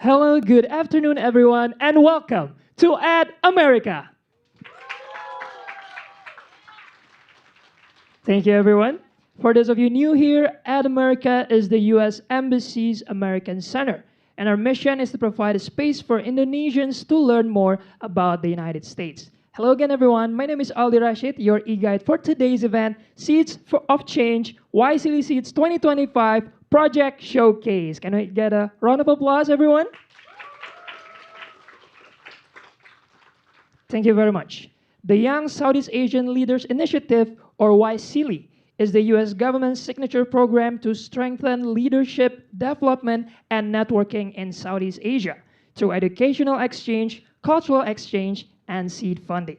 Hello, good afternoon, everyone, and welcome to Ad America. Thank you, everyone. For those of you new here, Ad America is the U.S. Embassy's American Center, and our mission is to provide a space for Indonesians to learn more about the United States. Hello again, everyone. My name is Aldi Rashid, your e-guide for today's event, of Change, YSEALI Seeds 2025 Project Showcase. Can we get a round of applause, everyone? Thank you very much. The Young Southeast Asian Leaders Initiative, or YSEALI, is the U.S. government's signature program to strengthen leadership, development, and networking in Southeast Asia through educational exchange, cultural exchange, and seed funding.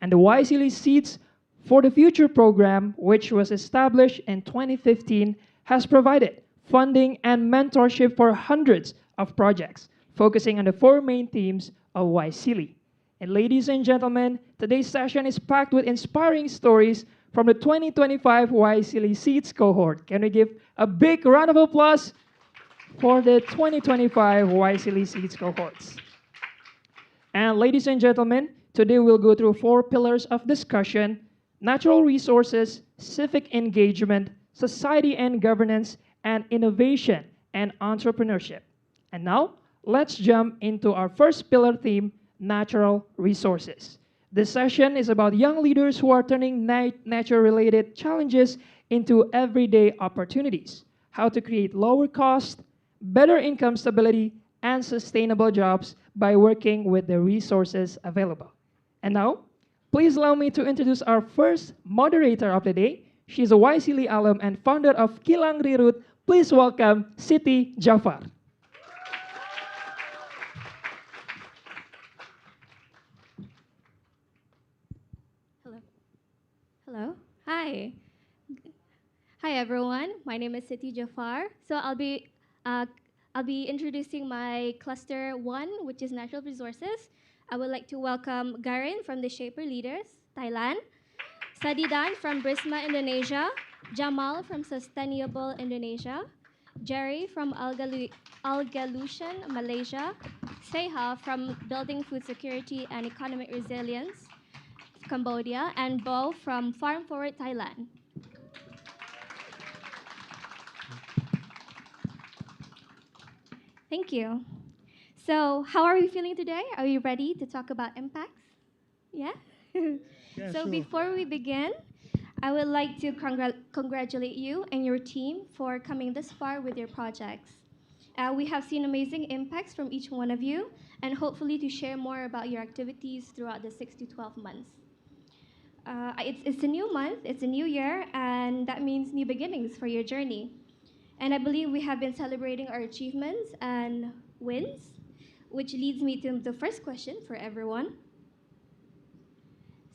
And the YSEALI Seeds for the Future program, which was established in 2015, has provided funding and mentorship for hundreds of projects, focusing on the four main themes of YSEALI. And ladies and gentlemen, today's session is packed with inspiring stories from the 2025 YSEALI Seeds cohort. Can we give a big round of applause for the 2025 YSEALI Seeds cohorts? And ladies and gentlemen, today we'll go through four pillars of discussion: natural resources, civic engagement, society and governance, and innovation and entrepreneurship. And now, let's jump into our first pillar theme, natural resources. This session is about young leaders who are turning nature-related challenges into everyday opportunities, how to create lower cost, better income stability, and sustainable jobs by working with the resources available. And now, please allow me to introduce our first moderator of the day. She's a YSEALI alum and founder of Kilang Rirut. Please welcome Siti Jafar. Hello. Hi. Hi everyone. My name is Siti Jafar. So I'll be introducing my cluster 1, which is natural resources. I would like to welcome Garin from the Shaper Leaders, Thailand, Sadidan from Brisma, Indonesia, Jamal from Sustainable Indonesia, Jerry from Algalution, Malaysia, Seha from Building Food Security and Economic Resilience, Cambodia, and Bo from Farm Forward, Thailand. Thank you. So, how are we feeling today? Are you ready to talk about impacts? Yeah? Yeah, So, sure. before we begin, I would like to congratulate you and your team for coming this far with your projects. We have seen amazing impacts from each one of you, and hopefully to share more about your activities throughout the 6 to 12 months. It's a new month, it's a new year, and that means new beginnings for your journey. And I believe we have been celebrating our achievements and wins, which leads me to the first question for everyone.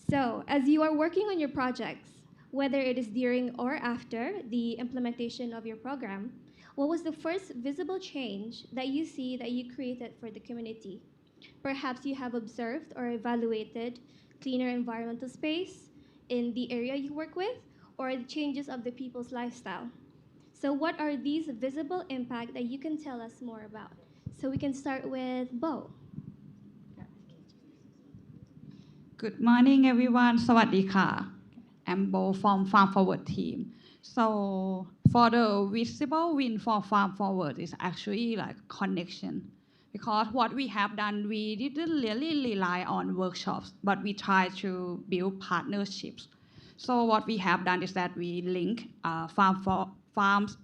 So, as you are working on your projects, whether it is during or after the implementation of your program, what was the first visible change that you see that you created for the community? Perhaps you have observed or evaluated cleaner environmental space in the area you work with, or the changes of the people's lifestyle. So what are these visible impacts that you can tell us more about? So we can start with Bo. Good morning, everyone. สวัสดีค่ะ I'm Bo from Farm Forward team. So for the visible win for Farm Forward is actually like connection. Because what we have done, we didn't really rely on workshops, but we try to build partnerships. So what we have done is that we link farms,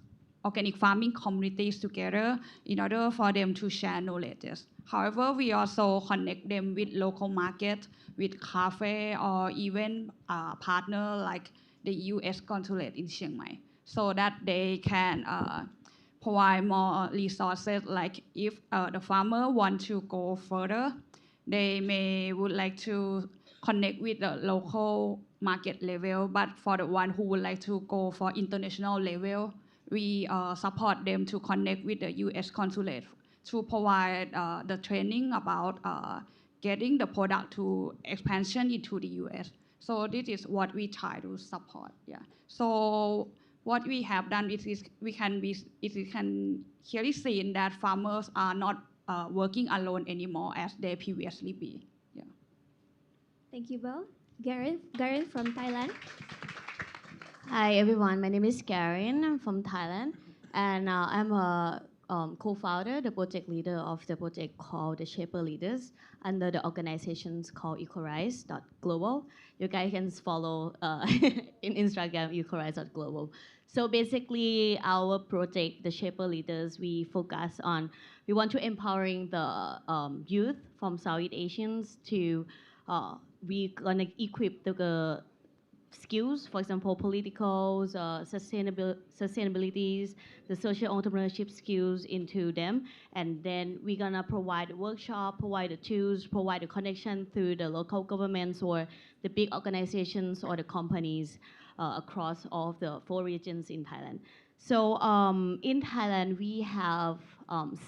organic farming communities together in order for them to share knowledge. However, we also connect them with local market, with cafe, or even partner like the U.S. consulate in Chiang Mai, so that they can provide more resources. Like if the farmer want to go further, they would like to connect with the local market level. But for the one who would like to go for international level, we support them to connect with the U.S. consulate to provide the training about getting the product to expansion into the U.S. So this is what we try to support. Yeah. So what we have done is we can clearly see that farmers are not working alone anymore as they previously be. Yeah. Thank you, Bo. Garen from Thailand. Hi everyone, my name is Karen. I'm from Thailand, and I'm a co-founder, the project leader of the project called the Shaper Leaders under the organizations called ecorise.global. You guys can follow in Instagram ecorise.global. So basically, our project, the Shaper Leaders, we want to empowering the youth from Southeast Asians to we gonna equip the skills, for example, politicals, sustainabilities, the social entrepreneurship skills into them. And then we're gonna provide a workshop, provide the tools, provide the connection through the local governments or the big organizations or the companies across all of the 4 regions in Thailand. So in Thailand, we have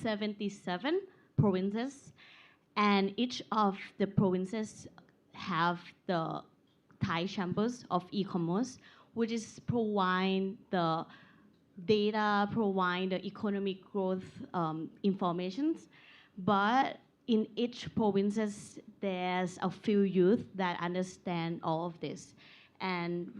77 provinces, and each of the provinces have the Thai chambers of e-commerce, which is provide the data, provide the economic growth informations. But in each provinces, there's a few youth that understand all of this. And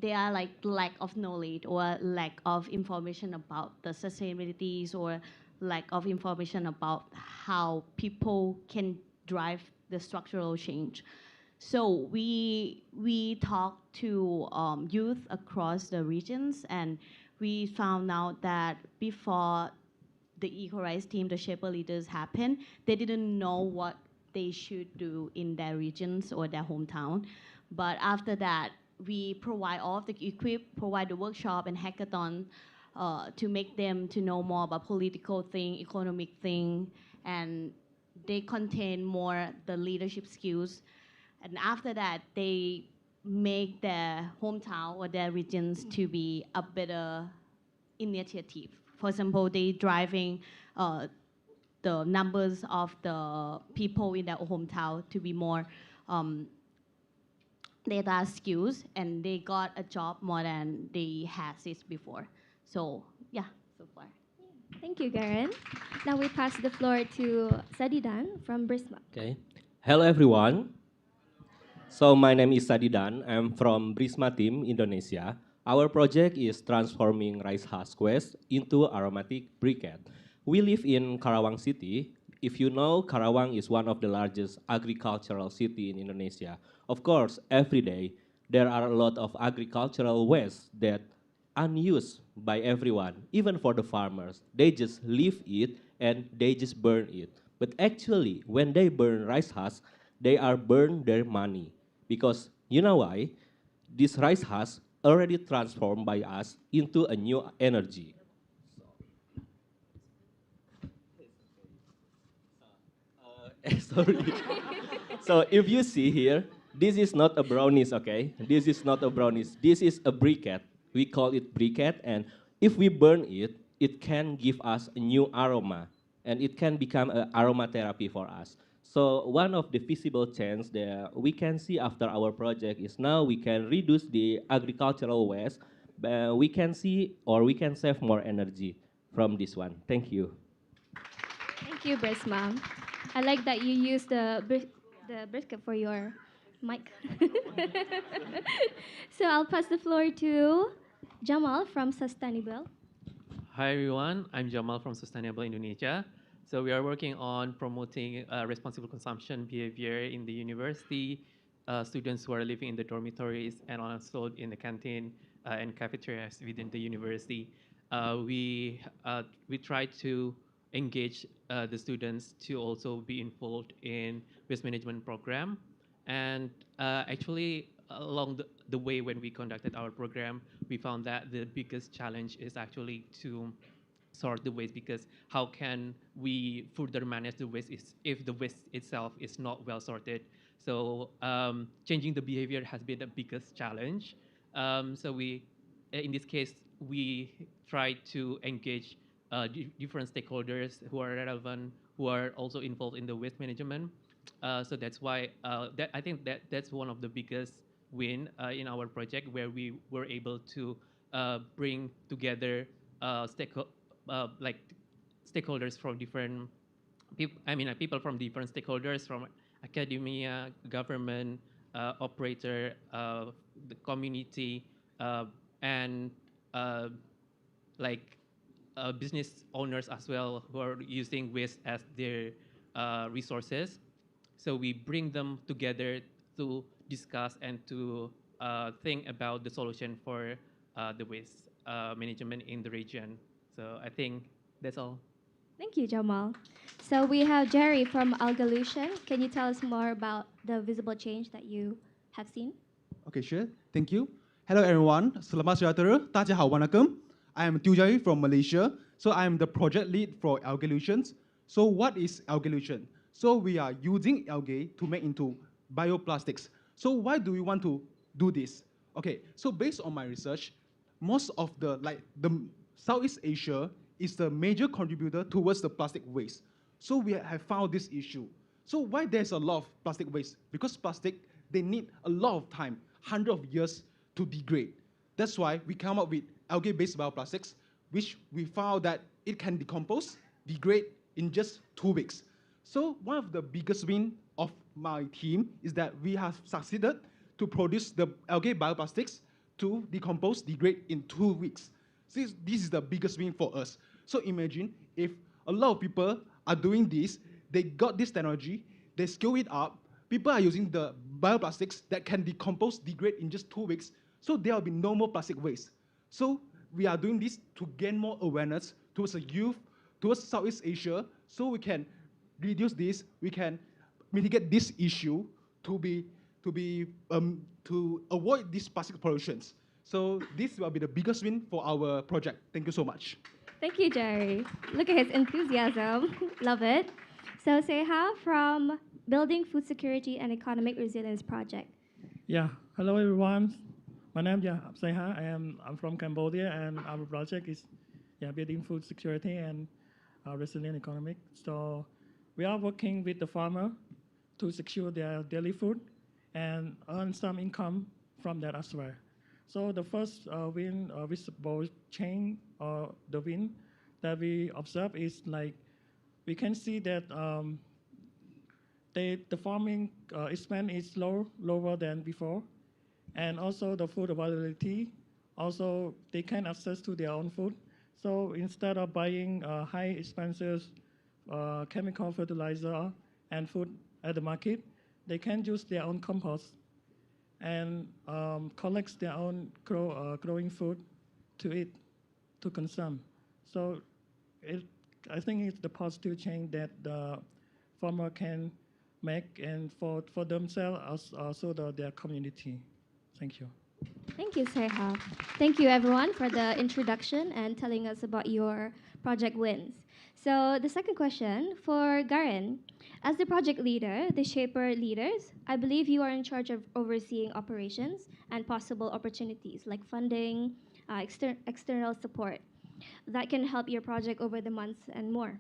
they are like lack of knowledge or lack of information about the sustainabilities or lack of information about how people can drive the structural change. So we talked to youth across the regions, and we found out that before the EcoRise team, the Shaper Leaders happened, they didn't know what they should do in their regions or their hometown. But after that, we provide all of the provide the workshop and hackathon to make them to know more about political thing, economic thing, and they contain more the leadership skills. And after that, they make their hometown or their regions to be a better initiative. For example, they driving the numbers of the people in their hometown to be more data skills, and they got a job more than they had this before. So yeah, so far. Thank you, Garen. Now we pass the floor to Sadidan from Brisbane. Okay. Hello everyone. So my name is Sadidan. I'm from Brisma team, Indonesia. Our project is transforming rice husk waste into aromatic briquette. We live in Karawang City. If you know, Karawang is one of the largest agricultural city in Indonesia. Of course, every day there are a lot of agricultural waste that unused by everyone, even for the farmers. They just leave it and they just burn it. But actually, when they burn rice husk, they are burn their money. Because you know why? This rice husk already transformed by us into a new energy. Sorry. So if you see here, this is not a brownies, okay? This is not a brownies. This is a briquette. We call it briquette, and if we burn it, it can give us a new aroma, and it can become an aromatherapy for us. So one of the feasible change that we can see after our project is now we can reduce the agricultural waste, but we can see or we can save more energy from this one. Thank you. Thank you, Brisma. I like that you use the brisket for your mic. So I'll pass the floor to Jamal from Sustainable. Hi everyone, I'm Jamal from Sustainable Indonesia. So we are working on promoting responsible consumption behavior in the university, students who are living in the dormitories and also in the canteen and cafeterias within the university. We try to engage the students to also be involved in waste management program. And actually, along the way when we conducted our program, we found that the biggest challenge is actually to sort the waste, because how can we further manage the waste if the waste itself is not well sorted? So changing the behavior has been the biggest challenge. So in this case, we try to engage different stakeholders who are relevant, who are also involved in the waste management. So that's why I think that's one of the biggest win in our project, where we were able to bring together like stakeholders from different people from different stakeholders, from academia, government, operator, the community, and uh, like business owners as well who are using waste as their resources. So we bring them together to discuss and to think about the solution for the waste management in the region. So I think that's all. Thank you, Jamal. So we have Jerry from Algalution. Can you tell us more about the visible change that you have seen? Okay, sure. Thank you. Hello, everyone. Selamat sejahtera. 大家好, wanakkam. I am Tujai from Malaysia. So I am the project lead for Algalutions. So what is Algalution? So we are using algae to make into bioplastics. So why do we want to do this? Okay, so based on my research, most of the Southeast Asia is the major contributor towards the plastic waste. So we have found this issue. So why there's a lot of plastic waste? Because plastic, they need a lot of time, hundreds of years to degrade. That's why we come up with algae-based bioplastics, which we found that it can decompose, degrade in just 2 weeks. So one of the biggest win of my team is that we have succeeded to produce the algae bioplastics to decompose, degrade in 2 weeks. This is the biggest win for us. So imagine if a lot of people are doing this, they got this technology, they scale it up, people are using the bioplastics that can decompose, degrade in just 2 weeks, so there will be no more plastic waste. So we are doing this to gain more awareness towards the youth, towards Southeast Asia, so we can reduce this, we can mitigate this issue to avoid these plastic pollutions. So this will be the biggest win for our project. Thank you so much. Thank you, Jerry. Look at his enthusiasm. Love it. So Seha from Building Food Security and Economic Resilience Project. Yeah, hello everyone. My name is Seha. I'm from Cambodia, and our project is building food security and resilient economic. So we are working with the farmer to secure their daily food and earn some income from that as well. So the first visible change or the win that we observe is like we can see that the farming expense is lower than before, and also the food availability. Also, they can access to their own food. So instead of buying high expenses chemical fertilizer and food at the market, they can use their own compost and collect their own growing food to eat, to consume. So I think it's the positive change that the farmer can make and for themselves, also their community. Thank you. Thank you, Seha. Thank you, everyone, for the introduction and telling us about your project wins. So the second question for Garin. As the project leader, the Shaper leaders, I believe you are in charge of overseeing operations and possible opportunities like funding, external support that can help your project over the months and more.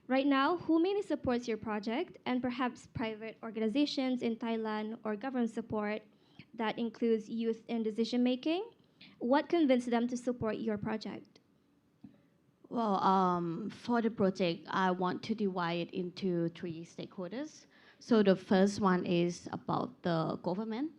Right now, who mainly supports your project, and perhaps private organizations in Thailand or government support that includes youth in decision making? What convinced them to support your project? Well, for the project, I want to divide it into 3 stakeholders. So the first one is about the government,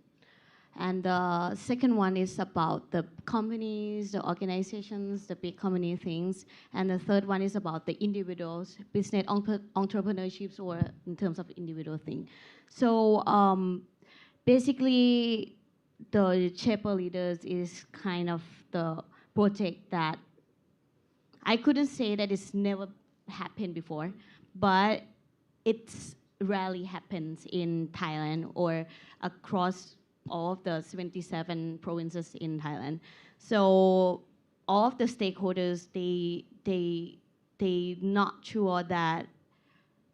and the second one is about the companies, the organizations, the big company things, and the third one is about the individuals, business entrepreneurships, or in terms of individual thing. So basically, the Shaper leaders is kind of the project that I couldn't say that it's never happened before, but it's rarely happens in Thailand or across all of the 77 provinces in Thailand. So all of the stakeholders, they not sure that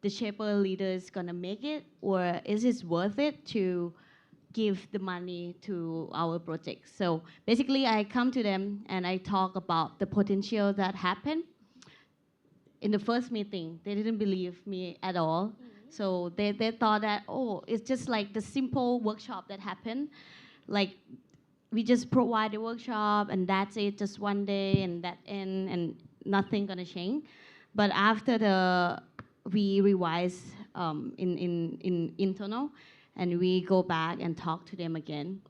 the Shaper leader is gonna make it, or is it worth it to give the money to our project. So basically, I come to them and I talk about the potential that happened. In the first meeting, they didn't believe me at all. So they thought that, oh, it's just like the simple workshop that happened. Like, we just provide the workshop and that's it, just one day and that end, and nothing gonna change. But after we revise in internal, and we go back and talk to them again.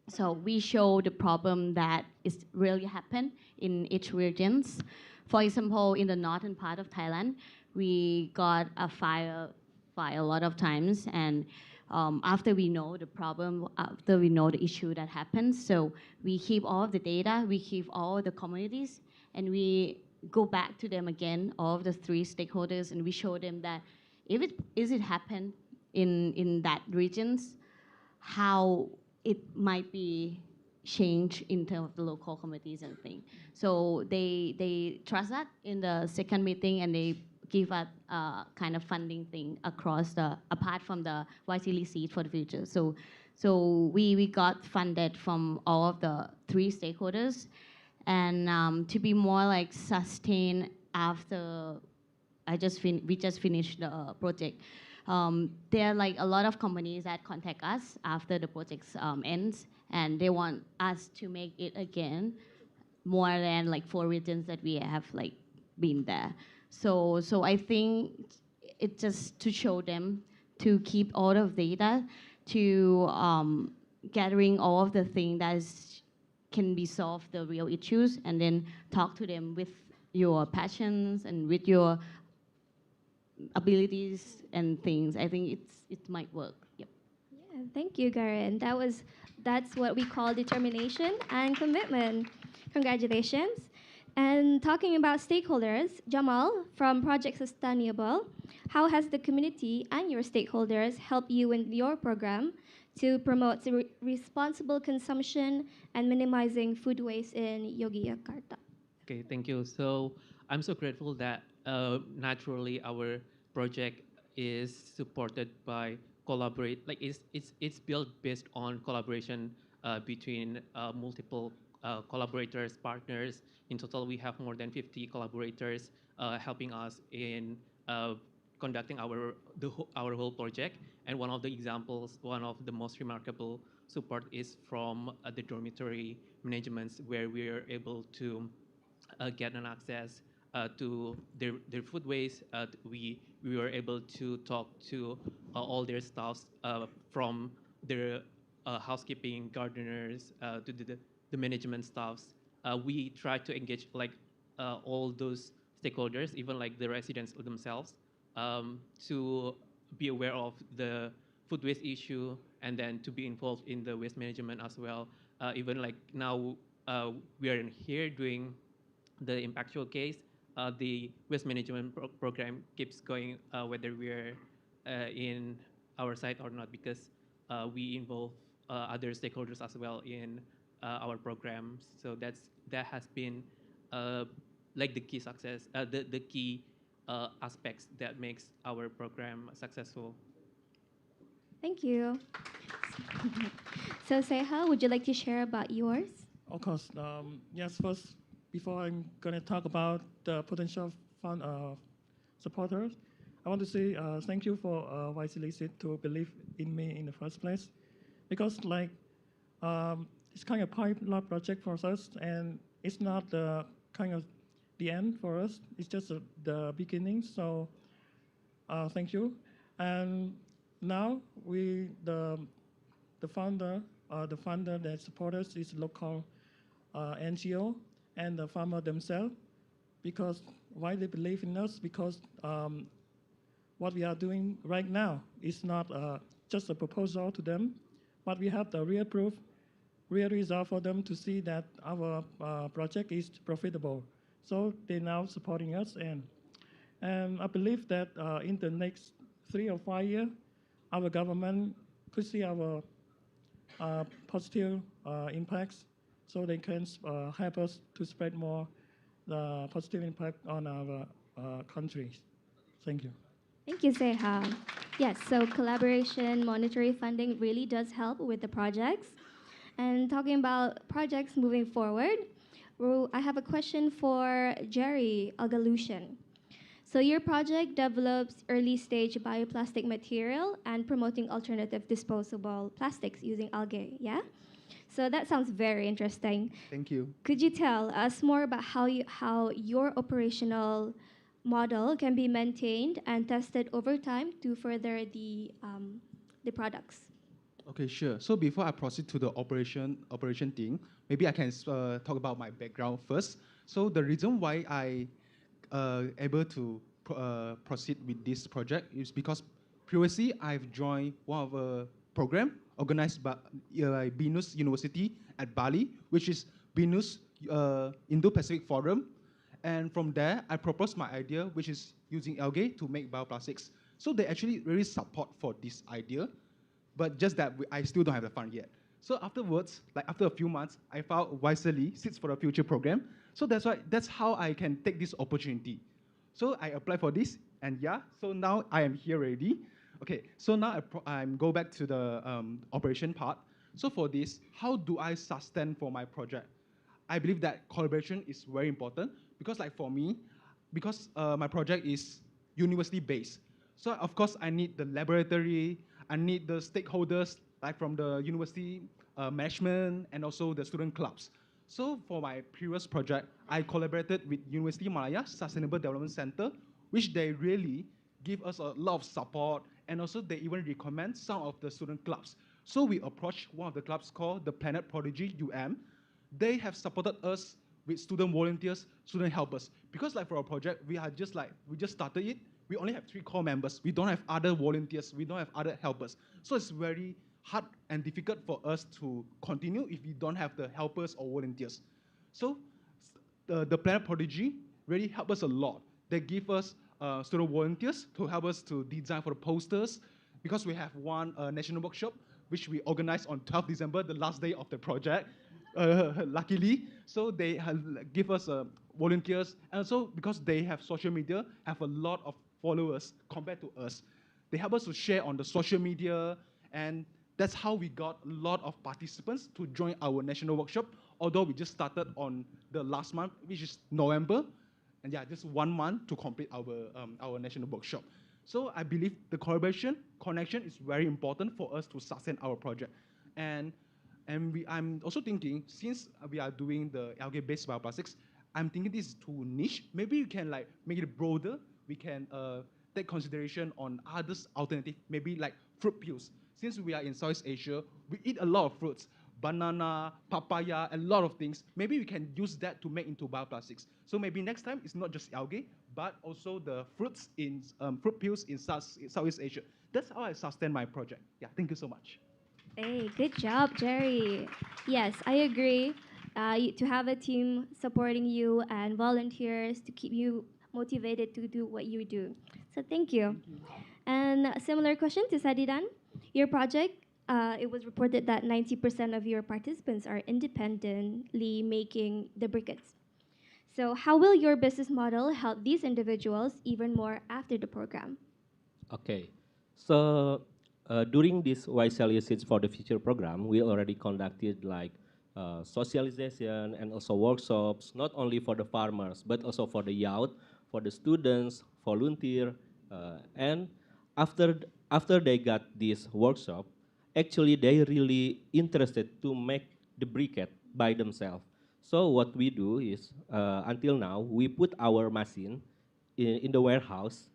So we show the problem that is really happen in each regions. For example, in the northern part of Thailand, we got a fire a lot of times, and after we know the problem, after we know the issue that happens, so we keep all of the data, we keep all the communities, and we go back to them again, all of the three stakeholders, and we show them that if it happen in that regions, how it might be changed in terms of the local committees and things. So they trust that in the second meeting, and they give us kind of funding thing across apart from the YSEALI Seeds for the future. So we got funded from all of the three stakeholders, and to be more like sustained after we just finished the project. There are like a lot of companies that contact us after the project ends, and they want us to make it again more than like 4 regions that we have like been there. So I think it's just to show them to keep all of data, to gathering all of the things that can be solved the real issues, and then talk to them with your passions and with your abilities and things. I think it might work. Yep. Yeah, thank you, Garin. That's what we call determination and commitment. Congratulations. And talking about stakeholders, Jamal from Project Sustainable, how has the community and your stakeholders helped you in your program to promote responsible consumption and minimizing food waste in Yogyakarta? Okay, thank you. So I'm so grateful that naturally our project is supported by like it's built based on collaboration between multiple collaborators, partners. In total, we have more than 50 collaborators helping us in conducting our whole project. And one of the examples, one of the most remarkable support is from the dormitory managements, where we are able to get an access to their food waste. We were able to talk to all their staffs, from their housekeeping, gardeners, to the management staffs. We try to engage like all those stakeholders, even like the residents themselves, to be aware of the food waste issue, and then to be involved in the waste management as well. Even like now, we are here doing the impactful case. The waste management program keeps going, whether we're in our site or not, because we involve other stakeholders as well in our programs. So that has been like the key success, the key aspects that makes our program successful. Thank you. So Seha, would you like to share about yours? Of course. Yes, first, before I'm going to talk about the potential fund supporters, I want to say thank you for YSEALI Seeds to believe in me in the first place. Because like, it's kind of pilot project for us, and it's not the kind of the end for us. It's just the beginning. So thank you. And now the funder that support us is local NGO and the farmer themselves. Because why they believe in us? Because what we are doing right now is not just a proposal to them, but we have the real proof, real result for them to see that our project is profitable. So they're now supporting us, and I believe that in the next 3 or 5 years, our government could see our positive impacts, so they can help us to spread more the positive impact on our countries. Thank you. Thank you, Seha. Yes, so collaboration, monetary funding really does help with the projects. And talking about projects moving forward, I have a question for Jerry Algalushan. So your project develops early stage bioplastic material and promoting alternative disposable plastics using algae, yeah? So that sounds very interesting. Thank you. Could you tell us more about how your operational model can be maintained and tested over time to further the products. Okay, sure. So before I proceed to the operation thing, maybe I can talk about my background first. So the reason why I able to proceed with this project is because previously I've joined one of a program organized by BINUS University at Bali, which is BINUS Indo-Pacific Forum. And from there, I proposed my idea, which is using algae to make bioplastics. So they actually really support for this idea, but just that I still don't have the fund yet. So afterwards, like after a few months, I found YSEALI Seeds for the Future program. So that's how I can take this opportunity. So I applied for this, and yeah, so now I am here already. Okay, so now I'm go back to the operation part. So for this, how do I sustain for my project? I believe that collaboration is very important because like for me, because my project is university based. So of course I need the laboratory, I need the stakeholders like from the university management and also the student clubs. So for my previous project, I collaborated with University Malaya Sustainable Development Center, which they really give us a lot of support and also they even recommend some of the student clubs. So we approached one of the clubs called the Planet Prodigy UM. They have supported us with student volunteers, student helpers. Because like for our project, we just started it. We only have 3 core members. We don't have other volunteers. We don't have other helpers. So it's very hard and difficult for us to continue if we don't have the helpers or volunteers. So the Planet Prodigy really helped us a lot. They give us student volunteers to help us to design for the posters because we have one national workshop which we organized on 12th December, the last day of the project. Luckily, so they give us volunteers, and also because they have social media, have a lot of followers compared to us. They help us to share on the social media, and that's how we got a lot of participants to join our national workshop. Although we just started on the last month, which is November, and yeah, just 1 month to complete our national workshop. So I believe the collaboration, connection is very important for us to sustain our project. And I'm also thinking, since we are doing the algae-based bioplastics, I'm thinking this is too niche. Maybe we can like make it broader. We can take consideration on others alternative, maybe like fruit peels. Since we are in Southeast Asia, we eat a lot of fruits, banana, papaya, a lot of things. Maybe we can use that to make into bioplastics. So maybe next time it's not just algae, but also the fruits in fruit peels in Southeast Asia. That's how I sustain my project. Yeah, thank you so much. Hey, good job, Jerry. Yes, I agree. To have a team supporting you and volunteers to keep you motivated to do what you do. So thank you. And a similar question to Sadidan. Your project, it was reported that 90% of your participants are independently making the briquettes. So how will your business model help these individuals even more after the program? Okay, so during this YSEALI Seeds for the Future program, we already conducted like socialization and also workshops, not only for the farmers, but also for the youth, for the students, volunteer, and after they got this workshop, actually they really interested to make the briquette by themselves. So what we do is, until now, we put our machine in the warehouse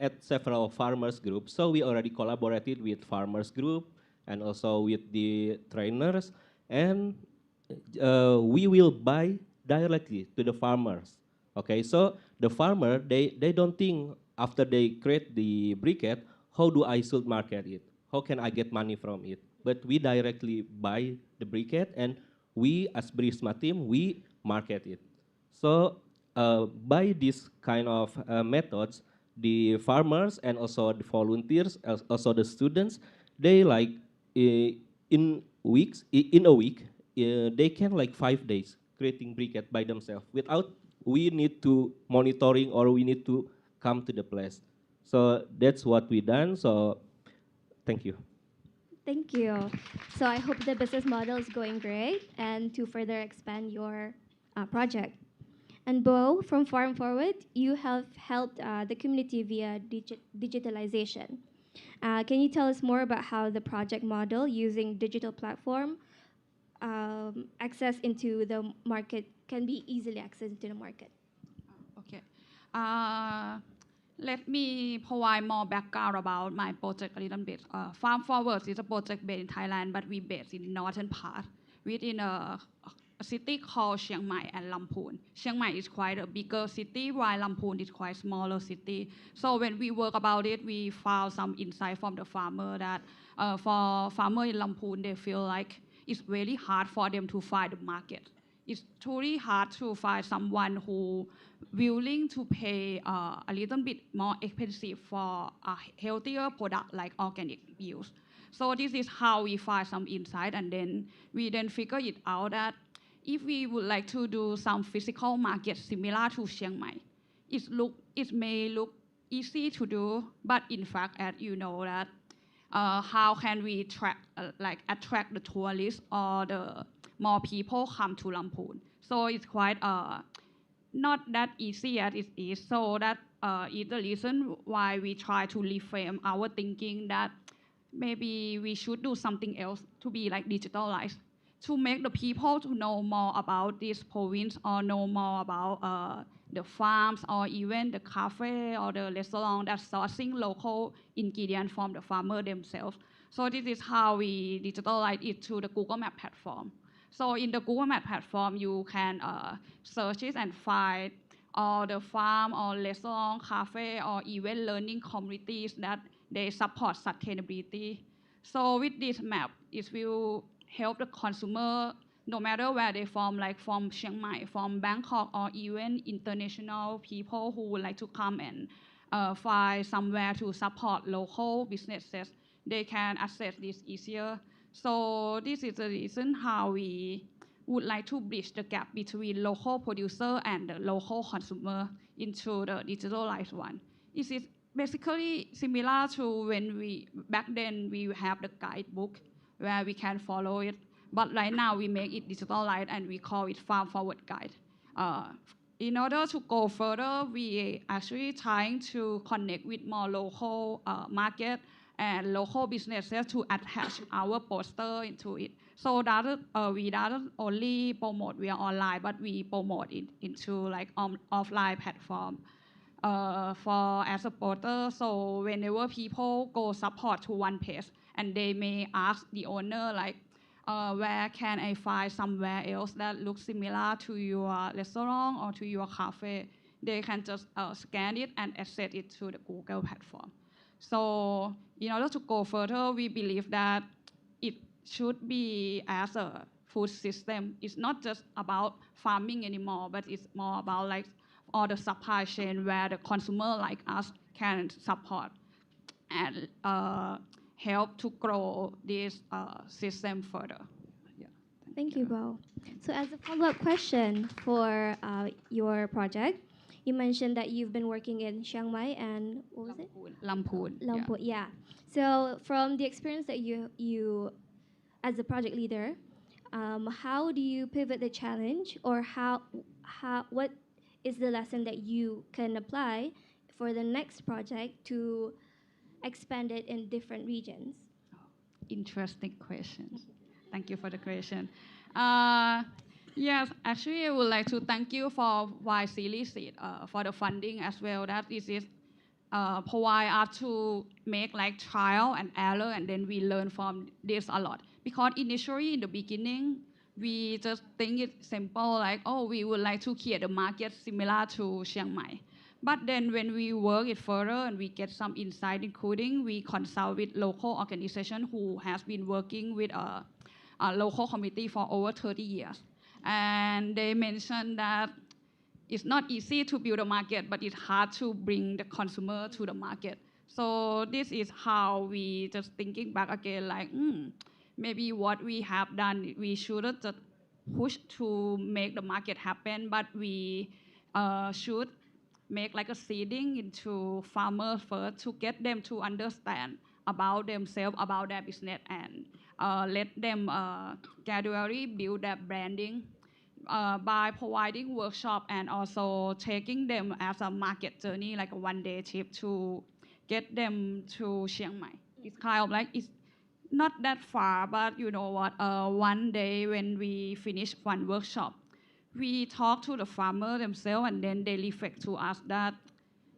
at several farmers groups. So we already collaborated with farmers group and also with the trainers, and we will buy directly to the farmers. Okay, so the farmer, they don't think after they create the briquette, how do I should market it? How can I get money from it? But we directly buy the briquette and we as Brisma team, we market it. So by this kind of methods, the farmers and also the volunteers, also the students, they like in in a week, they can like 5 days creating briquette by themselves without we need to monitoring or we need to come to the place. So that's what we done. So thank you. Thank you. So I hope the business model is going great and to further expand your project. And Bo, from Farm Forward, you have helped the community via digitalization. Can you tell us more about how the project model using digital platform access into the market can be easily accessed into the market? Okay. Let me provide more background about my project a little bit. Farm Forward is a project based in Thailand, but we based in northern part within a city called Chiang Mai and Lamphun. Chiang Mai is quite a bigger city, while Lamphun is quite smaller city. So when we work about it, we found some insight from the farmer that for farmer in Lamphun, they feel like it's really hard for them to find the market. It's truly hard to find someone who willing to pay a little bit more expensive for a healthier product like organic use. So this is how we find some insight, and then we figure it out that if we would like to do some physical market similar to Chiang Mai, it may look easy to do, but in fact, as you know that how can we attract the tourists or the more people come to Lamphun? So it's quite not that easy as it is. So that is the reason why we try to reframe our thinking that maybe we should do something else to be like digitalized, to make the people to know more about this province or know more about the farms or even the cafe or the restaurant that's sourcing local ingredients from the farmer themselves. So this is how we digitalize it to the Google Map platform. So in the Google Map platform, you can search it and find all the farm or restaurant, cafe, or even learning communities that they support sustainability. So with this map, it will help the consumer, no matter where they from, like from Chiang Mai, from Bangkok, or even international people who would like to come and find somewhere to support local businesses, they can access this easier. So this is the reason how we would like to bridge the gap between local producer and the local consumer into the digitalized one. It is basically similar to when back then we have the guidebook where we can follow it. But right now we make it digitalized and we call it Farm Forward Guide. In order to go further, we actually trying to connect with more local market and local businesses to attach our poster into it. So that we not only promote via online, but we promote it into like offline platform for as a poster. So whenever people go support to one page, and they may ask the owner like, where can I find somewhere else that looks similar to your restaurant or to your cafe? They can just scan it and access it to the Google platform. So in order to go further, we believe that it should be as a food system. It's not just about farming anymore, but it's more about like all the supply chain where the consumer like us can support and help to grow this system further. Yeah. Thank you, Bo. So as a follow-up question for your project, you mentioned that you've been working in Chiang Mai and what was it? Lamphun. Lamphun, yeah. So from the experience that you as a project leader, how do you pivot the challenge, or what is the lesson that you can apply for the next project to expand it in different regions? Interesting questions. Thank you for the question. Yes, actually, I would like to thank you for YSEALI Seeds for the funding as well. That this is provide us to make like trial and error, and then we learn from this a lot. Because initially in the beginning, we just think it's simple, like, oh, we would like to create a market similar to Chiang Mai. But then when we work it further and we get some insight, including we consult with local organization who has been working with a local community for over 30 years. And they mentioned that it's not easy to build a market, but it's hard to bring the consumer to the market. So this is how we just thinking back again, like, maybe what we have done, we shouldn't just push to make the market happen, but we should make like a seeding into farmers first to get them to understand about themselves, about their business, and let them gradually build their branding by providing workshop and also taking them as a market journey, like a one-day trip to get them to Chiang Mai. It's kind of like, it's not that far, but you know what, one day when we finish one workshop, we talk to the farmer themselves, and then they reflect to us that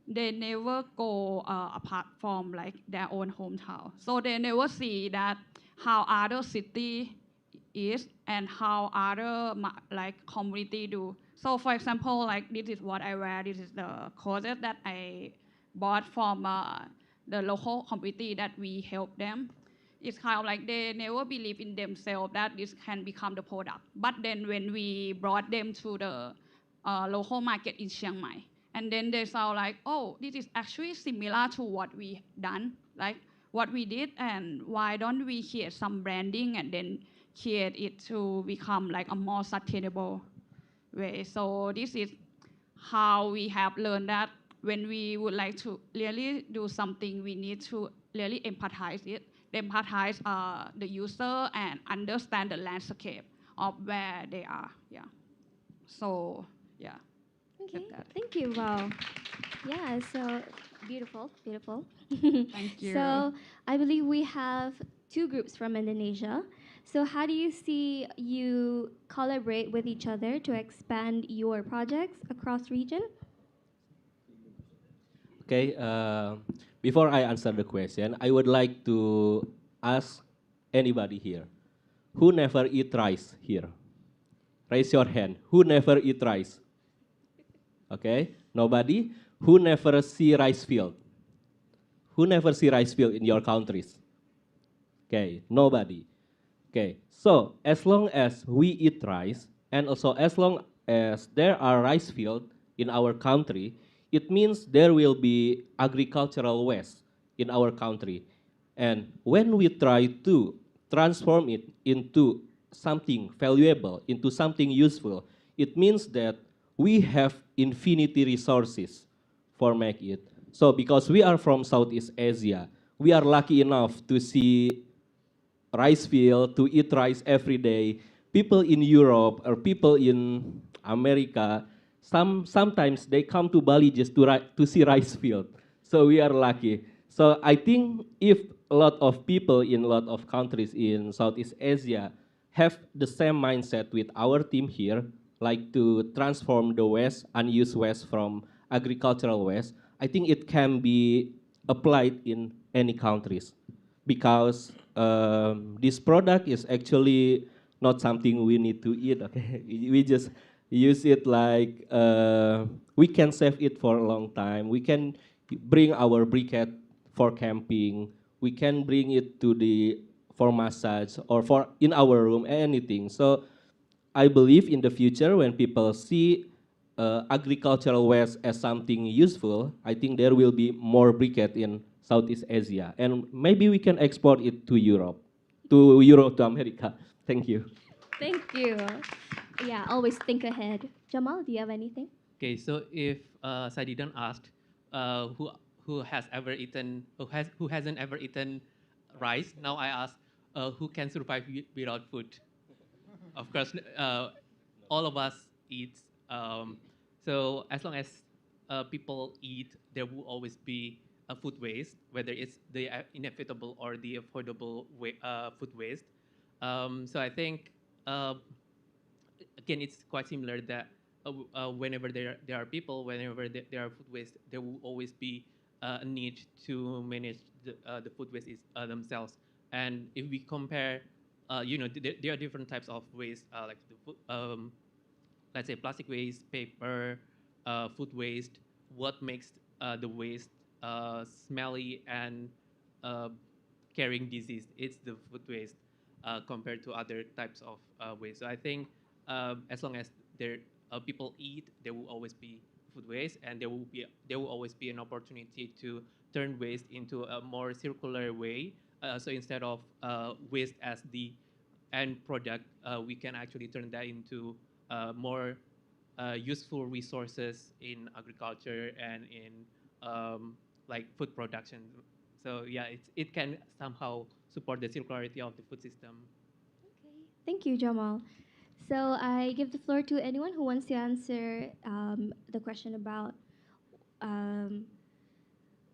they never go apart from like their own hometown. So they never see that how other city is and how other like community do. So for example, like this is what I wear. This is the clothes that I bought from the local community that we help them. It's kind of like they never believe in themselves that this can become the product. But then when we brought them to the local market in Chiang Mai, and then they saw like, oh, this is actually similar to what we done, like what we did, and why don't we create some branding and then create it to become like a more sustainable way. So this is how we have learned that when we would like to really do something, we need to really empathize the user and understand the landscape of where they are. Yeah. So yeah. Okay, That. thank you. Wow. Yeah, so beautiful, beautiful. Thank you. So I believe we have two groups from Indonesia. So how do you see you collaborate with each other to expand your projects across region? Okay, before I answer the question, I would like to ask anybody here who never eat rice here. Raise your hand. Who never eat rice? Okay, nobody. Who never see rice field? Who never see rice field in your countries? Okay, nobody. Okay, so as long as we eat rice, and also as long as there are rice field in our country, it means there will be agricultural waste in our country. And when we try to transform it into something valuable, into something useful, it means that we have infinity resources for make it. So because we are from Southeast Asia, we are lucky enough to see rice field, to eat rice every day. People in Europe or people in America, sometimes they come to Bali just to see rice field. So we are lucky. So I think if a lot of people in a lot of countries in Southeast Asia have the same mindset with our team here, like to transform the waste, unused waste from agricultural waste, I think it can be applied in any countries because this product is actually not something we need to eat. Okay, we just use it like we can save it for a long time. We can bring our briquette for camping. We can bring it to the for massage or for in our room anything. So I believe in the future when people see agricultural waste as something useful, I think there will be more briquette in Southeast Asia, and maybe we can export it to Europe, to America. Thank you. Thank you. Yeah, always think ahead. Jamal, do you have anything? Okay, so if Sadidan asked who has ever eaten who hasn't ever eaten rice, now I ask who can survive without food. Of course, all of us eat. Um, so as long as people eat, there will always be a food waste, whether it's the inevitable or the avoidable food waste. So I think again, it's quite similar that whenever there are people, whenever there are food waste, there will always be a need to manage the food waste themselves. And if we compare, there are different types of waste, like the let's say plastic waste, paper, food waste. What makes the waste smelly and uh, carrying disease? It's the food waste compared to other types of waste. So I think as long as people eat, there will always be food waste, and there will always be an opportunity to turn waste into a more circular way. So instead of waste as the end product, we can actually turn that into more useful resources in agriculture and in like food production. So yeah, it can somehow support the circularity of the food system. Okay. Thank you, Jamal. So I give the floor to anyone who wants to answer the question about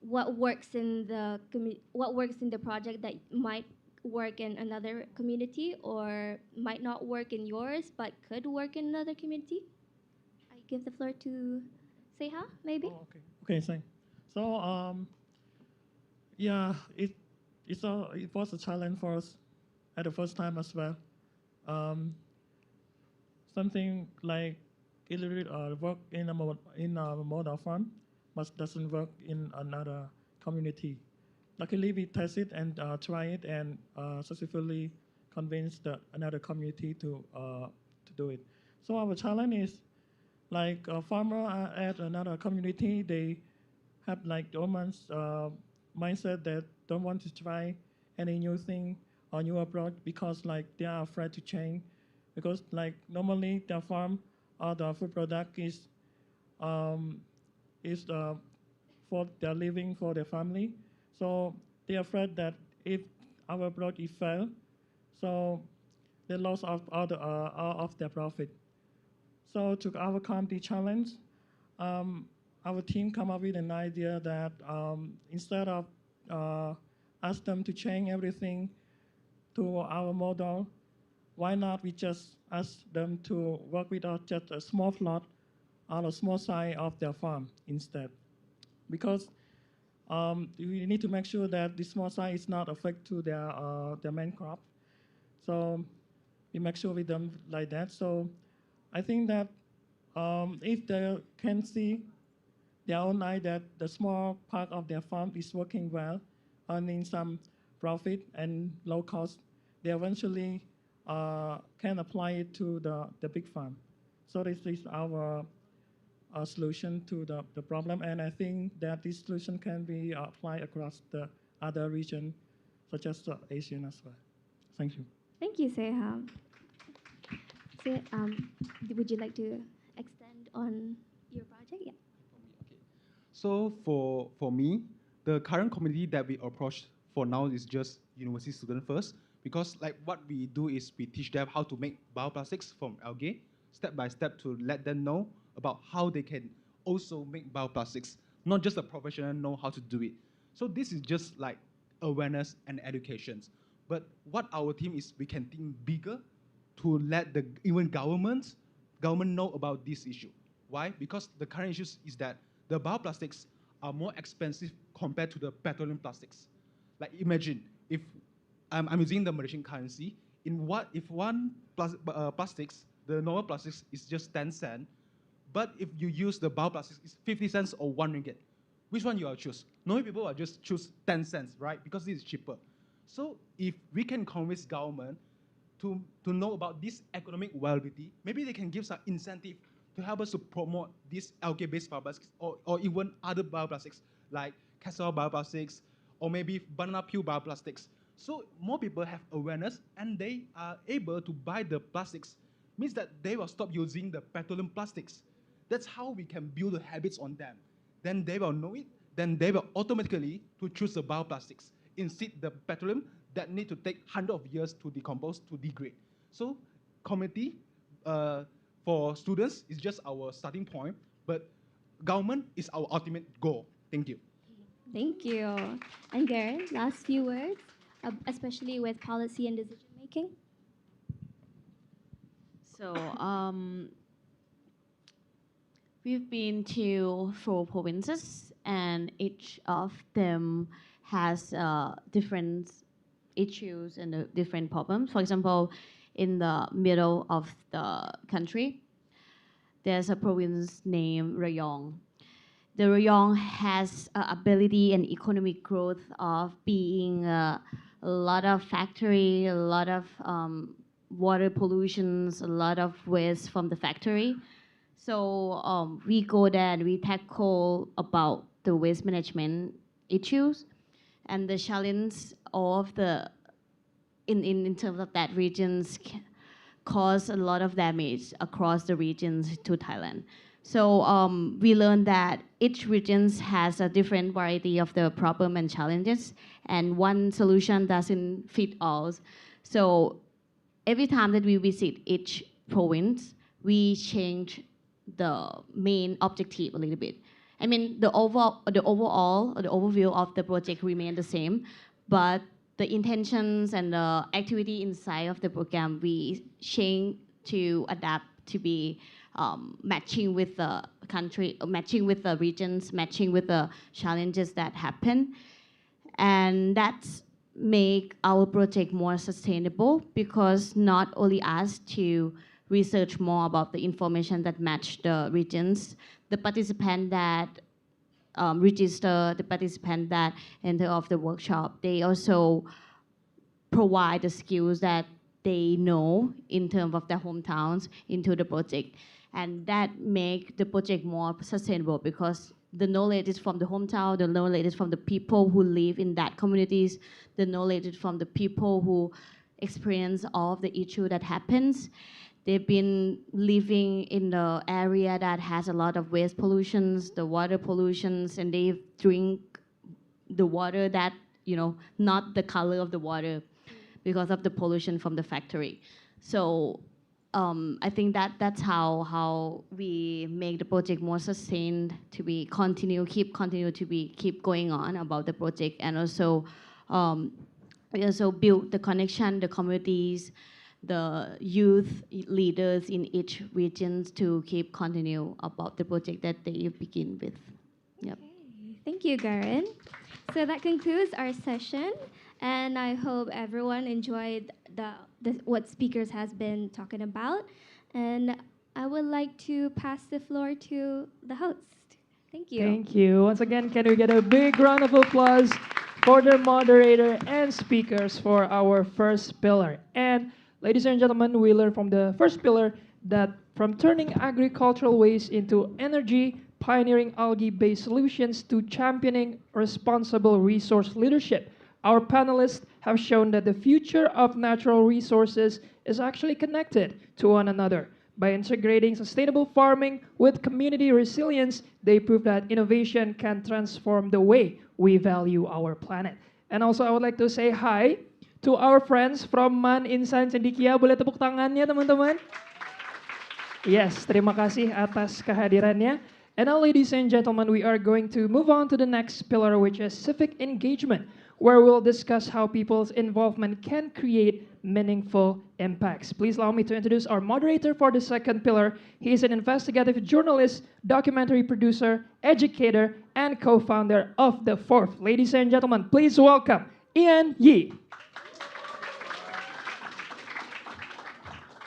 what works in the project that might work in another community or might not work in yours but could work in another community? I give the floor to Seha, maybe. Oh, okay. Okay, thanks. So, yeah, it was a challenge for us at the first time as well. Um, Something like it really work in a model farm, but doesn't work in another community. Luckily, we test it and try it and successfully convince another community to do it. So our challenge is like a farmer at another community, they have like the woman's mindset that don't want to try any new thing or new approach because like they are afraid to change because like normally their farm or the food product um, is for their living for their family. So they're afraid that if our approach is fail, so they lost all of their profit. So to overcome the challenge, um, our team come up with an idea that instead of ask them to change everything to our model, why not we just ask them to work with us just a small plot on a small size of their farm instead? Because we need to make sure that the small size is not affect to their main crop. So we make sure with them like that. So I think that if they can see their own eye that the small part of their farm is working well, earning some profit and low cost, they eventually can apply it to the big farm. So this is our solution to the problem, and I think that this solution can be applied across the other region, such as the Asian as well. Thank you. Thank you, Seha. So, would you like to extend on your project? Yeah. Okay. So for me, the current community that we approach for now is just university student first, because like what we do is we teach them how to make bioplastics from algae, step by step to let them know about how they can also make bioplastics, not just a professional know how to do it. So this is just like awareness and education. But what our team is, we can think bigger to let the even government know about this issue. Why? Because the current issue is that the bioplastics are more expensive compared to the petroleum plastics. Like imagine if I'm using the Malaysian currency, if one plastics, the normal plastics is just 10 cents, but if you use the bioplastics, it's 50 cents or 1 ringgit. Which one you will choose? Normally people will just choose 10 cents, right? Because this is cheaper. So if we can convince government to know about this economic viability, maybe they can give some incentive to help us to promote these algae-based bioplastics or even other bioplastics like castor bioplastics or maybe banana peel bioplastics. So more people have awareness and they are able to buy the plastics, means that they will stop using the petroleum plastics. That's how we can build the habits on them. Then they will know it, then they will automatically to choose the bioplastics instead the petroleum that need to take hundreds of years to decompose, to degrade. So community for students is just our starting point, but government is our ultimate goal. Thank you. Thank you. And Garen, last few words, especially with policy and decision making. So we've been to 4 provinces, and each of them has different issues and different problems. For example, in the middle of the country, there's a province named Rayong. The Rayong has ability and economic growth of being a lot of factory, a lot of water pollutions, a lot of waste from the factory. So we go there and we tackle about the waste management issues and the challenge of the in terms of that regions cause a lot of damage across the regions to Thailand. So we learned that each region has a different variety of the problem and challenges, and one solution doesn't fit all. So every time that we visit each province, we change the main objective a little bit. I mean, the overview of the project remained the same, but the intentions and the activity inside of the program, we change to adapt to be matching with the country, matching with the regions, matching with the challenges that happen. And that's make our project more sustainable because not only us to research more about the information that match the regions, the participant that register, the participant that enter of the workshop, they also provide the skills that they know in terms of their hometowns into the project. And that make the project more sustainable because the knowledge is from the hometown, the knowledge is from the people who live in that communities, the knowledge is from the people who experience all of the issue that happens. They've been living in the area that has a lot of waste pollutions, the water pollutions, and they drink the water that, not the color of the water because of the pollution from the factory. So I think that's how we make the project more sustained to be continue to be keep going on about the project, and also we also build the connection, the communities, the youth leaders in each regions to keep continue about the project that they begin with. Yep. Okay. Thank you, Garen. So that concludes our session, and I hope everyone enjoyed what speakers has been talking about. And I would like to pass the floor to the host. Thank you. Thank you. Once again, can we get a big round of applause for the moderator and speakers for our first pillar? And ladies and gentlemen, we learned from the first pillar that from turning agricultural waste into energy, pioneering algae-based solutions to championing responsible resource leadership, our panelists have shown that the future of natural resources is actually connected to one another. By integrating sustainable farming with community resilience, they prove that innovation can transform the way we value our planet. And also, I would like to say hi to our friends from Man Insan Cendekia. Boleh tepuk tangannya, teman-teman? Yes, terima kasih atas kehadirannya. And now, ladies and gentlemen, we are going to move on to the next pillar, which is civic engagement, where we'll discuss how people's involvement can create meaningful impacts. Please allow me to introduce our moderator for the second pillar. He is an investigative journalist, documentary producer, educator, and co-founder of The Fourth. Ladies and gentlemen, please welcome Ian Yee.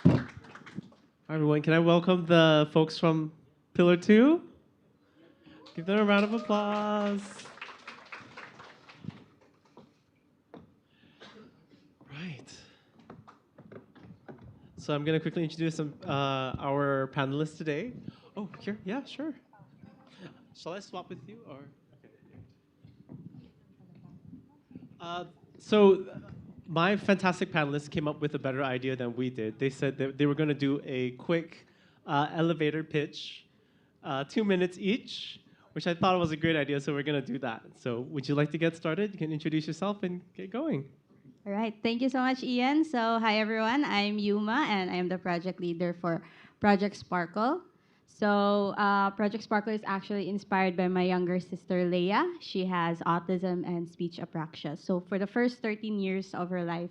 Hi everyone, can I welcome the folks from Pillar 2? Give them a round of applause. Right. So I'm going to quickly introduce our panelists today. Oh, here? Yeah, sure. Shall I swap with you? Or So my fantastic panelists came up with a better idea than we did. They said that they were going to do a quick elevator pitch, 2 minutes each, which I thought was a great idea, so we're going to do that. So would you like to get started? You can introduce yourself and get going. All right, thank you so much, Ian. So hi, everyone. I'm Yuma, and I am the project leader for Project Sparkle. So Project Sparkle is actually inspired by my younger sister, Leia. She has autism and speech apraxia. So for the first 13 years of her life,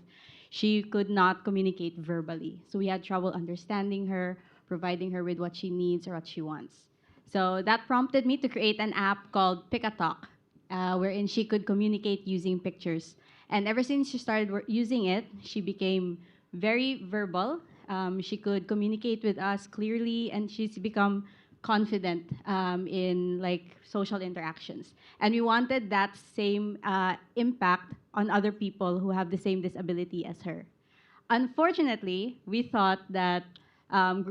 she could not communicate verbally. So we had trouble understanding her, providing her with what she needs or what she wants. So that prompted me to create an app called Pick a Talk, wherein she could communicate using pictures. And ever since she started using it, she became very verbal. She could communicate with us clearly, and she's become confident in social interactions. And we wanted that same impact on other people who have the same disability as her. Unfortunately, we thought that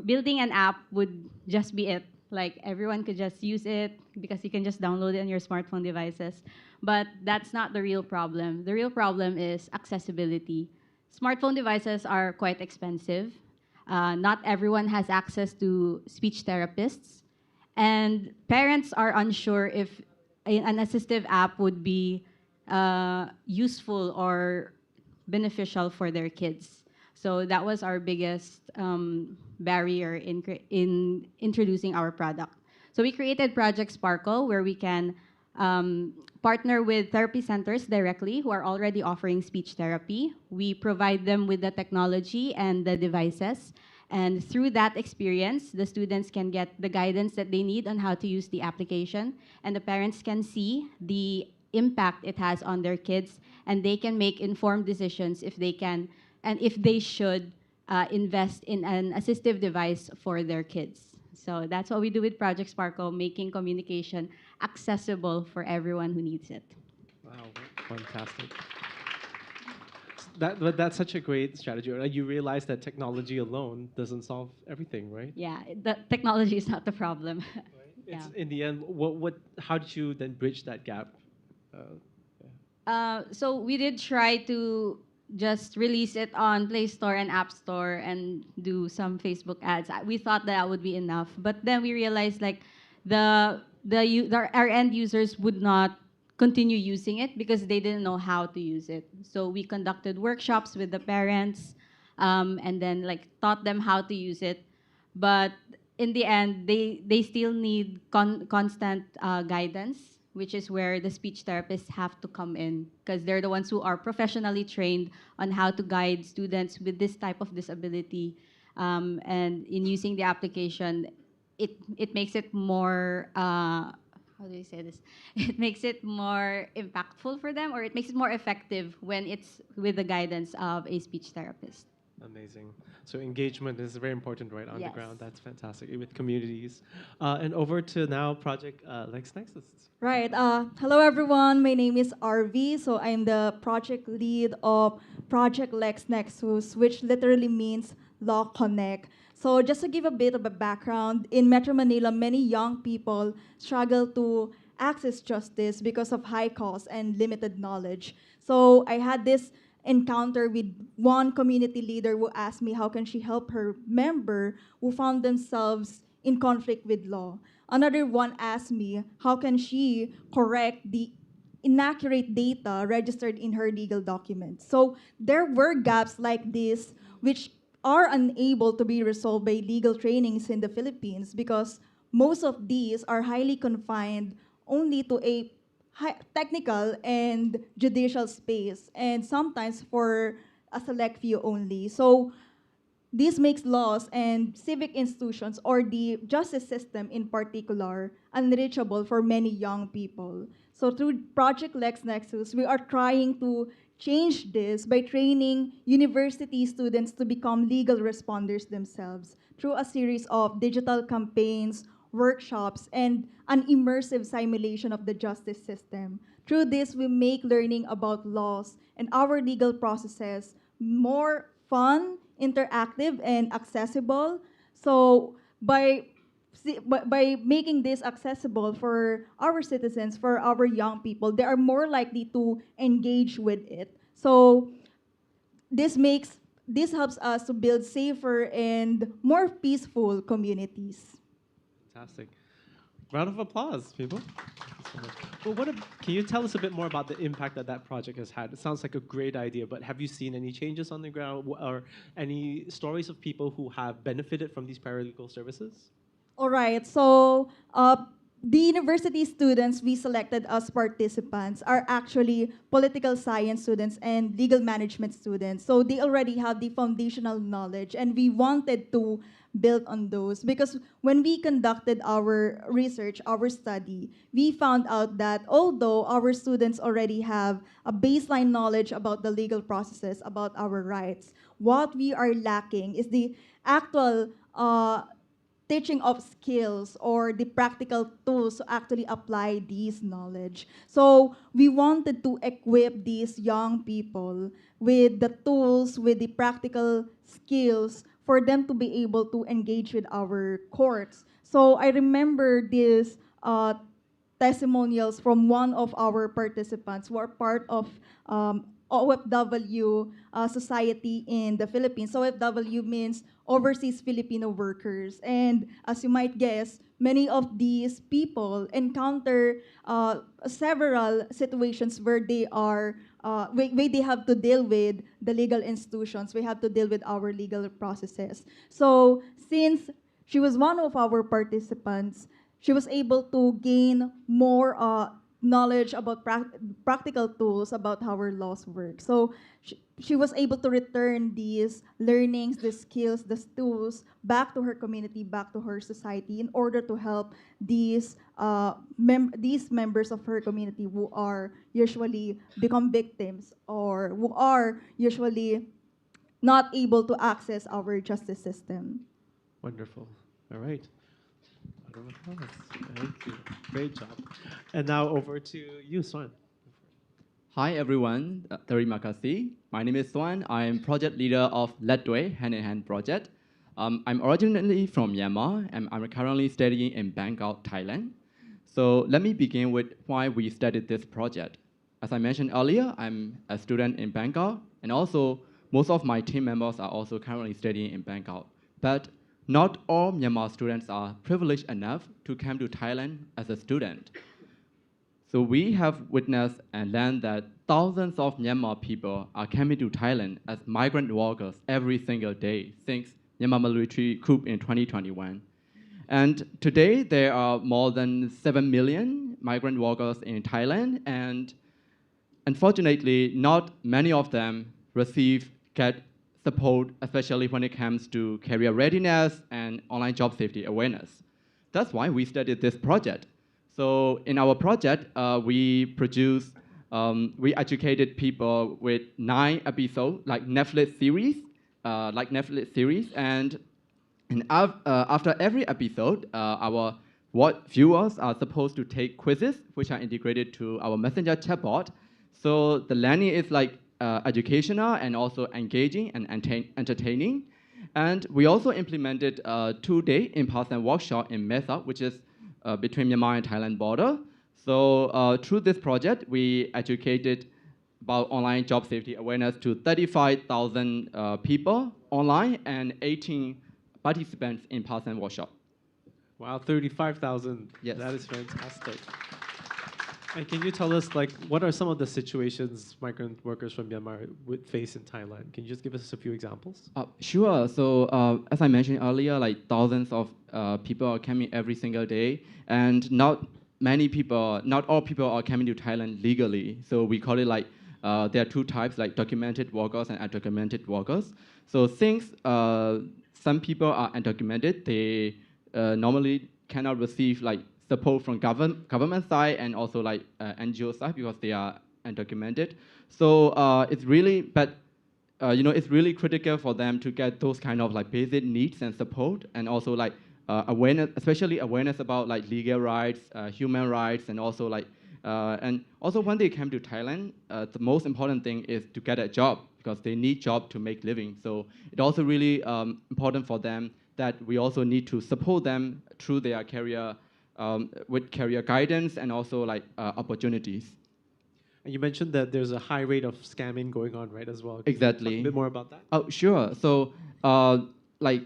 building an app would just be it. Like everyone could just use it because you can just download it on your smartphone devices. But that's not the real problem. The real problem is accessibility. Smartphone devices are quite expensive. Not everyone has access to speech therapists. And parents are unsure if an assistive app would be useful or beneficial for their kids. So that was our biggest barrier in introducing our product. So we created Project Sparkle, where we can partner with therapy centers directly who are already offering speech therapy. We provide them with the technology and the devices. And through that experience, the students can get the guidance that they need on how to use the application. And the parents can see the impact it has on their kids. And they can make informed decisions if they can and if they should invest in an assistive device for their kids. So that's what we do with Project Sparkle, making communication accessible for everyone who needs it. Wow, fantastic. That's such a great strategy. Right? You realize that technology alone doesn't solve everything, right? Yeah, the technology is not the problem. It's Yeah. in the end, how did you then bridge that gap? So we did try to just release it on Play Store and App Store and do some Facebook ads. We thought that would be enough, but then we realized like our end users would not continue using it because they didn't know how to use it. So we conducted workshops with the parents, and then like taught them how to use it. But in the end, they still need constant guidance, which is where the speech therapists have to come in because they're the ones who are professionally trained on how to guide students with this type of disability. And in using the application, it makes it more, how do you say this? It makes it more impactful for them, or it makes it more effective when it's with the guidance of a speech therapist. Amazing. So engagement is very important right on the Yes. ground. That's fantastic with communities. And over to now Project LexNexus. Right. Hello, everyone. My name is RV. So I'm the project lead of Project LexNexus, which literally means Law Connect. So just to give a bit of a background, in Metro Manila, many young people struggle to access justice because of high costs and limited knowledge. So I had this encounter with one community leader who asked me how can she help her member who found themselves in conflict with law. Another one asked me how can she correct the inaccurate data registered in her legal documents. So there were gaps like this which are unable to be resolved by legal trainings in the Philippines because most of these are highly confined only to a technical and judicial space, and sometimes for a select few only. So this makes laws and civic institutions or the justice system in particular unreachable for many young people. So through Project LexNexus, we are trying to change this by training university students to become legal responders themselves through a series of digital campaigns, workshops, and an immersive simulation of the justice system. Through this, we make learning about laws and our legal processes more fun, interactive, and accessible. So by making this accessible for our citizens, for our young people, they are more likely to engage with it. So this helps us to build safer and more peaceful communities. Fantastic. Round of applause, people. Well, can you tell us a bit more about the impact that that project has had? It sounds like a great idea, but have you seen any changes on the ground or any stories of people who have benefited from these paralegal services? All right, so the university students we selected as participants are actually political science students and legal management students. So they already have the foundational knowledge, and we wanted to build on those because when we conducted our research, our study, we found out that although our students already have a baseline knowledge about the legal processes, about our rights, what we are lacking is the actual teaching of skills or the practical tools to actually apply these knowledge. So we wanted to equip these young people with the tools, with the practical skills for them to be able to engage with our courts. So I remember these testimonials from one of our participants who are part of OFW society in the Philippines. OFW means Overseas Filipino Workers. And as you might guess, many of these people encounter several situations where they are where they have to deal with the legal institutions. We have to deal with our legal processes. So since she was one of our participants, she was able to gain more knowledge about practical tools about how our laws work. So she was able to return these learnings, the skills, the tools back to her community, back to her society in order to help these members of her community who are usually become victims or who are usually not able to access our justice system. Wonderful. All right. Round of applause. Thank you. Great job. And now over to you, Swan. Hi everyone, terima kasih. My name is Swan. I'm project leader of Letway Hand in Hand project. I'm originally from Myanmar and I'm currently studying in Bangkok, Thailand. So let me begin with why we started this project. As I mentioned earlier, I'm a student in Bangkok and also most of my team members are also currently studying in Bangkok. But not all Myanmar students are privileged enough to come to Thailand as a student. So we have witnessed and learned that thousands of Myanmar people are coming to Thailand as migrant workers every single day since Myanmar military coup in 2021. And today there are more than 7 million migrant workers in Thailand, and unfortunately, not many of them get support, especially when it comes to career readiness and online job safety awareness. That's why we started this project. So in our project, we educated people with 9 episodes, like Netflix series, and after every episode, our viewers are supposed to take quizzes, which are integrated to our messenger chatbot. So the learning is like educational and also engaging and entertaining. And we also implemented a 2-day in-person workshop in Mesa, which is between Myanmar and Thailand border. So through this project, we educated about online job safety awareness to 35,000 people online and 18 participants in person workshop. Wow, 35,000. Yes. That is fantastic. And can you tell us, like, what are some of the situations migrant workers from Myanmar would face in Thailand? Can you just give us a few examples? Sure. So as I mentioned earlier, like thousands of people are coming every single day, and not all people are coming to Thailand legally. So we call it like there are 2 types, like documented workers and undocumented workers. So since some people are undocumented, they normally cannot receive like support from government side and also like NGO side because they are undocumented. So it's really, it's really critical for them to get those kind of like basic needs and support, and also like awareness, especially awareness about like legal rights, human rights, and also like and also when they come to Thailand, the most important thing is to get a job because they need job to make living. So it's also really important for them that we also need to support them through their career with career guidance and also like opportunities. And you mentioned that there's a high rate of scamming going on, right, as well. Can Exactly. you talk a bit more about that? Oh, sure. So, like,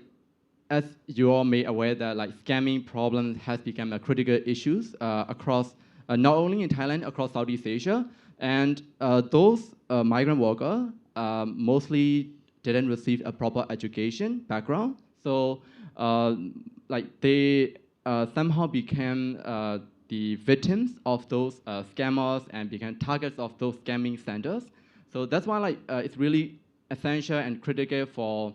as you all may aware that like scamming problem has become a critical issue across not only in Thailand, across Southeast Asia, and those migrant workers mostly didn't receive a proper education background. So, like they somehow became the victims of those scammers and became targets of those scamming centers. So that's why like it's really essential and critical for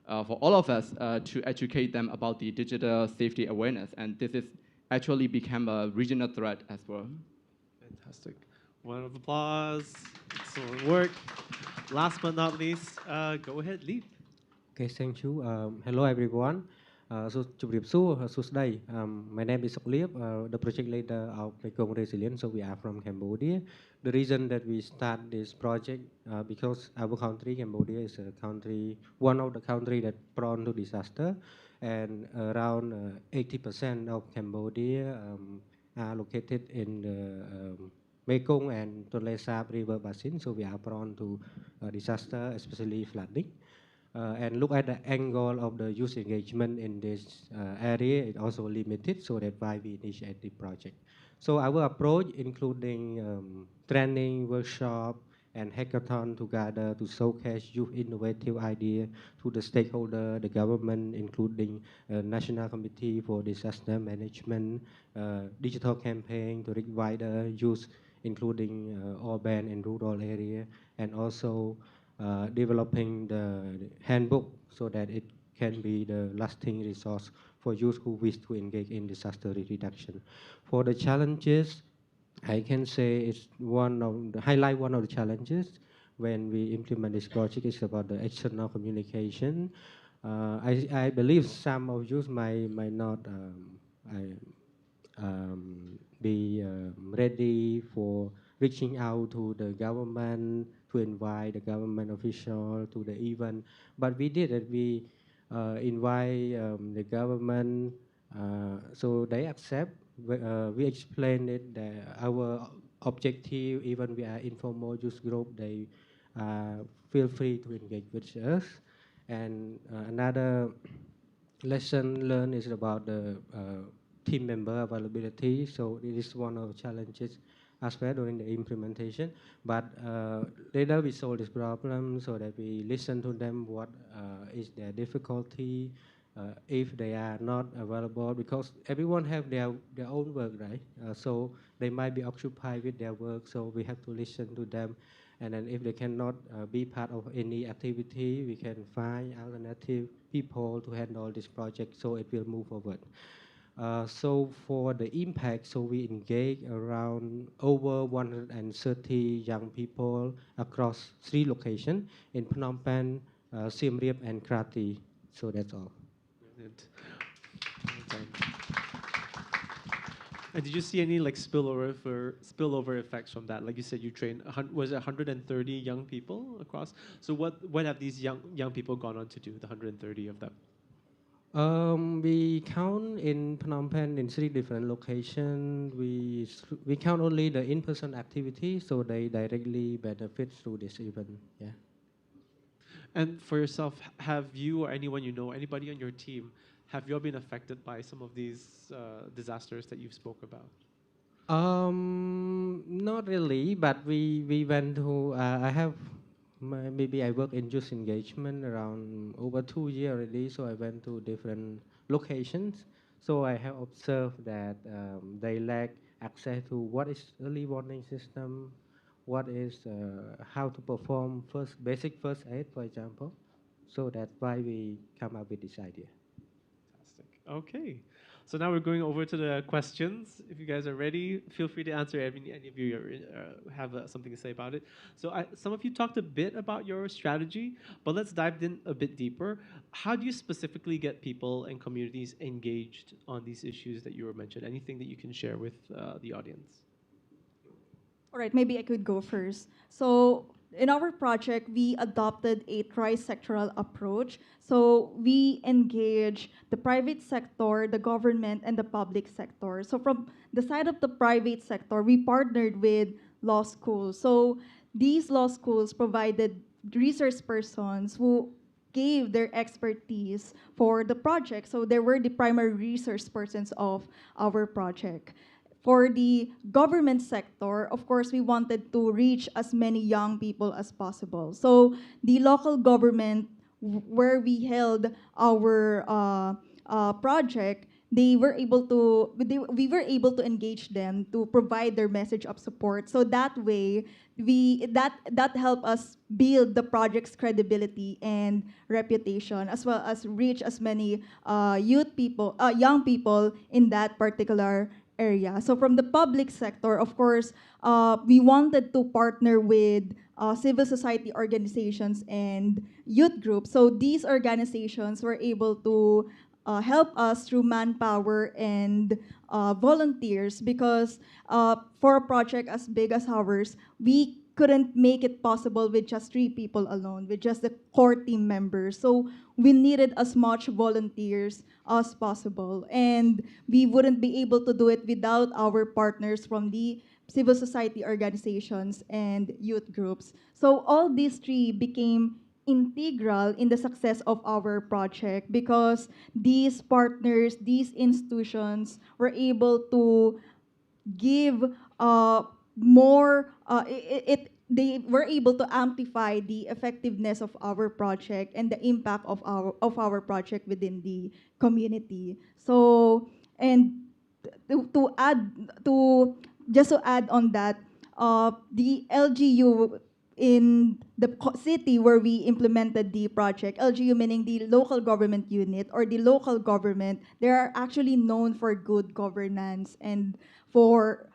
all of us to educate them about the digital safety awareness. And this is actually become a regional threat as well. Fantastic. Round of applause. Excellent work. Last but not least, go ahead, Lee. Okay, thank you. Hello, everyone. My name is Sok Liep, the project leader of Mekong Resilience. So we are from Cambodia. The reason that we start this project because our country, Cambodia, is a country, one of the country that prone to disaster, and around 80% of Cambodia are located in the Mekong and Tonle Sap river basin. So we are prone to disaster, especially flooding. And look at the angle of the youth engagement in this area, it also limited, so that's why we initiate the project. So our approach, including training, workshop, and hackathon together to showcase youth innovative idea to the stakeholder, the government, including National Committee for Disaster Management, digital campaign to reach wider youth, including urban and rural area, and also developing the handbook so that it can be the lasting resource for youth who wish to engage in disaster reduction. For the challenges, I can say it's one of the highlight one of the challenges when we implement this project is about the external communication. I believe some of you might not be ready for reaching out to the government to invite the government official to the event, but we did it. We invite the government, so they accept. We explained it that our objective, even we are informal youth group, they feel free to engage with us. And another lesson learned is about the team member availability. So it is one of the challenges as well during the implementation. But later we solve this problem so that we listen to them what is their difficulty, if they are not available, because everyone have their own work, right? So they might be occupied with their work, so we have to listen to them. And then if they cannot be part of any activity, we can find alternative people to handle this project so it will move forward. So for the impact, so we engage around over 130 young people across 3 locations in Phnom Penh, Siem Reap, and Krabi. So that's all. Brilliant. Okay. And did you see any like spillover effects from that? Like you said, you trained was it 130 young people across? So what have these young people gone on to do? The 130 of them. We count in Phnom Penh in 3 different locations. We count only the in-person activity, so they directly benefit through this event. Yeah. And for yourself, have you or anyone you know, anybody on your team, have you all been affected by some of these disasters that you've spoke about? Not really, but we went to. I have maybe I work in youth engagement around over 2 years already. So I went to different locations. So I have observed that they lack access to what is early warning system, what is how to perform basic first aid, for example. So that's why we come up with this idea. Fantastic. Okay. So now we're going over to the questions. If you guys are ready, feel free to answer. Any of you have something to say about it. So some of you talked a bit about your strategy, but let's dive in a bit deeper. How do you specifically get people and communities engaged on these issues that you were mentioned? Anything that you can share with the audience? All right, maybe I could go first. So in our project, we adopted a tri-sectoral approach. So we engage the private sector, the government, and the public sector. So from the side of the private sector, we partnered with law schools. So these law schools provided resource persons who gave their expertise for the project. So they were the primary resource persons of our project. For the government sector, of course, we wanted to reach as many young people as possible. So the local government, where we held our project, we were able to engage them to provide their message of support. So that way, that helped us build the project's credibility and reputation, as well as reach as many young people in that particular area. So from the public sector, of course, we wanted to partner with civil society organizations and youth groups. So these organizations were able to help us through manpower and volunteers, because for a project as big as ours, we couldn't make it possible with just 3 people alone, with just the core team members. So we needed as much volunteers as possible. And we wouldn't be able to do it without our partners from the civil society organizations and youth groups. So all these 3 became integral in the success of our project, because these partners, these institutions were able to give more, they were able to amplify the effectiveness of our project and the impact of our project within the community. So, and to add to just to add on that, the LGU in the city where we implemented the project, LGU meaning the local government unit or the local government, they are actually known for good governance and for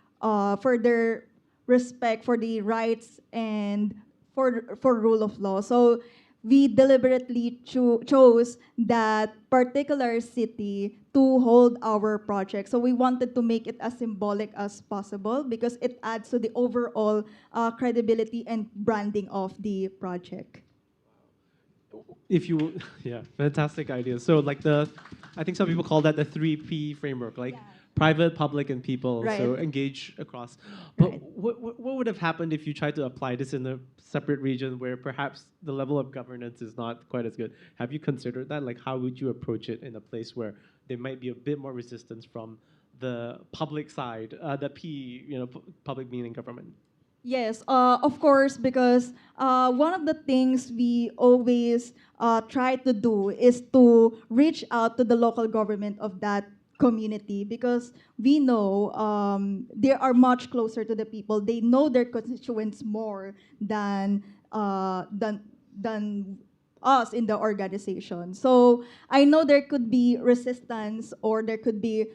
their respect for the rights and for rule of law. So we deliberately chose that particular city to hold our project. So we wanted to make it as symbolic as possible because it adds to the overall credibility and branding of the project. If you, yeah, fantastic idea. So like I think some people call that the 3P framework, like private, public, and people. Right. So engage across. But Right. what would have happened if you tried to apply this in a separate region where perhaps the level of governance is not quite as good? Have you considered that? Like, how would you approach it in a place where there might be a bit more resistance from the public side, the P, public meaning government? Yes, of course, because one of the things we always try to do is to reach out to the local government of that community because we know they are much closer to the people. They know their constituents more than us in the organization. So I know there could be resistance or there could be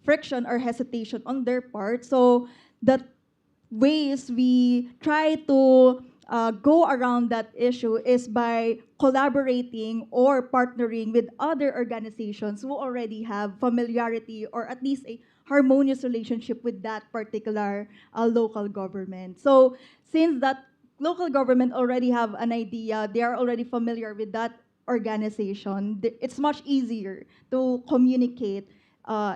friction or hesitation on their part. So the ways we try to go around that issue is by collaborating or partnering with other organizations who already have familiarity or at least a harmonious relationship with that particular local government. So since that local government already have an idea, they are already familiar with that organization, it's much easier to communicate.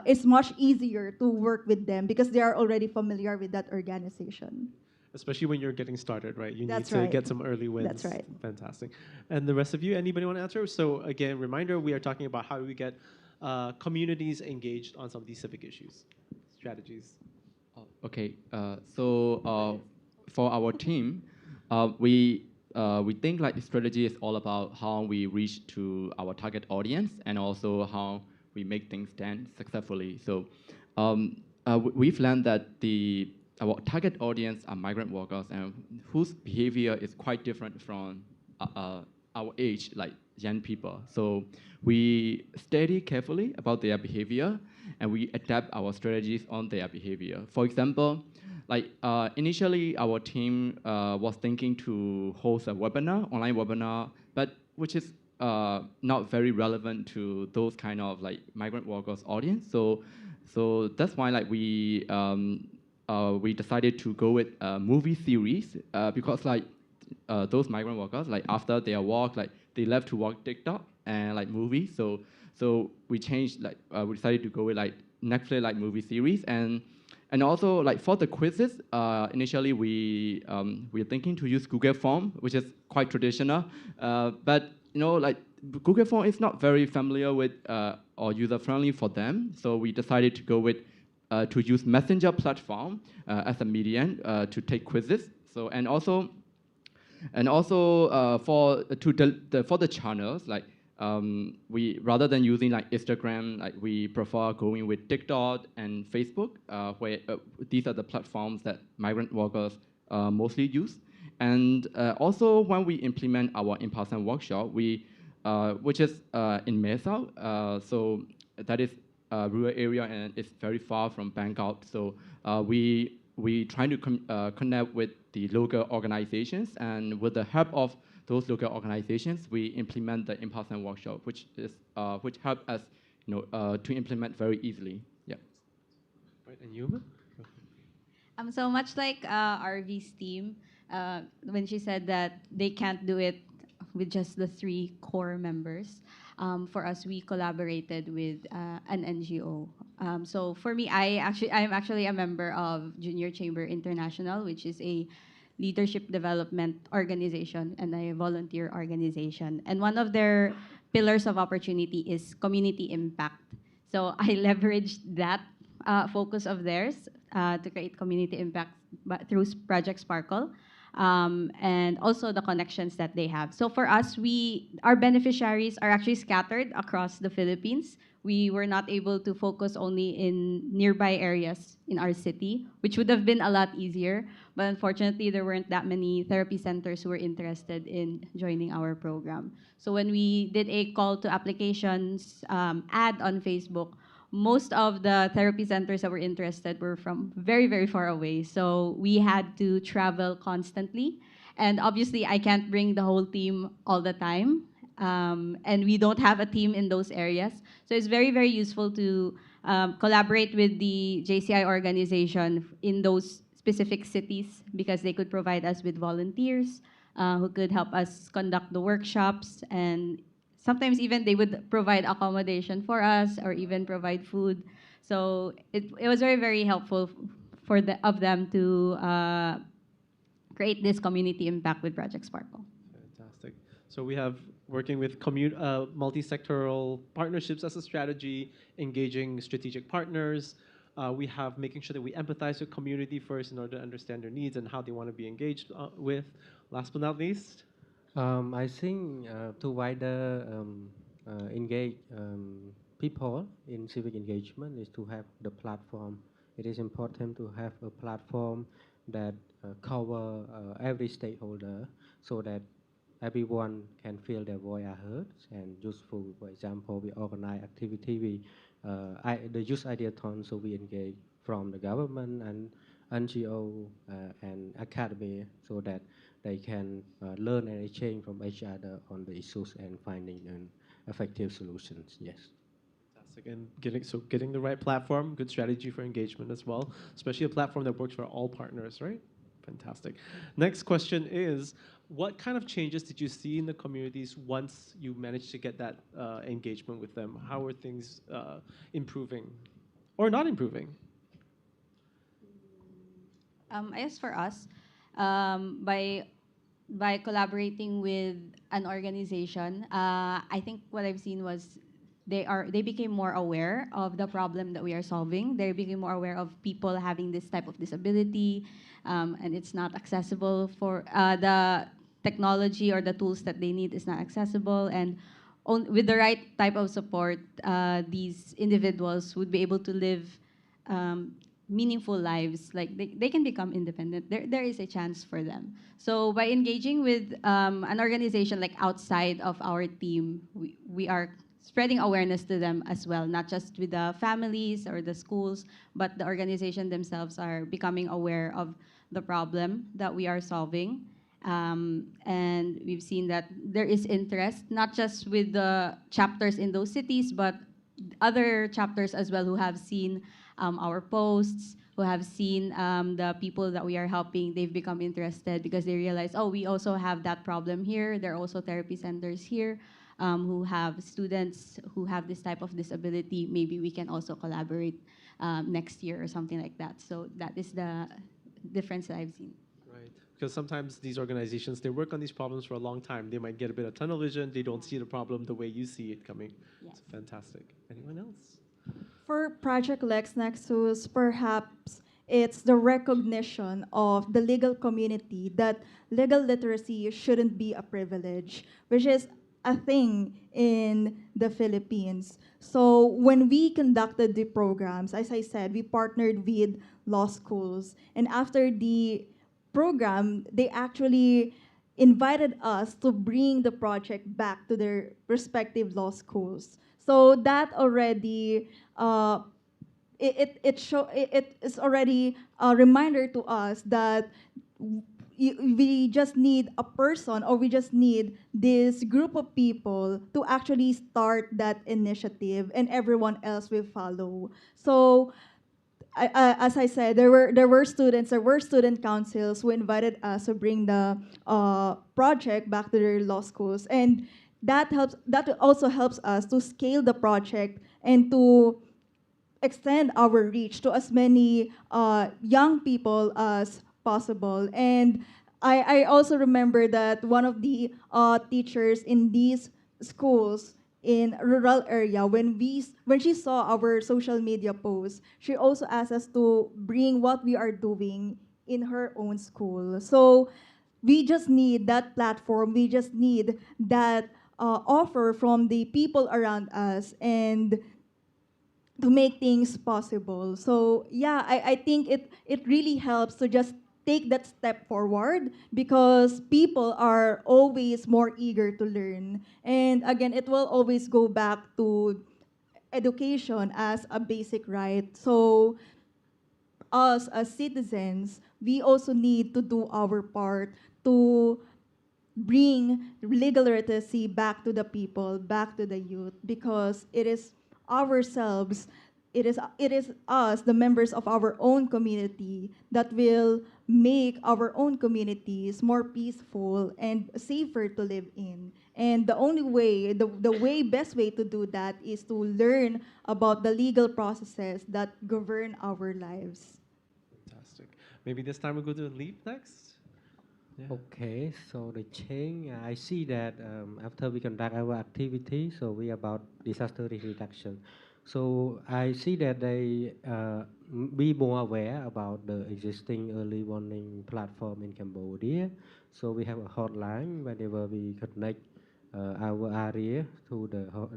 It's much easier to work with them because they are already familiar with that organization. Especially when you're getting started, right? You That's need to right. get some early wins. That's right. Fantastic. And the rest of you, anybody want to answer? So again, reminder, we are talking about how do we get communities engaged on some of these civic issues, strategies. Okay, for our team, we think like strategy is all about how we reach to our target audience and also how we make things stand successfully. So we've learned that our target audience are migrant workers and whose behavior is quite different from our age, like young people. So we study carefully about their behavior and we adapt our strategies on their behavior. For example, like initially our team was thinking to host a webinar, online webinar, but which is not very relevant to those kind of like migrant workers audience. So that's why like we decided to go with a movie series because like those migrant workers, like after their work, like they love to watch TikTok and like movies. So we changed, like we decided to go with like Netflix like movie series and also like for the quizzes, initially we're thinking to use Google Form, which is quite traditional, but like Google Form is not very familiar with or user friendly for them. So we decided to go with to use Messenger platform as a medium to take quizzes. So and also for the channels, like we rather than using like Instagram, like we prefer going with TikTok and Facebook, where these are the platforms that migrant workers mostly use. And also when we implement our in-person workshop, which is in Mesa, so that is a rural area and it's very far from Bangkok. So we try to connect with the local organizations, and with the help of those local organizations, we implement the in-person workshop, which help us to implement very easily. Yeah. Right, and Yuma? So much like RV's team, when she said that they can't do it with just the 3 core members, for us, we collaborated with an NGO. So for me, I'm actually a member of Junior Chamber International, which is a leadership development organization and a volunteer organization. And one of their pillars of opportunity is community impact. So I leveraged that focus of theirs to create community impact through Project Sparkle. And also the connections that they have. So for us, our beneficiaries are actually scattered across the Philippines. We were not able to focus only in nearby areas in our city, which would have been a lot easier. But unfortunately, there weren't that many therapy centers who were interested in joining our program. So when we did a call to applications ad on Facebook, most of the therapy centers that were interested were from very, very far away. So we had to travel constantly. And obviously, I can't bring the whole team all the time. And we don't have a team in those areas. So it's very, very useful to collaborate with the JCI organization in those specific cities because they could provide us with volunteers who could help us conduct the workshops, and sometimes even they would provide accommodation for us or even provide food. So it was very, very helpful of them to create this community impact with Project Sparkle. Fantastic. So we have working with multi-sectoral partnerships as a strategy, engaging strategic partners. We have making sure that we empathize with community first in order to understand their needs and how they want to be engaged with. Last but not least. I think to wider engage people in civic engagement is to have the platform. It is important to have a platform that cover every stakeholder so that everyone can feel their voice are heard and useful. For example, we organize activity, the youth ideathon, so we engage from the government and NGO and academy so that they can learn and exchange from each other on the issues and finding an effective solutions. Yes. Fantastic. And getting the right platform, good strategy for engagement as well, especially a platform that works for all partners, right? Fantastic. Next question is, what kind of changes did you see in the communities once you managed to get that engagement with them? How are things improving or not improving? I guess for us, by collaborating with an organization, I think what I've seen was they became more aware of the problem that we are solving. They became more aware of people having this type of disability, and it's not accessible for the technology or the tools that they need is not accessible. And with the right type of support, these individuals would be able to live meaningful lives. Like they can become independent. There is a chance for them. So by engaging with an organization like outside of our team, we are spreading awareness to them as well, not just with the families or the schools, but the organization themselves are becoming aware of the problem that we are solving. And we've seen that there is interest, not just with the chapters in those cities, but other chapters as well who have seen our posts, who have seen the people that we are helping. They've become interested because they realize, oh, we also have that problem here. There are also therapy centers here who have students who have this type of disability. Maybe we can also collaborate next year or something like that. So that is the difference that I've seen. Right, because sometimes these organizations, they work on these problems for a long time. They might get a bit of tunnel vision. They don't see the problem the way you see it coming. Yes. It's fantastic. Anyone else? For Project LexNexus, perhaps it's the recognition of the legal community that legal literacy shouldn't be a privilege, which is a thing in the Philippines. So when we conducted the programs, as I said, we partnered with law schools. And after the program, they actually invited us to bring the project back to their respective law schools. So that already, it is already a reminder to us that we just need a person, or we just need this group of people to actually start that initiative, and everyone else will follow. So as I said, there were student councils who invited us to bring the project back to their law schools, and that also helps us to scale the project and to extend our reach to as many young people as possible. And I also remember that one of the teachers in these schools in rural area, when she saw our social media posts, she also asked us to bring what we are doing in her own school. So we just need that platform. We just need that offer from the people around us and to make things possible. So yeah, I think it really helps to just take that step forward because people are always more eager to learn. And again, it will always go back to education as a basic right. So us as citizens, we also need to do our part to bring legal literacy back to the people, back to the youth, because it is ourselves, it is us, the members of our own community, that will make our own communities more peaceful and safer to live in. And the only way, the best way to do that is to learn about the legal processes that govern our lives. Fantastic. Maybe this time we'll go to Leap next. Yeah. Okay, so the change, I see that after we conduct our activity, so we about disaster risk reduction. So I see that they be more aware about the existing early warning platform in Cambodia. So we have a hotline whenever we connect our area to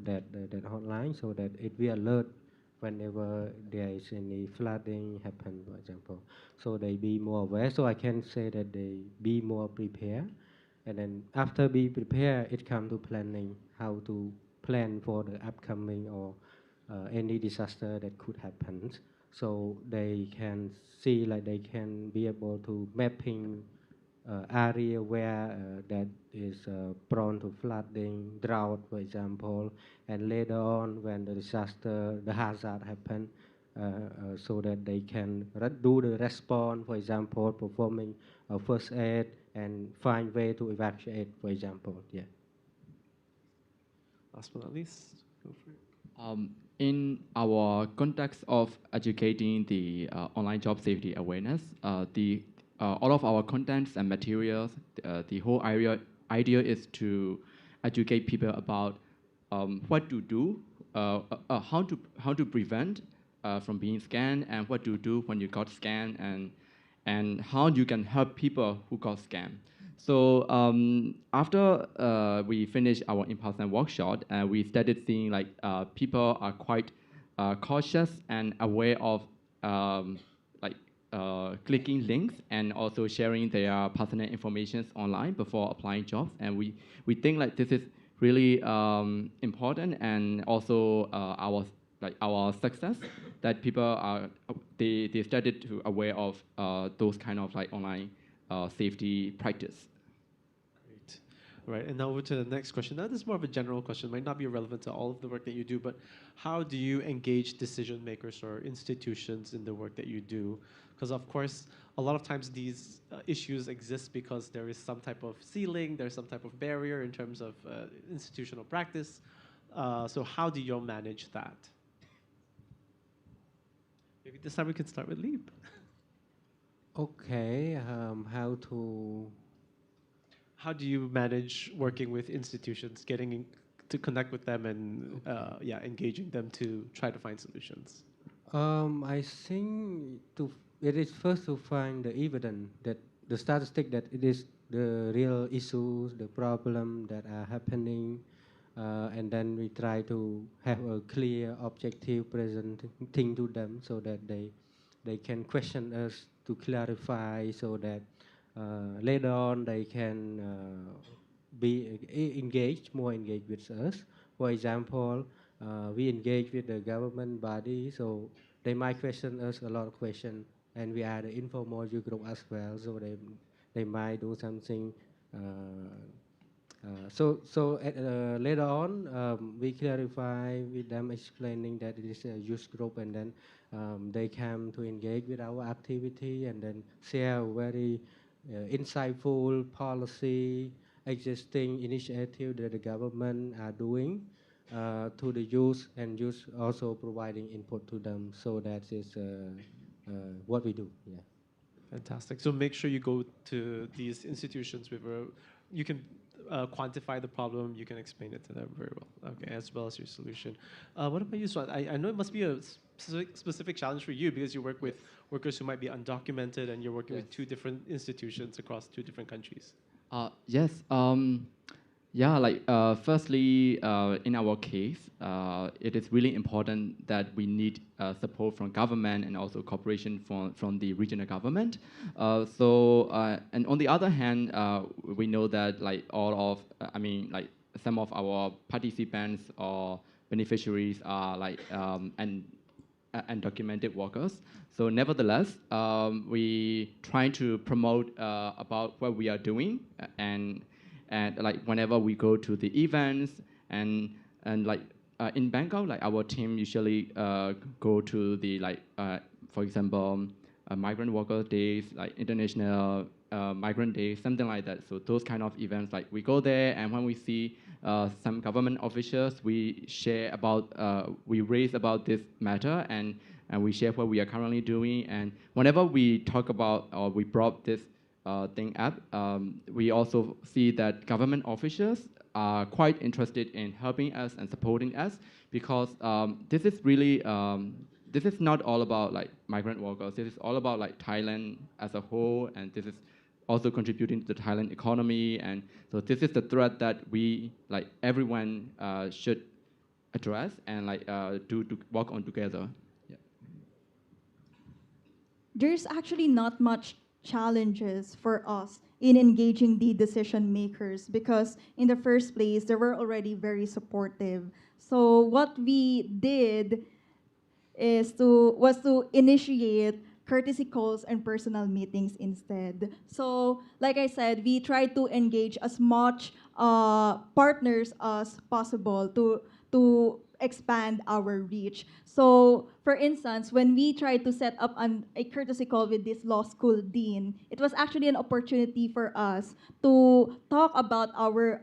that hotline, so that it will alert whenever there is any flooding happen, for example. So they be more aware. So I can say that they be more prepared. And then after be prepared, it come to planning, how to plan for the upcoming or any disaster that could happen. So they can see, like they can be able to mapping area where that is prone to flooding, drought, for example, and later on when the disaster, the hazard happen, so that they can do the response, for example, performing first aid and find way to evacuate, for example. Yeah. Last but not least, go for it. In our context of educating the online job safety awareness, all of our contents and materials, the whole idea is to educate people about what to do, how to prevent from being scanned, and what to do when you got scanned, and how you can help people who got scammed. So after we finished our in-person workshop, we started seeing like people are quite cautious and aware of like clicking links and also sharing their personal information online before applying jobs. And we think like this is really important, and also our success, that people are they started to aware of those kind of like online safety practice. Great. All right, and now over to the next question. Now, this is more of a general question, might not be relevant to all of the work that you do, but how do you engage decision makers or institutions in the work that you do? Because of course, a lot of times these issues exist because there is some type of ceiling, there's some type of barrier in terms of institutional practice. So how do you manage that? Maybe this time we can start with Leap. Okay, how do you manage working with institutions, getting to connect with them and engaging them to try to find solutions? I think it is first to find the evidence, that the statistic, that it is the real issues, the problem that are happening, and then we try to have a clear, objective presenting to them, so that they can question us to clarify, so that later on they can be more engaged with us. For example, we engage with the government body, so they might question us a lot of questions, and we are the informal youth group as well, so they might do something. Later on, we clarify with them, explaining that it is a youth group, and then they come to engage with our activity, and then share very insightful policy, existing initiative that the government are doing to the youth, and youth also providing input to them. So that is what we do. Yeah. Fantastic. So make sure you go to these institutions with a you can quantify the problem, you can explain it to them very well, okay, as well as your solution. What about you, Swan? I know it must be a specific challenge for you because you work with workers who might be undocumented and you're working with two different institutions across two different countries. Yes. Yeah, like firstly, in our case, it is really important that we need support from government and also cooperation from the regional government. And on the other hand, we know that like like some of our participants or beneficiaries are like undocumented workers. So nevertheless, we try to promote about what we are doing and like whenever we go to the events and like in Bangkok, like our team usually go to the for example, migrant worker days, like international migrant days, something like that. So those kind of events, like we go there, and when we see some government officials, we share about, we raise about this matter, and we share what we are currently doing. And whenever we talk about or we brought this thing up, we also see that government officials are quite interested in helping us and supporting us because this is really this is not all about like migrant workers. This is all about like Thailand as a whole, and this is also contributing to the Thailand economy. And so this is the threat that we like everyone should address and like do to work on together. Yeah. There's actually not much challenges for us in engaging the decision makers because in the first place they were already very supportive. So what we did was to initiate courtesy calls and personal meetings instead. So like I said, we try to engage as much partners as possible to expand our reach. So, for instance, when we tried to set up a courtesy call with this law school dean, it was actually an opportunity for us to talk about our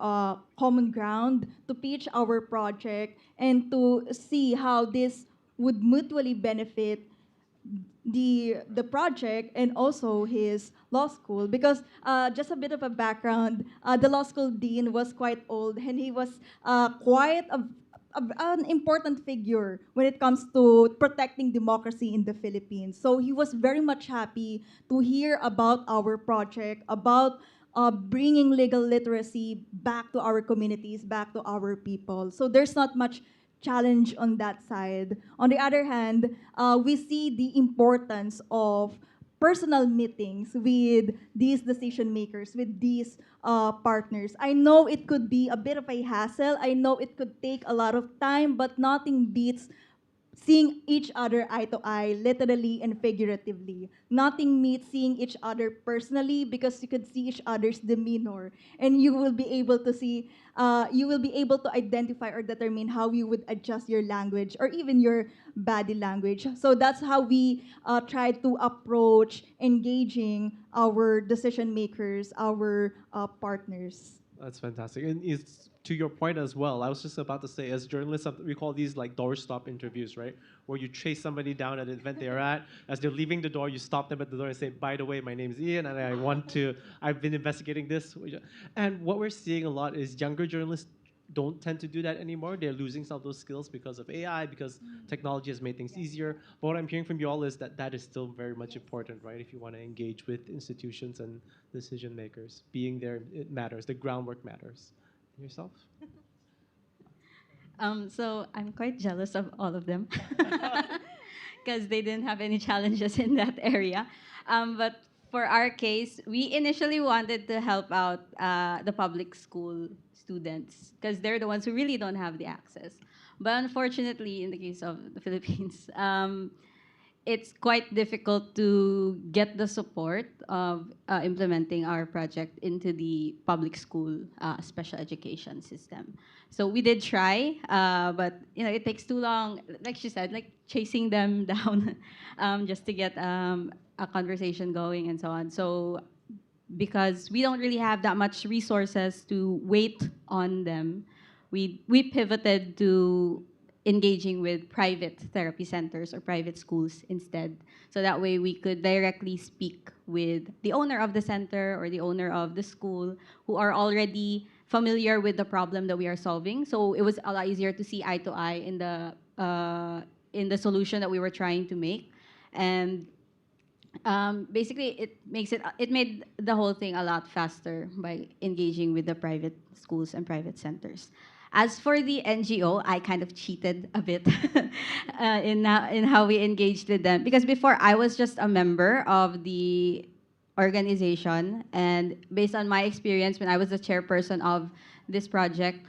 common ground, to pitch our project, and to see how this would mutually benefit the project and also his law school because just a bit of a background, the law school dean was quite old and he was quite an important figure when it comes to protecting democracy in the Philippines. So he was very much happy to hear about our project, about bringing legal literacy back to our communities, back to our people. So there's not much challenge on that side. On the other hand, we see the importance of personal meetings with these decision makers, with these partners. I know it could be a bit of a hassle. I know it could take a lot of time, but nothing beats seeing each other eye to eye, literally and figuratively. Nothing meets seeing each other personally because you could see each other's demeanor and you will be able to see, you will be able to identify or determine how you would adjust your language or even your body language. So that's how we try to approach engaging our decision makers, our partners. That's fantastic. And it's to your point as well. I was just about to say, as journalists, we call these like doorstop interviews, right? Where you chase somebody down at an event they're at. As they're leaving the door, you stop them at the door and say, by the way, my name's Ian, and I've been investigating this. And what we're seeing a lot is younger journalists don't tend to do that anymore. They're losing some of those skills because of AI, because technology has made things easier. But what I'm hearing from you all is that that is still very much important, right? If you want to engage with institutions and decision makers, being there, it matters. The groundwork matters. Yourself? So I'm quite jealous of all of them because they didn't have any challenges in that area. But for our case, we initially wanted to help out the public school students because they're the ones who really don't have the access. But unfortunately, in the case of the Philippines, it's quite difficult to get the support of implementing our project into the public school special education system. So we did try, but it takes too long. Like she said, like chasing them down just to get a conversation going and so on. So because we don't really have that much resources to wait on them, we pivoted to engaging with private therapy centers or private schools instead. So that way we could directly speak with the owner of the center or the owner of the school who are already familiar with the problem that we are solving. So it was a lot easier to see eye to eye in the solution that we were trying to make. And basically, it made the whole thing a lot faster by engaging with the private schools and private centers. As for the NGO, I kind of cheated a bit in how we engaged with them, because before I was just a member of the organization, and based on my experience when I was the chairperson of this project,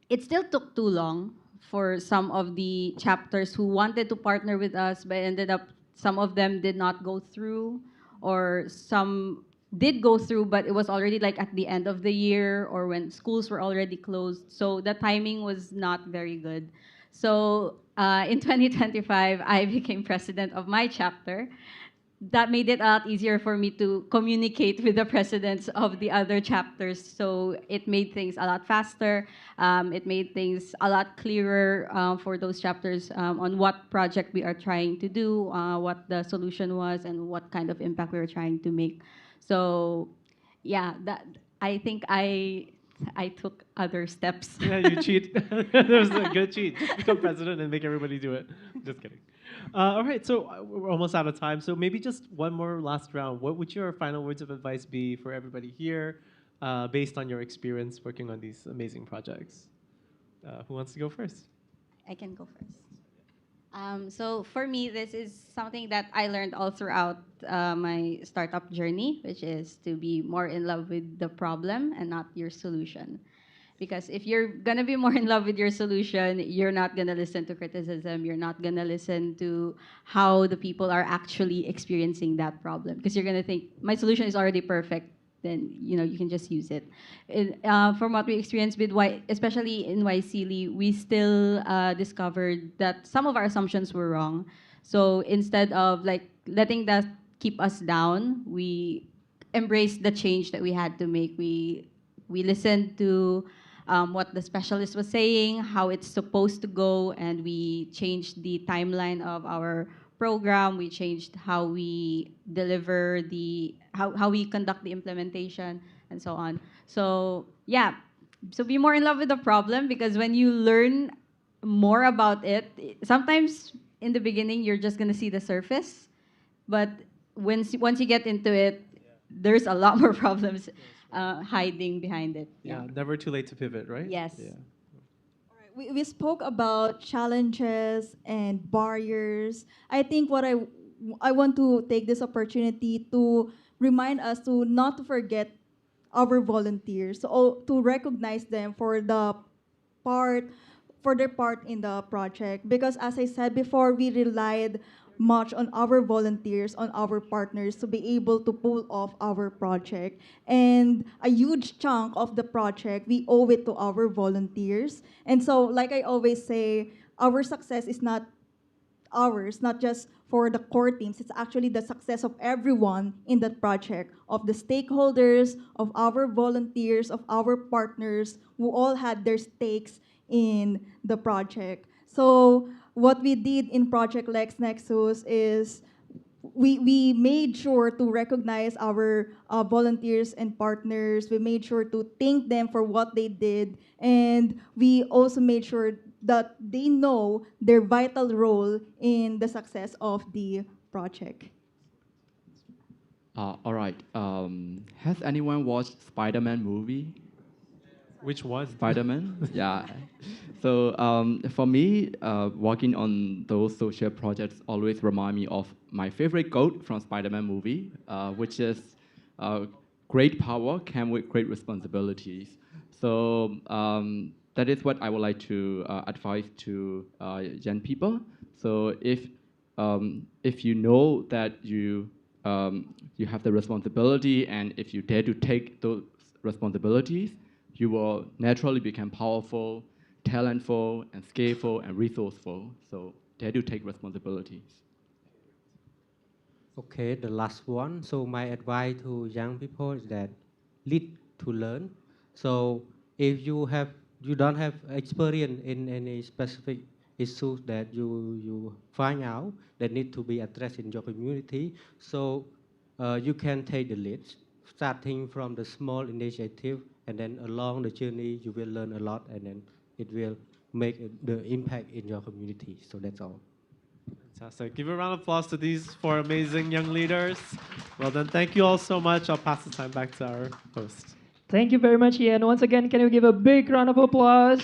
it still took too long for some of the chapters who wanted to partner with us, but ended up some of them did not go through, or some did go through, but it was already like at the end of the year or when schools were already closed. So the timing was not very good. So in 2025, I became president of my chapter. That made it a lot easier for me to communicate with the presidents of the other chapters. So it made things a lot faster. It made things a lot clearer for those chapters on what project we are trying to do, what the solution was, and what kind of impact we were trying to make. So yeah, that I think I took other steps. Yeah, you cheat. That was a good cheat. Just become president and make everybody do it. Just kidding. All right, so we're almost out of time. So maybe just one more last round. What would your final words of advice be for everybody here, based on your experience working on these amazing projects? Who wants to go first? I can go first. So for me, this is something that I learned all throughout my startup journey, which is to be more in love with the problem and not your solution. Because if you're gonna be more in love with your solution, you're not gonna listen to criticism. You're not gonna listen to how the people are actually experiencing that problem. Because you're gonna think my solution is already perfect. Then you can just use it. From what we experienced with especially in YSEALI, we still discovered that some of our assumptions were wrong. So instead of like letting that keep us down, we embraced the change that we had to make. We listened to what the specialist was saying, how it's supposed to go, and we changed the timeline of our program. We changed how we deliver how we conduct the implementation, and so on. So yeah, so be more in love with the problem, because when you learn more about it, sometimes in the beginning you're just gonna see the surface, but once you get into it, there's a lot more problems hiding behind it. Yeah, never too late to pivot, right? Yes. Yeah. We spoke about challenges and barriers. I think I want to take this opportunity to remind us to not to forget our volunteers, so to recognize them part for their part in the project, because as I said before, we relied much on our volunteers, on our partners to be able to pull off our project. And a huge chunk of the project, we owe it to our volunteers. And so, like I always say, our success is not ours, not just for the core teams. It's actually the success of everyone in that project, of the stakeholders, of our volunteers, of our partners, who all had their stakes in the project. So what we did in Project Lex Nexus is we made sure to recognize our volunteers and partners. We made sure to thank them for what they did. And we also made sure that they know their vital role in the success of the project. All right. Has anyone watched Spider-Man movie? Which one? Spider-Man? Yeah. So for me, working on those social projects always remind me of my favorite quote from Spider-Man movie, which is, great power came with great responsibilities. So that is what I would like to advise to young people. So if you know that you have the responsibility, and if you dare to take those responsibilities, you will naturally become powerful, talentful, and skillful, and resourceful. So dare to take responsibilities. Okay, the last one. So my advice to young people is that lead to learn. So if you have you don't have experience in any specific issues that you find out that need to be addressed in your community. So you can take the lead, starting from the small initiative, and then along the journey you will learn a lot, and then it will make the impact in your community. So that's all. Fantastic. Give a round of applause to these four amazing young leaders. Well done. Thank you all so much. I'll pass the time back to our host. Thank you very much, Ian. Once again, can you give a big round of applause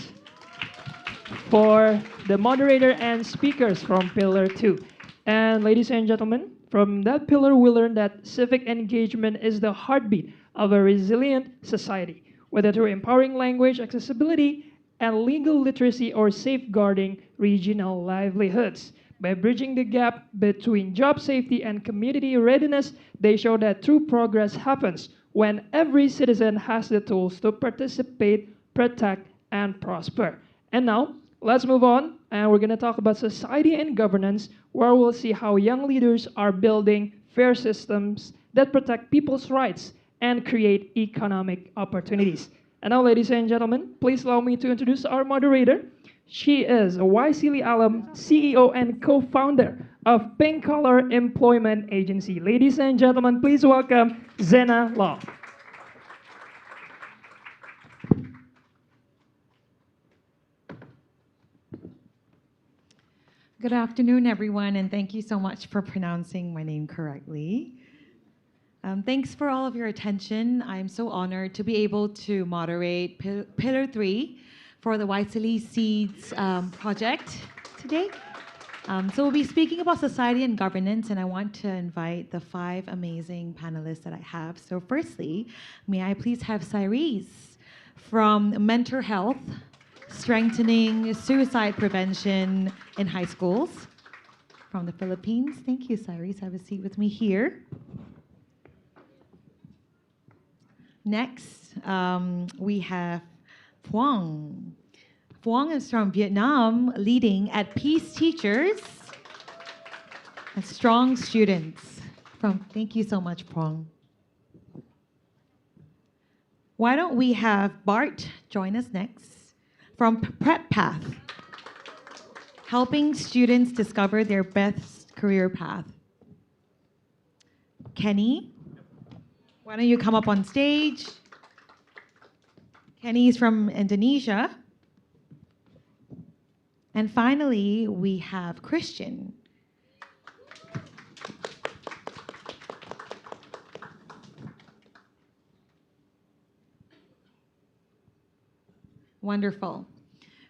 for the moderator and speakers from Pillar 2. And ladies and gentlemen, from that pillar, we learned that civic engagement is the heartbeat of a resilient society, whether through empowering language accessibility and legal literacy or safeguarding regional livelihoods. By bridging the gap between job safety and community readiness, they show that true progress happens when every citizen has the tools to participate, protect, and prosper. And now, let's move on, and we're going to talk about society and governance, where we'll see how young leaders are building fair systems that protect people's rights and create economic opportunities. And now, ladies and gentlemen, please allow me to introduce our moderator. She is a YSEALI alum, CEO, and co-founder of Pink Collar Employment Agency. Ladies and gentlemen, please welcome Zena Law. Good afternoon, everyone, and thank you so much for pronouncing my name correctly. Thanks for all of your attention. I'm so honored to be able to moderate Pillar 3 for the YSEALI Seeds project today. So we'll be speaking about society and governance, and I want to invite the 5 amazing panelists that I have. So firstly, may I please have Cyrese from Mental Health, Strengthening Suicide Prevention in High Schools from the Philippines. Thank you, Cyrese. Have a seat with me here. Next, we have Phuong. Phuong is from Vietnam, leading at Peace Teachers and Strong Students. Thank you so much, Phuong. Why don't we have Bart join us next from Prep Path, helping students discover their best career path. Kenny, why don't you come up on stage? Kenny is from Indonesia. And finally, we have Christian. Wonderful.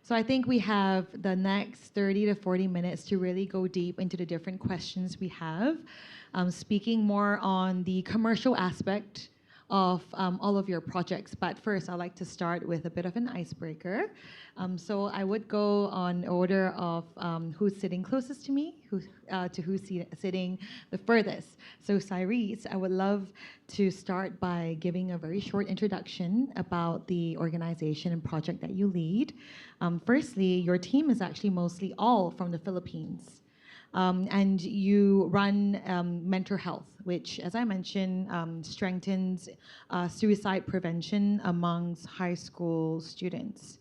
So I think we have the next 30 to 40 minutes to really go deep into the different questions we have, speaking more on the commercial aspect of all of your projects. But first, I'd like to start with a bit of an icebreaker. So I would go on order of who's sitting closest to me, to who's sitting the furthest. So Cyrese, I would love to start by giving a very short introduction about the organization and project that you lead. Firstly, your team is actually mostly all from the Philippines. And you run mental health, which, as I mentioned, strengthens suicide prevention amongst high school students.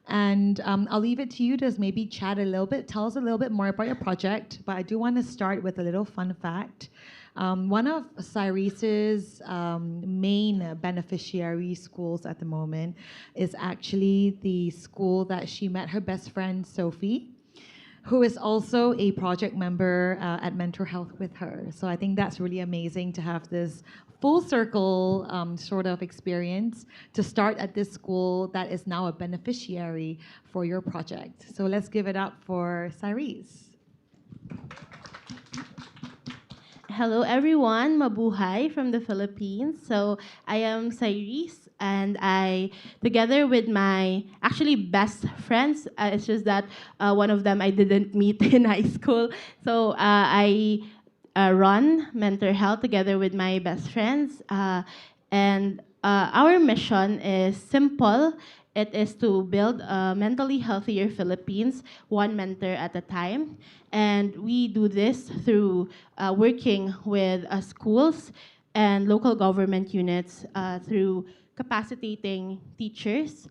And I'll leave it to you to maybe chat a little bit, tell us a little bit more about your project. But I do want to start with a little fun fact. One of Cyrese's main beneficiary schools at the moment is actually the school that she met her best friend, Sophie, who is also a project member at Mental Health with her. So I think that's really amazing to have this full circle sort of experience to start at this school that is now a beneficiary for your project. So let's give it up for Cyrese. Hello everyone, mabuhay from the Philippines. So I am Cyrese, and I, together with my actually best friends, it's just that one of them I didn't meet in high school. So I run mental health together with my best friends, and our mission is simple. It is to build a mentally healthier Philippines, one mentor at a time. And we do this through working with schools and local government units through capacitating teachers,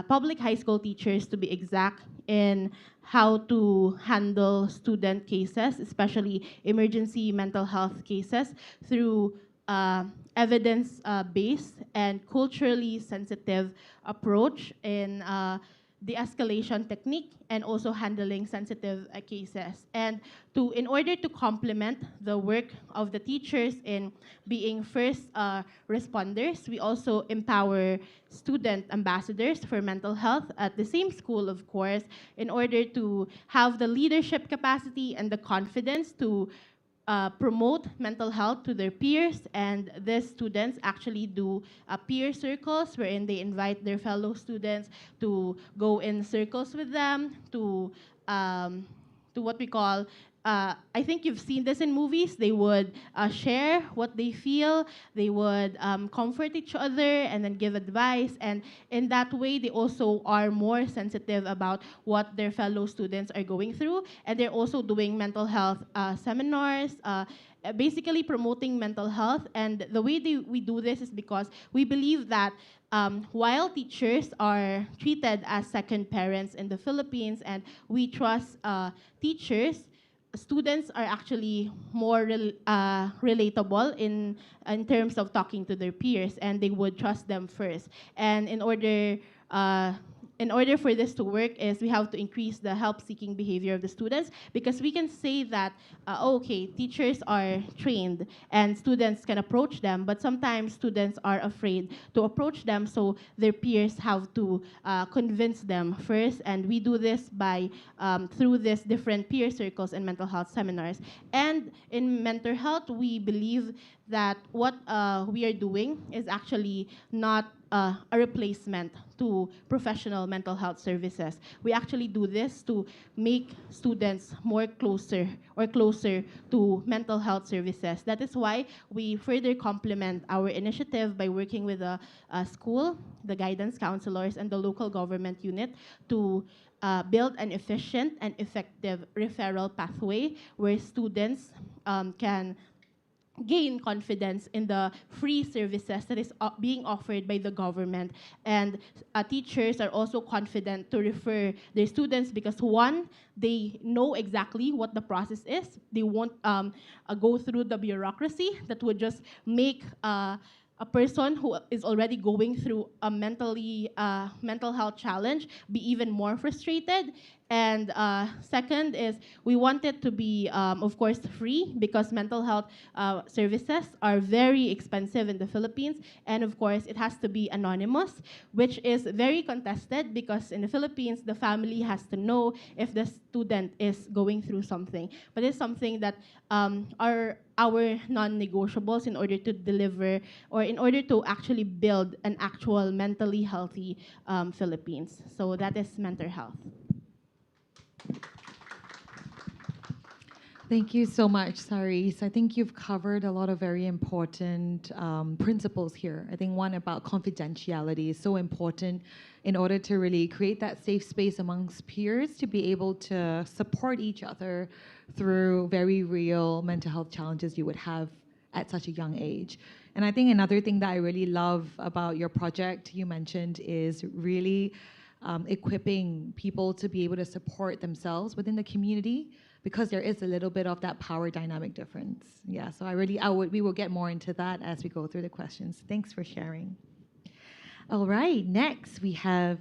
public high school teachers, to be exact, in how to handle student cases, especially emergency mental health cases, through evidence-based and culturally sensitive approach in de-escalation technique and also handling sensitive cases. And in order to complement the work of the teachers in being first responders, we also empower student ambassadors for mental health at the same school, of course, in order to have the leadership capacity and the confidence to promote mental health to their peers, and these students actually do peer circles wherein they invite their fellow students to go in circles with them to what we call I think you've seen this in movies. They would share what they feel. They would comfort each other and then give advice. And in that way, they also are more sensitive about what their fellow students are going through. And they're also doing mental health seminars, basically promoting mental health. And the way we do this is because we believe that while teachers are treated as second parents in the Philippines and we trust teachers, students are actually more relatable in terms of talking to their peers, and they would trust them first. And in order for this to work is we have to increase the help-seeking behavior of the students, because we can say that, okay, teachers are trained and students can approach them, but sometimes students are afraid to approach them, so their peers have to convince them first, and we do this by through these different peer circles and mental health seminars. And in mental health, we believe that what we are doing is actually not a replacement to professional mental health services. We actually do this to make students closer to mental health services. That is why we further complement our initiative by working with the school, the guidance counselors, and the local government unit to build an efficient and effective referral pathway where students can gain confidence in the free services that is being offered by the government. And teachers are also confident to refer their students because, one, they know exactly what the process is. They won't go through the bureaucracy that would just make a person who is already going through a mental health challenge be even more frustrated. And second is we want it to be, of course, free, because mental health services are very expensive in the Philippines. And of course, it has to be anonymous, which is very contested because in the Philippines, the family has to know if the student is going through something. But it's something that are our non-negotiables in order to deliver or in order to actually build an actual mentally healthy Philippines. So that is mental health. Thank you so much, Saris. I think you've covered a lot of very important principles here. I think one about confidentiality is so important in order to really create that safe space amongst peers to be able to support each other through very real mental health challenges you would have at such a young age. And I think another thing that I really love about your project you mentioned is really equipping people to be able to support themselves within the community, because there is a little bit of that power dynamic difference. Yeah, so we will get more into that as we go through the questions. Thanks for sharing. All right, next we have,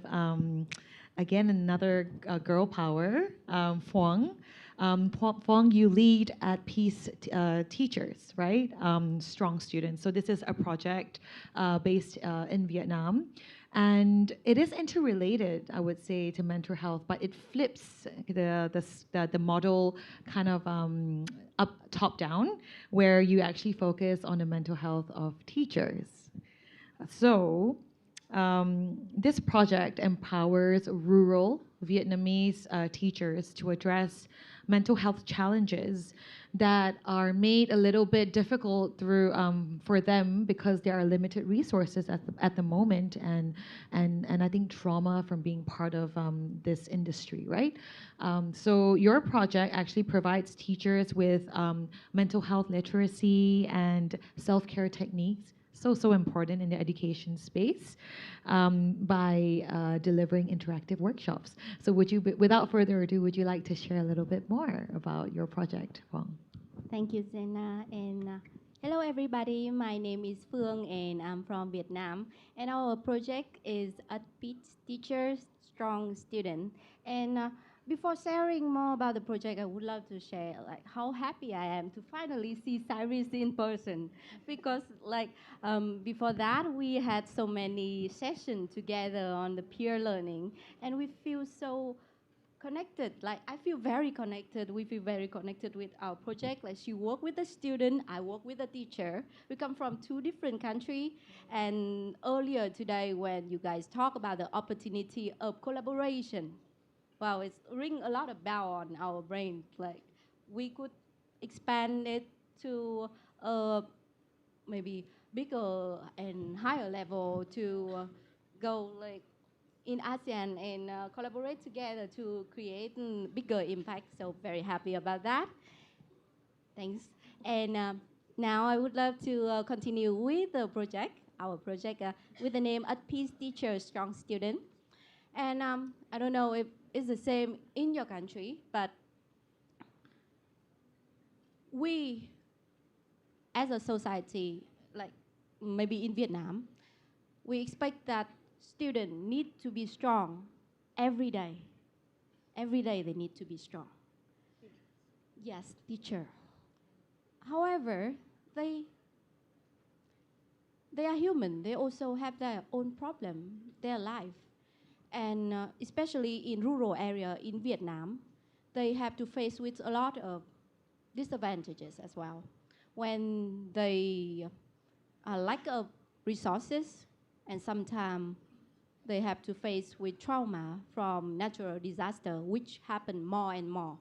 again, another girl power, Phuong. Phuong, you lead at Peace Teachers, right? Strong Students. So this is a project based in Vietnam. And it is interrelated, I would say, to mental health, but it flips the model kind of up top down, where you actually focus on the mental health of teachers. So this project empowers rural Vietnamese teachers to address mental health challenges that are made a little bit difficult through for them because there are limited resources at the moment, and I think trauma from being part of this industry, right? So your project actually provides teachers with mental health literacy and self-care techniques so important in the education space by delivering interactive workshops. So without further ado, would you like to share a little bit more about your project, Wong? Thank you, Zena. And hello, everybody. My name is Phương, and I'm from Vietnam. And our project is a Teacher Strong Student. And before sharing more about the project, I would love to share like how happy I am to finally see Cyrus in person. Because before that, we had so many sessions together on the peer learning, and we feel so connected. Like I feel very connected. We feel very connected with our project. Like she work with the student, I work with the teacher. We come from two different countries. And earlier today, when you guys talk about the opportunity of collaboration, wow, it's ring a lot of bell on our brain. Like we could expand it to maybe bigger and higher level to go like in ASEAN and collaborate together to create bigger impact. So very happy about that. Thanks. And now I would love to continue with the project, our project with the name At Peace Teacher, Strong Student. And I don't know if it's the same in your country, but we as a society, like maybe in Vietnam, we expect that students need to be strong every day. Every day they need to be strong. Yes, teacher. However, they are human. They also have their own problem, their life. And especially in rural area in Vietnam, they have to face with a lot of disadvantages as well. When they lack of resources, and sometimes they have to face with trauma from natural disaster, which happen more and more.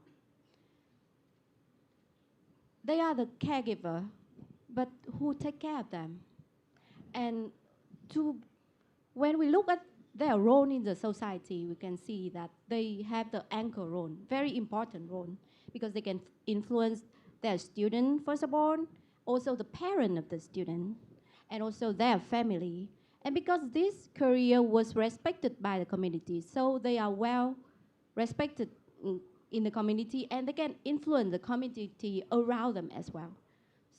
They are the caregiver, but who take care of them? And when we look at their role in the society, we can see that they have the anchor role, very important role, because they can influence their student, first of all, also the parent of the student, and also their family. And because this career was respected by the community, so they are well respected in the community, and they can influence the community around them as well.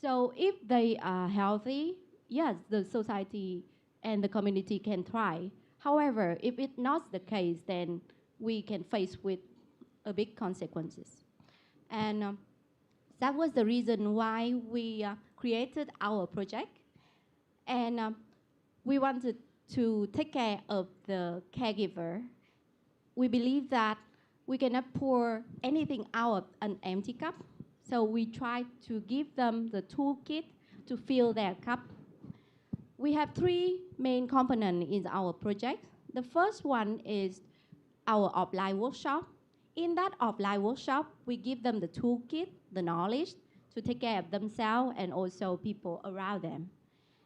So if they are healthy, yes, the society and the community can thrive. However, if it's not the case, then we can face with a big consequences. And that was the reason why we created our project. And we wanted to take care of the caregiver. We believe that we cannot pour anything out of an empty cup. So we try to give them the toolkit to fill their cup. We have three main components in our project. The first one is our offline workshop. In that offline workshop, we give them the toolkit, the knowledge to take care of themselves and also people around them.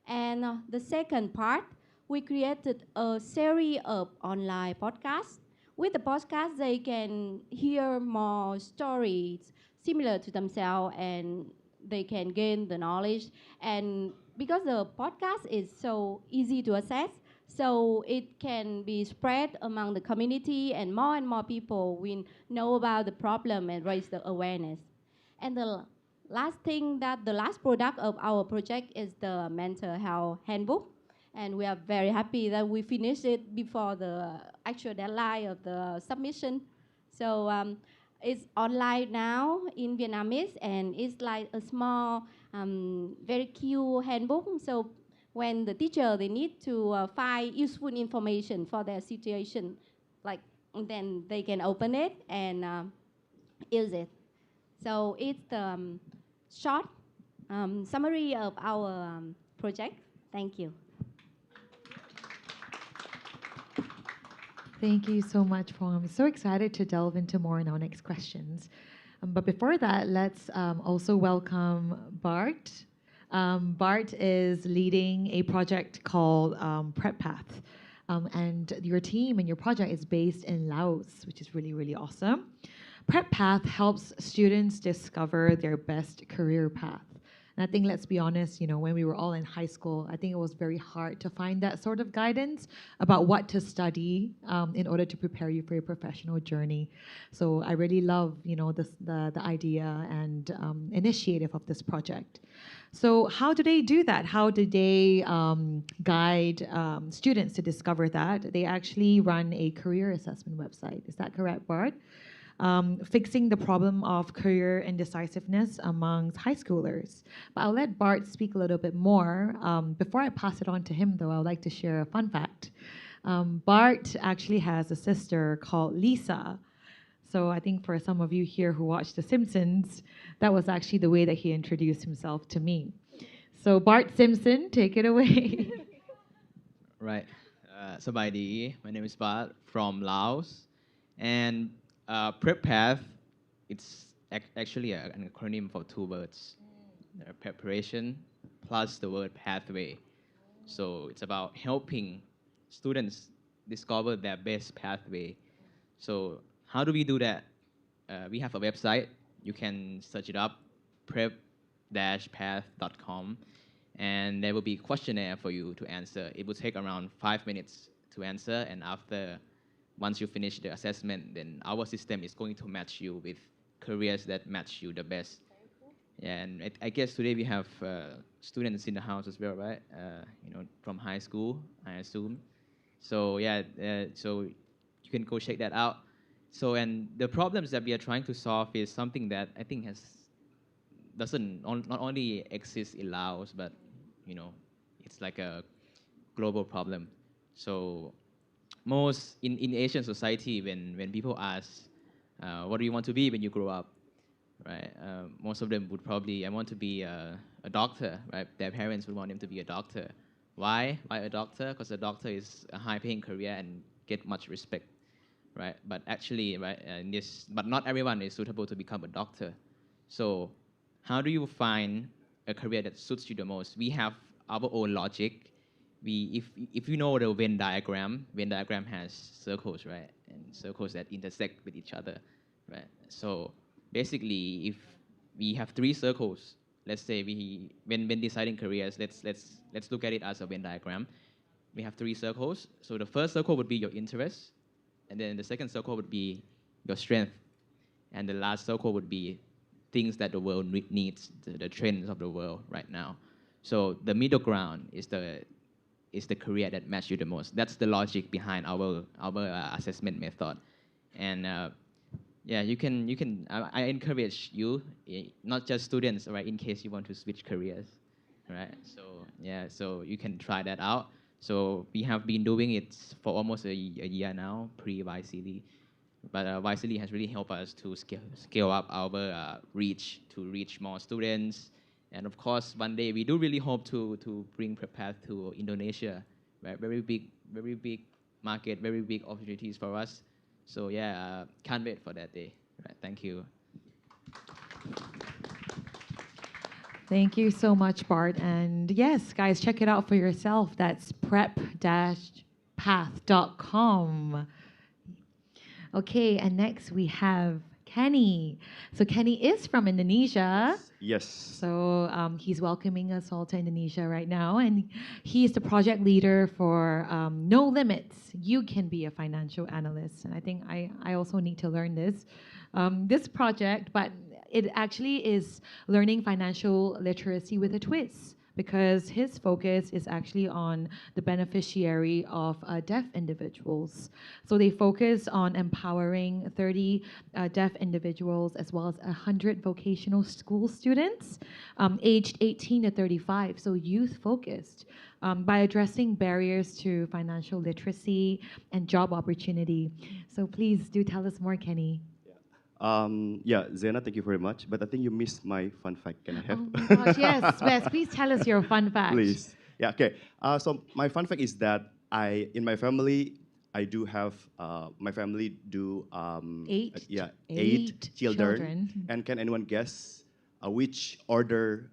And the second part, we created a series of online podcasts. With the podcast, they can hear more stories similar to themselves, and they can gain the knowledge. And because the podcast is so easy to access, so it can be spread among the community, and more people will know about the problem and raise the awareness. And the last thing, that the last product of our project is the mental health handbook. And we are very happy that we finished it before the actual deadline of the submission. So it's online now in Vietnamese, and it's like a small, very cute handbook. So when the teacher, they need to find useful information for their situation, like then they can open it and use it. So it's the short summary of our project. Thank you. Thank you so much, Phong. I'm so excited to delve into more in our next questions. But before that, let's also welcome Bart. Bart is leading a project called Prep Path. And your team and your project is based in Laos, which is really, really awesome. Prep Path helps students discover their best career path. And I think, let's be honest, when we were all in high school, I think it was very hard to find that sort of guidance about what to study in order to prepare you for your professional journey. So I really love, the idea and initiative of this project. So how do they do that? How do they guide students to discover that? They actually run a career assessment website. Is that correct, Bart? Fixing the problem of career indecisiveness amongst high schoolers. But I'll let Bart speak a little bit more. Before I pass it on to him, though, I would like to share a fun fact. Bart actually has a sister called Lisa. So I think for some of you here who watched The Simpsons, that was actually the way that he introduced himself to me. So Bart Simpson, take it away. Right. Sabayadi. My name is Bart from Laos. And Prep Path, it's actually an acronym for two words. Preparation plus the word pathway. So it's about helping students discover their best pathway. So how do we do that? We have a website. You can search it up, prep-path.com, and there will be a questionnaire for you to answer. It will take around 5 minutes to answer, and once you finish the assessment, then our system is going to match you with careers that match you the best. Yeah, and I guess today we have students in the house as well, right? From high school, I assume. So yeah, so you can go check that out. So, and the problems that we are trying to solve is something that I think doesn't not only exist in Laos, but it's like a global problem. So most in Asian society, when people ask, what do you want to be when you grow up, right? Most of them would probably, I want to be a doctor, right? Their parents would want them to be a doctor. Why? Why a doctor? Because a doctor is a high-paying career and get much respect, right? But actually, right, but not everyone is suitable to become a doctor. So how do you find a career that suits you the most? We have our own logic. If you know the Venn diagram has circles, right? And circles that intersect with each other, right? So basically, if we have 3 circles, let's say when deciding careers, let's look at it as a Venn diagram. We have 3 circles. So the first circle would be your interests, and then the second circle would be your strength, and the last circle would be things that the world needs, the trends of the world right now. So the middle ground is the career that matches you the most. That's the logic behind our assessment method. And yeah, you can. I encourage you, not just students, right? In case you want to switch careers, right? So yeah, so you can try that out. So we have been doing it for almost a year now, pre-YSEALI. But YSEALI has really helped us to scale up our reach, to reach more students. And of course, one day we do really hope to bring PrepPath to Indonesia, right? Very big market, very big opportunities for us. So yeah, can't wait for that day. Right, thank you. Thank you so much, Bart. And yes, guys, check it out for yourself. That's prep-path.com. Okay, and next we have Kenny. So Kenny is from Indonesia. Yes. So he's welcoming us all to Indonesia right now. And he's the project leader for No Limits. You can be a financial analyst. And I think I also need to learn this project, but it actually is learning financial literacy with a twist, because his focus is actually on the beneficiary of deaf individuals. So they focus on empowering 30 deaf individuals as well as 100 vocational school students aged 18 to 35, so youth-focused, by addressing barriers to financial literacy and job opportunity. So please do tell us more, Kenny. Yeah, Zena, thank you very much. But I think you missed my fun fact. Can I have? Oh my gosh, yes, Wes, please tell us your fun fact. Please. Yeah, okay. So my fun fact is that in my family, I do have, my family do, eight children. And can anyone guess which order,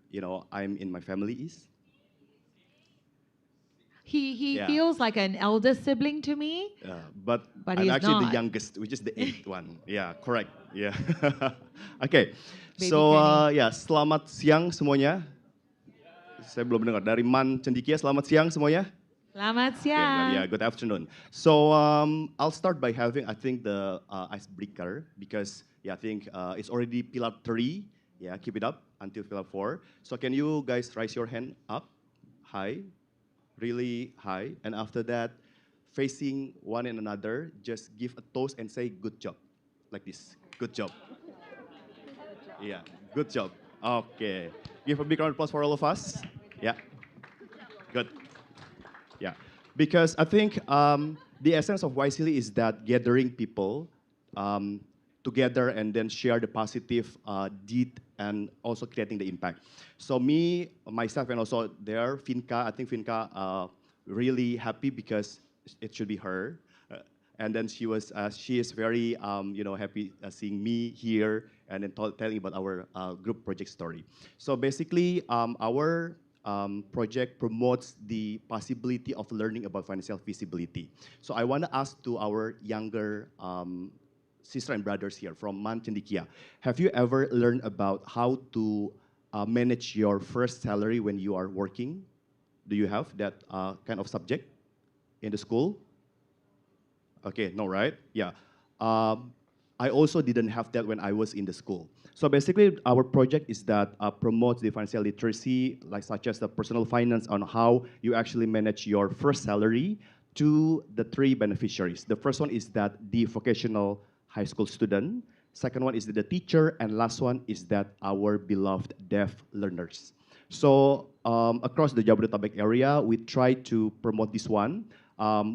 I'm in my family is? He feels like an elder sibling to me. But I'm he's actually not. the youngest, which is the 8th one. Yeah, correct. Yeah. Okay. Baby So Kenny. yeah, selamat siang semuanya. Saya belum dengar. Dari Man Cendikia, selamat siang semuanya. Selamat Yeah, siang. good afternoon. So I'll start by having, I think, the icebreaker because I think it's already pillar 3. Yeah, keep it up until pillar 4. So can you guys raise your hand up, high, really high, and after that, facing one and another, just give a toast and say good job, like this. Good job. Yeah, good job. Okay. Give a big round of applause for all of us. Yeah. Good. Yeah, because I think the essence of YSEALI is that gathering people together and then share the positive deed and also creating the impact. So me, myself, and also there, Finca, I think Finca really happy because it should be her. And then she is very, happy seeing me here and then telling about our group project story. So basically, our project promotes the possibility of learning about financial feasibility. So I want to ask to our younger sister and brothers here from Man Cendikia, have you ever learned about how to manage your first salary when you are working? Do you have that kind of subject in the school? Okay, no, right? Yeah. I also didn't have that when I was in the school. So basically, our project is that promotes the financial literacy, like such as the personal finance on how you actually manage your first salary to the 3 beneficiaries. The first one is that the vocational high school student. Second one is the teacher, and last one is that our beloved deaf learners. So across the Jabodetabek area, we try to promote this one.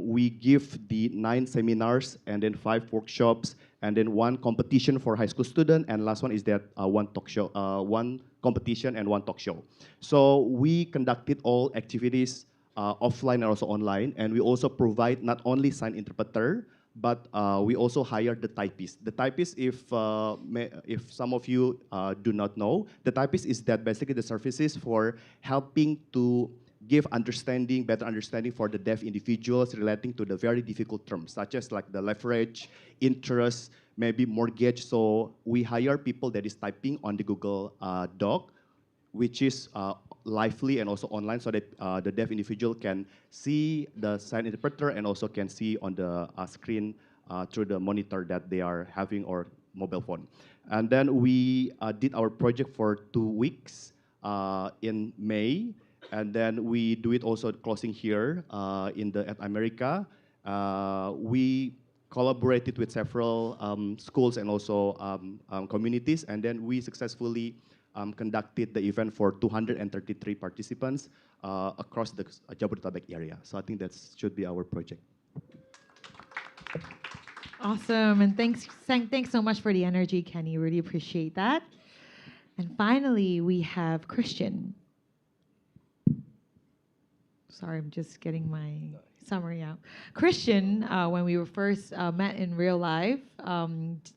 We give the 9 seminars and then 5 workshops and then 1 competition for high school student, and last one is that 1 talk show, 1 competition and 1 talk show. So we conducted all activities offline and also online, and we also provide not only sign interpreter, but we also hire the typist. The typist, if some of you do not know, the typist is that basically the services for helping to give understanding, better understanding for the deaf individuals relating to the very difficult terms, such as like the leverage, interest, maybe mortgage. So we hire people that is typing on the Google Doc, which is lively and also online, so that the deaf individual can see the sign interpreter and also can see on the screen through the monitor that they are having or mobile phone. And then we did our project for 2 weeks in May. And then we do it also closing here at America. We collaborated with several schools and also communities, and then we successfully conducted the event for 233 participants across the Jabodetabek area. So I think that should be our project. Awesome, and thanks so much for the energy, Kenny. Really appreciate that. And finally, we have Christian. Sorry, I'm just getting my summary out. Christian, when we were first met in real life,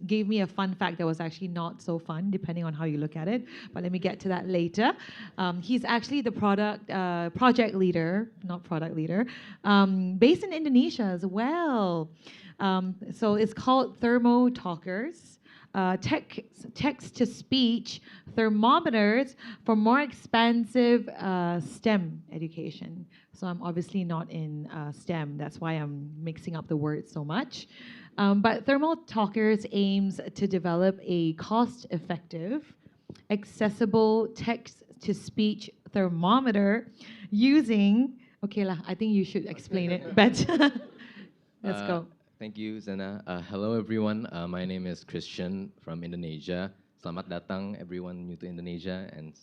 gave me a fun fact that was actually not so fun, depending on how you look at it. But let me get to that later. He's actually the project leader, not product leader, based in Indonesia as well. So it's called Thermo Talkers. Text-to-speech thermometers for more expansive STEM education. So I'm obviously not in STEM. That's why I'm mixing up the words so much. But Thermo Talkers aims to develop a cost-effective, accessible text-to-speech thermometer using... Okay, I think you should explain it better. Let's go. Thank you, Zena. Hello, everyone. My name is Christian from Indonesia. Selamat datang, everyone new to Indonesia, and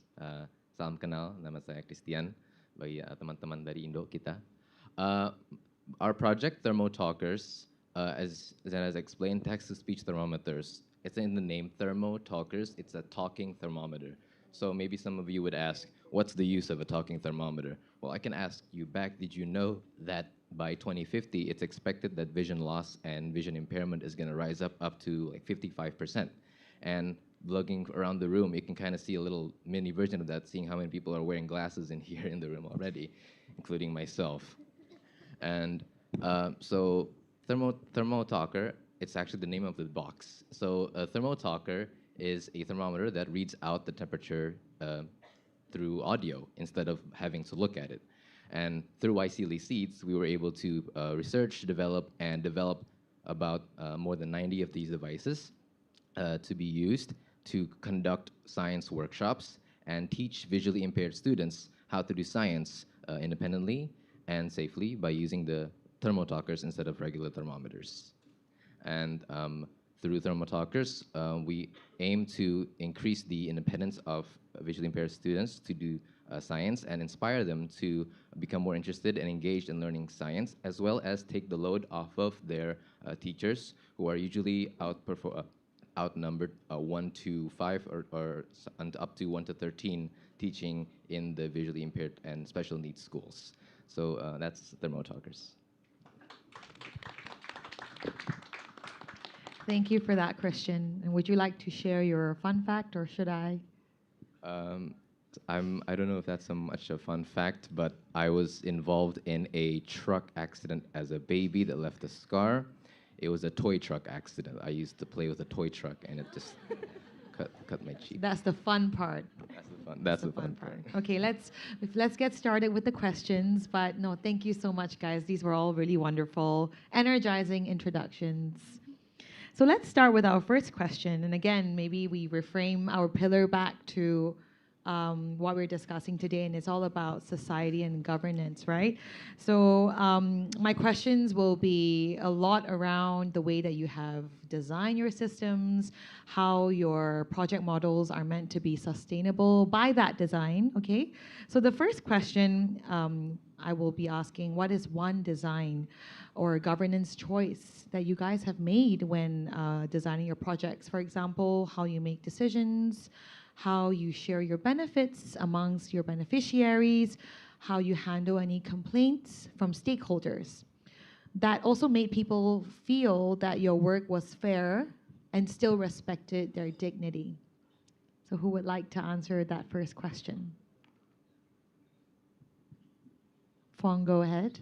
salam kenal. Nama saya Christian bagi teman-teman dari Indo kita. Our project, Thermo Talkers, as Zena has explained, text-to-speech thermometers. It's in the name, Thermo Talkers. It's a talking thermometer. So maybe some of you would ask, what's the use of a talking thermometer? Well, I can ask you back, did you know that by 2050, it's expected that vision loss and vision impairment is going to rise up to like 55%. And looking around the room, you can kind of see a little mini version of that, seeing how many people are wearing glasses in here in the room already, including myself. And so Thermo Talker, it's actually the name of the box. So a Thermo Talker is a thermometer that reads out the temperature through audio instead of having to look at it. And through YSEALI Seeds, we were able to research, develop about more than 90 of these devices to be used to conduct science workshops and teach visually impaired students how to do science independently and safely by using the thermotalkers instead of regular thermometers. And through thermotalkers, we aim to increase the independence of visually impaired students to do science and inspire them to become more interested and engaged in learning science, as well as take the load off of their teachers, who are usually outnumbered 1 to 5 or up to 1 to 13 teaching in the visually impaired and special needs schools. So that's thermotalkers. Thank you for that, Christian. And would you like to share your fun fact, or should I? I don't know if that's so much a fun fact, but I was involved in a truck accident as a baby that left a scar. It was a toy truck accident. I used to play with a toy truck, and it just cut my cheek. That's the fun part. That's the fun part. Okay, let's get started with the questions. But no, thank you so much, guys. These were all really wonderful, energizing introductions. So let's start with our first question. And again, maybe we reframe our pillar back to what we're discussing today, and it's all about society and governance, right? So my questions will be a lot around the way that you have designed your systems, how your project models are meant to be sustainable by that design, okay? So the first question I will be asking, what is one design or governance choice that you guys have made when designing your projects? For example, how you make decisions, how you share your benefits amongst your beneficiaries, how you handle any complaints from stakeholders. That also made people feel that your work was fair and still respected their dignity. So who would like to answer that first question? Fong, go ahead.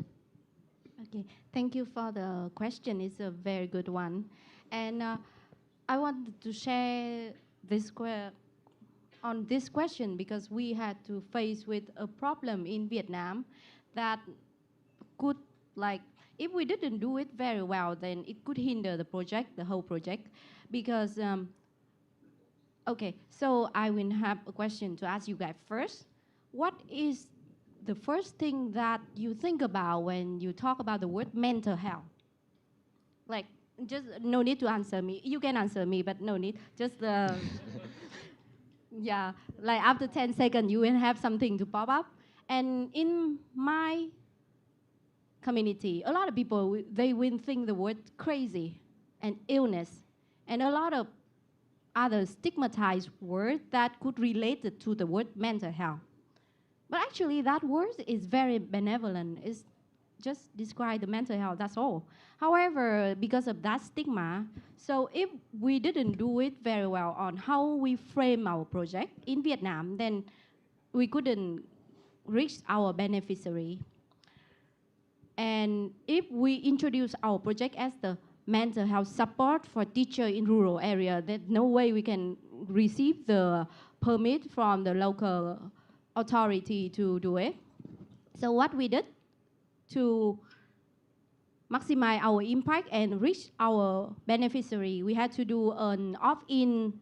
Okay, thank you for the question. It's a very good one. And I wanted to share on this question because we had to face with a problem in Vietnam that could, like, if we didn't do it very well, then it could hinder the project, the whole project. Because, okay, so I will have a question to ask you guys first. What is the first thing that you think about when you talk about the word mental health? Like, just no need to answer me. You can answer me, but no need. Just, yeah, like after 10 seconds, you will have something to pop up. And in my community, a lot of people, they will think the word crazy and illness, and a lot of other stigmatized words that could relate it to the word mental health. But actually, that word is very benevolent. It's just describe the mental health, that's all. However, because of that stigma, so if we didn't do it very well on how we frame our project in Vietnam, then we couldn't reach our beneficiary. And if we introduce our project as the mental health support for teacher in rural area, there's no way we can receive the permit from the local authority to do it. So what we did to maximize our impact and reach our beneficiary, we had to do an opt-in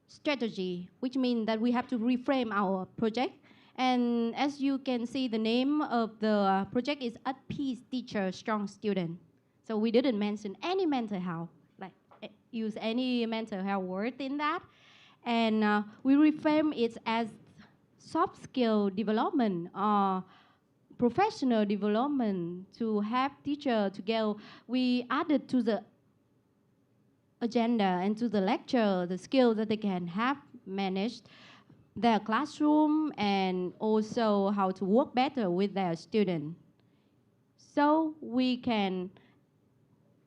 strategy, which means that we have to reframe our project. And as you can see, the name of the project is At Peace Teacher, Strong Student. So we didn't mention any mental health, like use any mental health word in that. And we reframe it as soft skill development or professional development to have teacher together. We added to the agenda and to the lecture the skills that they can have managed their classroom and also how to work better with their students. So we can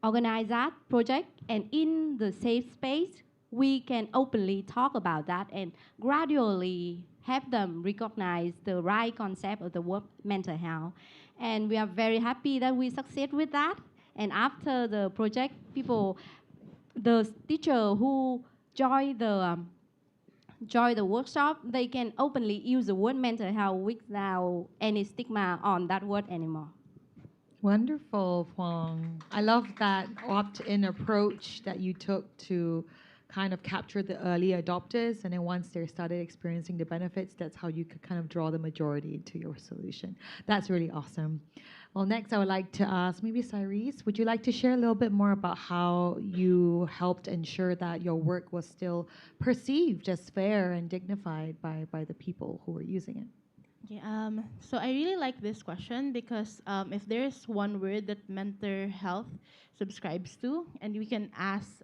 organize that project, and in the safe space, we can openly talk about that and gradually have them recognize the right concept of the word mental health. And we are very happy that we succeed with that. And after the project, the teacher who joined join the workshop, they can openly use the word mental health without any stigma on that word anymore. Wonderful, Huang. I love that opt-in approach that you took to kind of capture the early adopters, and then once they started experiencing the benefits, that's how you could kind of draw the majority into your solution. That's really awesome. Well, next I would like to ask maybe Cyrese, would you like to share a little bit more about how you helped ensure that your work was still perceived as fair and dignified by the people who were using it? Okay, so I really like this question because if there's one word that mental health subscribes to, and we can ask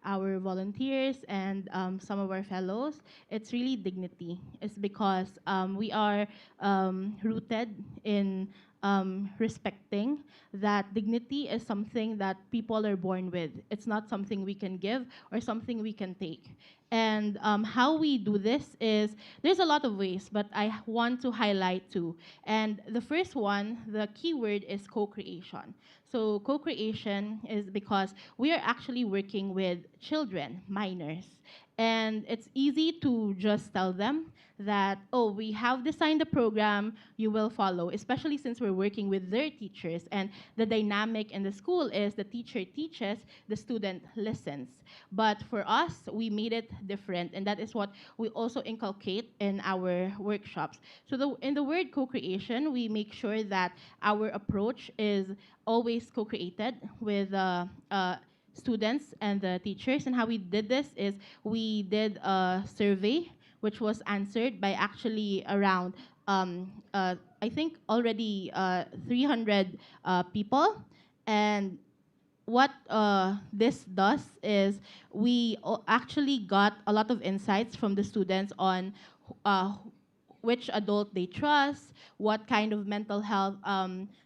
our volunteers and some of our fellows, it's really dignity. It's because we are rooted in respecting that dignity is something that people are born with. It's not something we can give or something we can take. And how we do this is, there's a lot of ways, but I want to highlight two. And the first one, the key word is co-creation. So co-creation is because we are actually working with children, minors. And it's easy to just tell them that, oh, we have designed the program, you will follow, especially since we're working with their teachers. And the dynamic in the school is the teacher teaches, the student listens. But for us, we made it different, and that is what we also inculcate in our workshops. So in the word co-creation, we make sure that our approach is always co-created with students and the teachers. And how we did this is we did a survey which was answered by actually around, I think already 300 people. And what this does is we actually got a lot of insights from the students on which adult they trust, what kind of mental health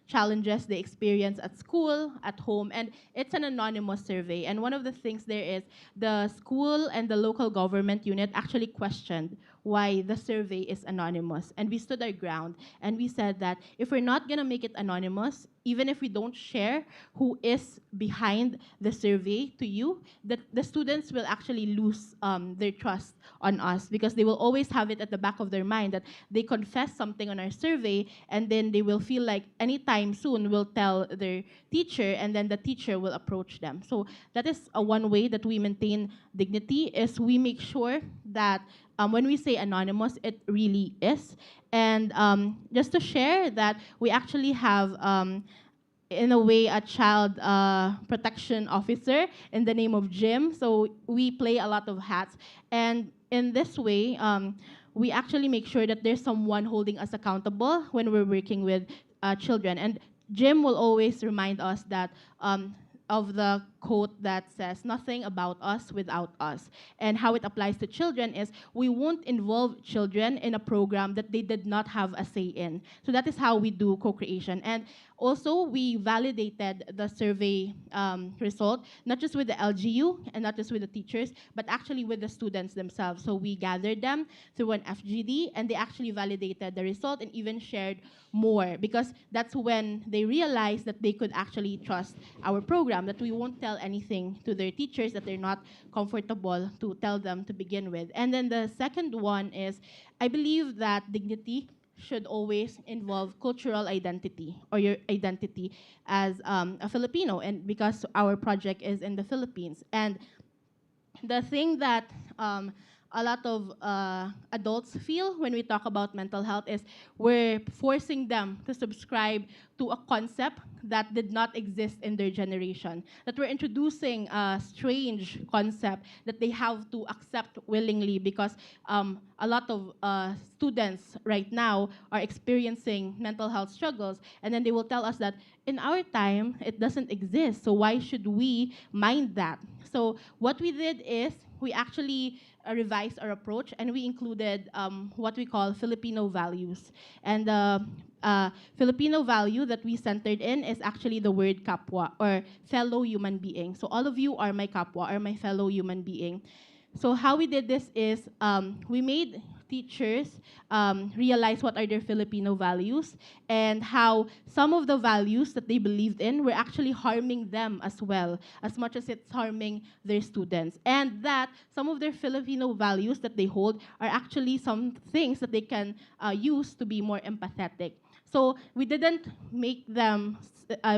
challenges they experience at school, at home, and it's an anonymous survey. And one of the things there is the school and the local government unit actually questioned why the survey is anonymous. And we stood our ground and we said that if we're not gonna make it anonymous, even if we don't share who is behind the survey to you, that the students will actually lose their trust on us, because they will always have it at the back of their mind that they confess something on our survey, and then they will feel like anytime soon we'll tell their teacher, and then the teacher will approach them. So that is one way that we maintain dignity, is we make sure that when we say anonymous, it really is. And just to share that we actually have, in a way, a child protection officer in the name of Jim. So we play a lot of hats. And in this way, we actually make sure that there's someone holding us accountable when we're working with children. And Jim will always remind us that of the quote that says, "Nothing about us without us." And how it applies to children is we won't involve children in a program that they did not have a say in. So that is how we do co-creation. And also, we validated the survey result, not just with the LGU and not just with the teachers, but actually with the students themselves. So we gathered them through an FGD, and they actually validated the result and even shared more, because that's when they realized that they could actually trust our program, that we won't tell anything to their teachers that they're not comfortable to tell them to begin with. And then the second one is, I believe that dignity should always involve cultural identity, or your identity as a Filipino, and because our project is in the Philippines. And the thing that a lot of adults feel when we talk about mental health is we're forcing them to subscribe to a concept that did not exist in their generation, that we're introducing a strange concept that they have to accept willingly, because a lot of students right now are experiencing mental health struggles, and then they will tell us that in our time it doesn't exist, so why should we mind that? So what we did is we actually revised our approach, and we included what we call Filipino values. And the Filipino value that we centered in is actually the word kapwa, or fellow human being. So all of you are my kapwa, or my fellow human being. So how we did this is we made teachers realize what are their Filipino values and how some of the values that they believed in were actually harming them as well, as much as it's harming their students. And that some of their Filipino values that they hold are actually some things that they can use to be more empathetic. So we didn't make them,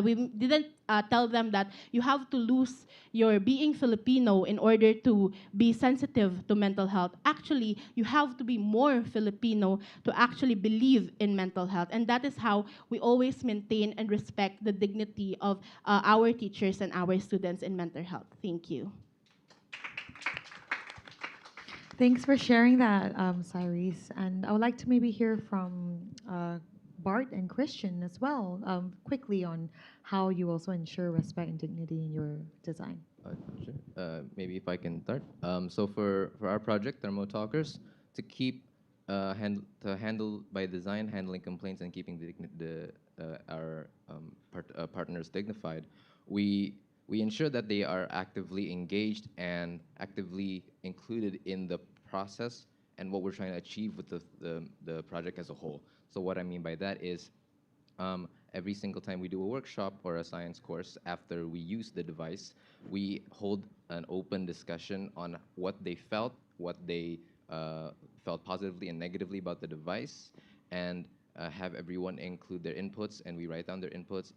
we didn't tell them that you have to lose your being Filipino in order to be sensitive to mental health. Actually, you have to be more Filipino to actually believe in mental health. And that is how we always maintain and respect the dignity of our teachers and our students in mental health. Thank you. Thanks for sharing that, Cyrese. And I would like to maybe hear from Bart and Christian as well, quickly on how you also ensure respect and dignity in your design. Sure. Maybe if I can start. So for our project, Thermo Talkers, to keep to handle by design, handling complaints and keeping our partners dignified, we ensure that they are actively engaged and actively included in the process and what we're trying to achieve with the project as a whole. So what I mean by that is every single time we do a workshop or a science course, after we use the device, we hold an open discussion on what they felt, what they felt positively and negatively about the device, and have everyone include their inputs, and we write down their inputs,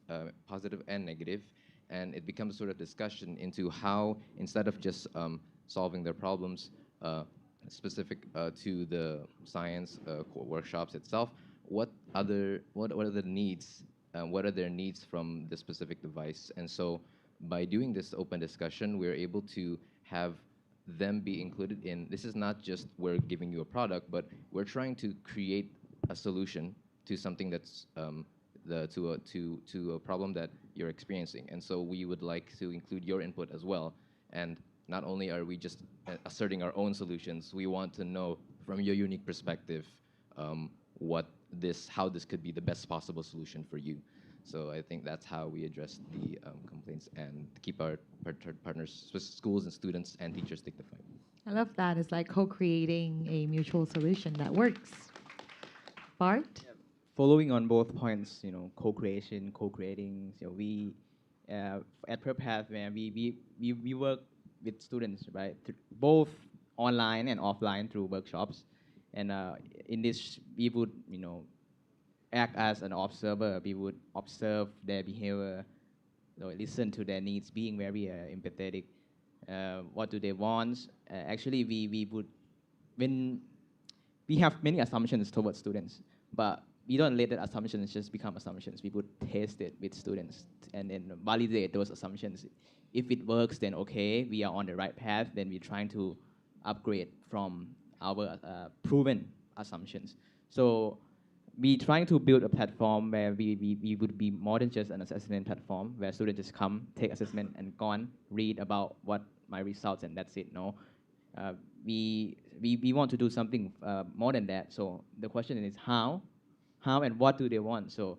positive and negative, and it becomes sort of discussion into how, instead of just solving their problems specific to the science workshops itself, what are the needs, what are their needs from the specific device. And so by doing this open discussion, we're able to have them be included in, this is not just we're giving you a product, but we're trying to create a solution to something that's to a problem that you're experiencing. And so we would like to include your input as well. And not only are we just asserting our own solutions, we want to know from your unique perspective how this could be the best possible solution for you. So I think that's how we address the complaints and keep our partners, schools and students and teachers dignified. I love that. It's like co-creating a mutual solution that works. Bart? Following on both points, co-creation, co-creating. So we at PurPath, we work with students, right? Both online and offline through workshops. And in this, we would, act as an observer. We would observe their behavior, listen to their needs, being very empathetic. What do they want? Actually, we would, when we have many assumptions towards students, but we don't let that assumptions just become assumptions. We would test it with students and then validate those assumptions. If it works, then okay, we are on the right path. Then we're trying to upgrade from our proven assumptions. So we're trying to build a platform where we would be more than just an assessment platform where students just come, take assessment, and go on, read about what my results, and that's it. No, we want to do something more than that. So the question is how and what do they want? So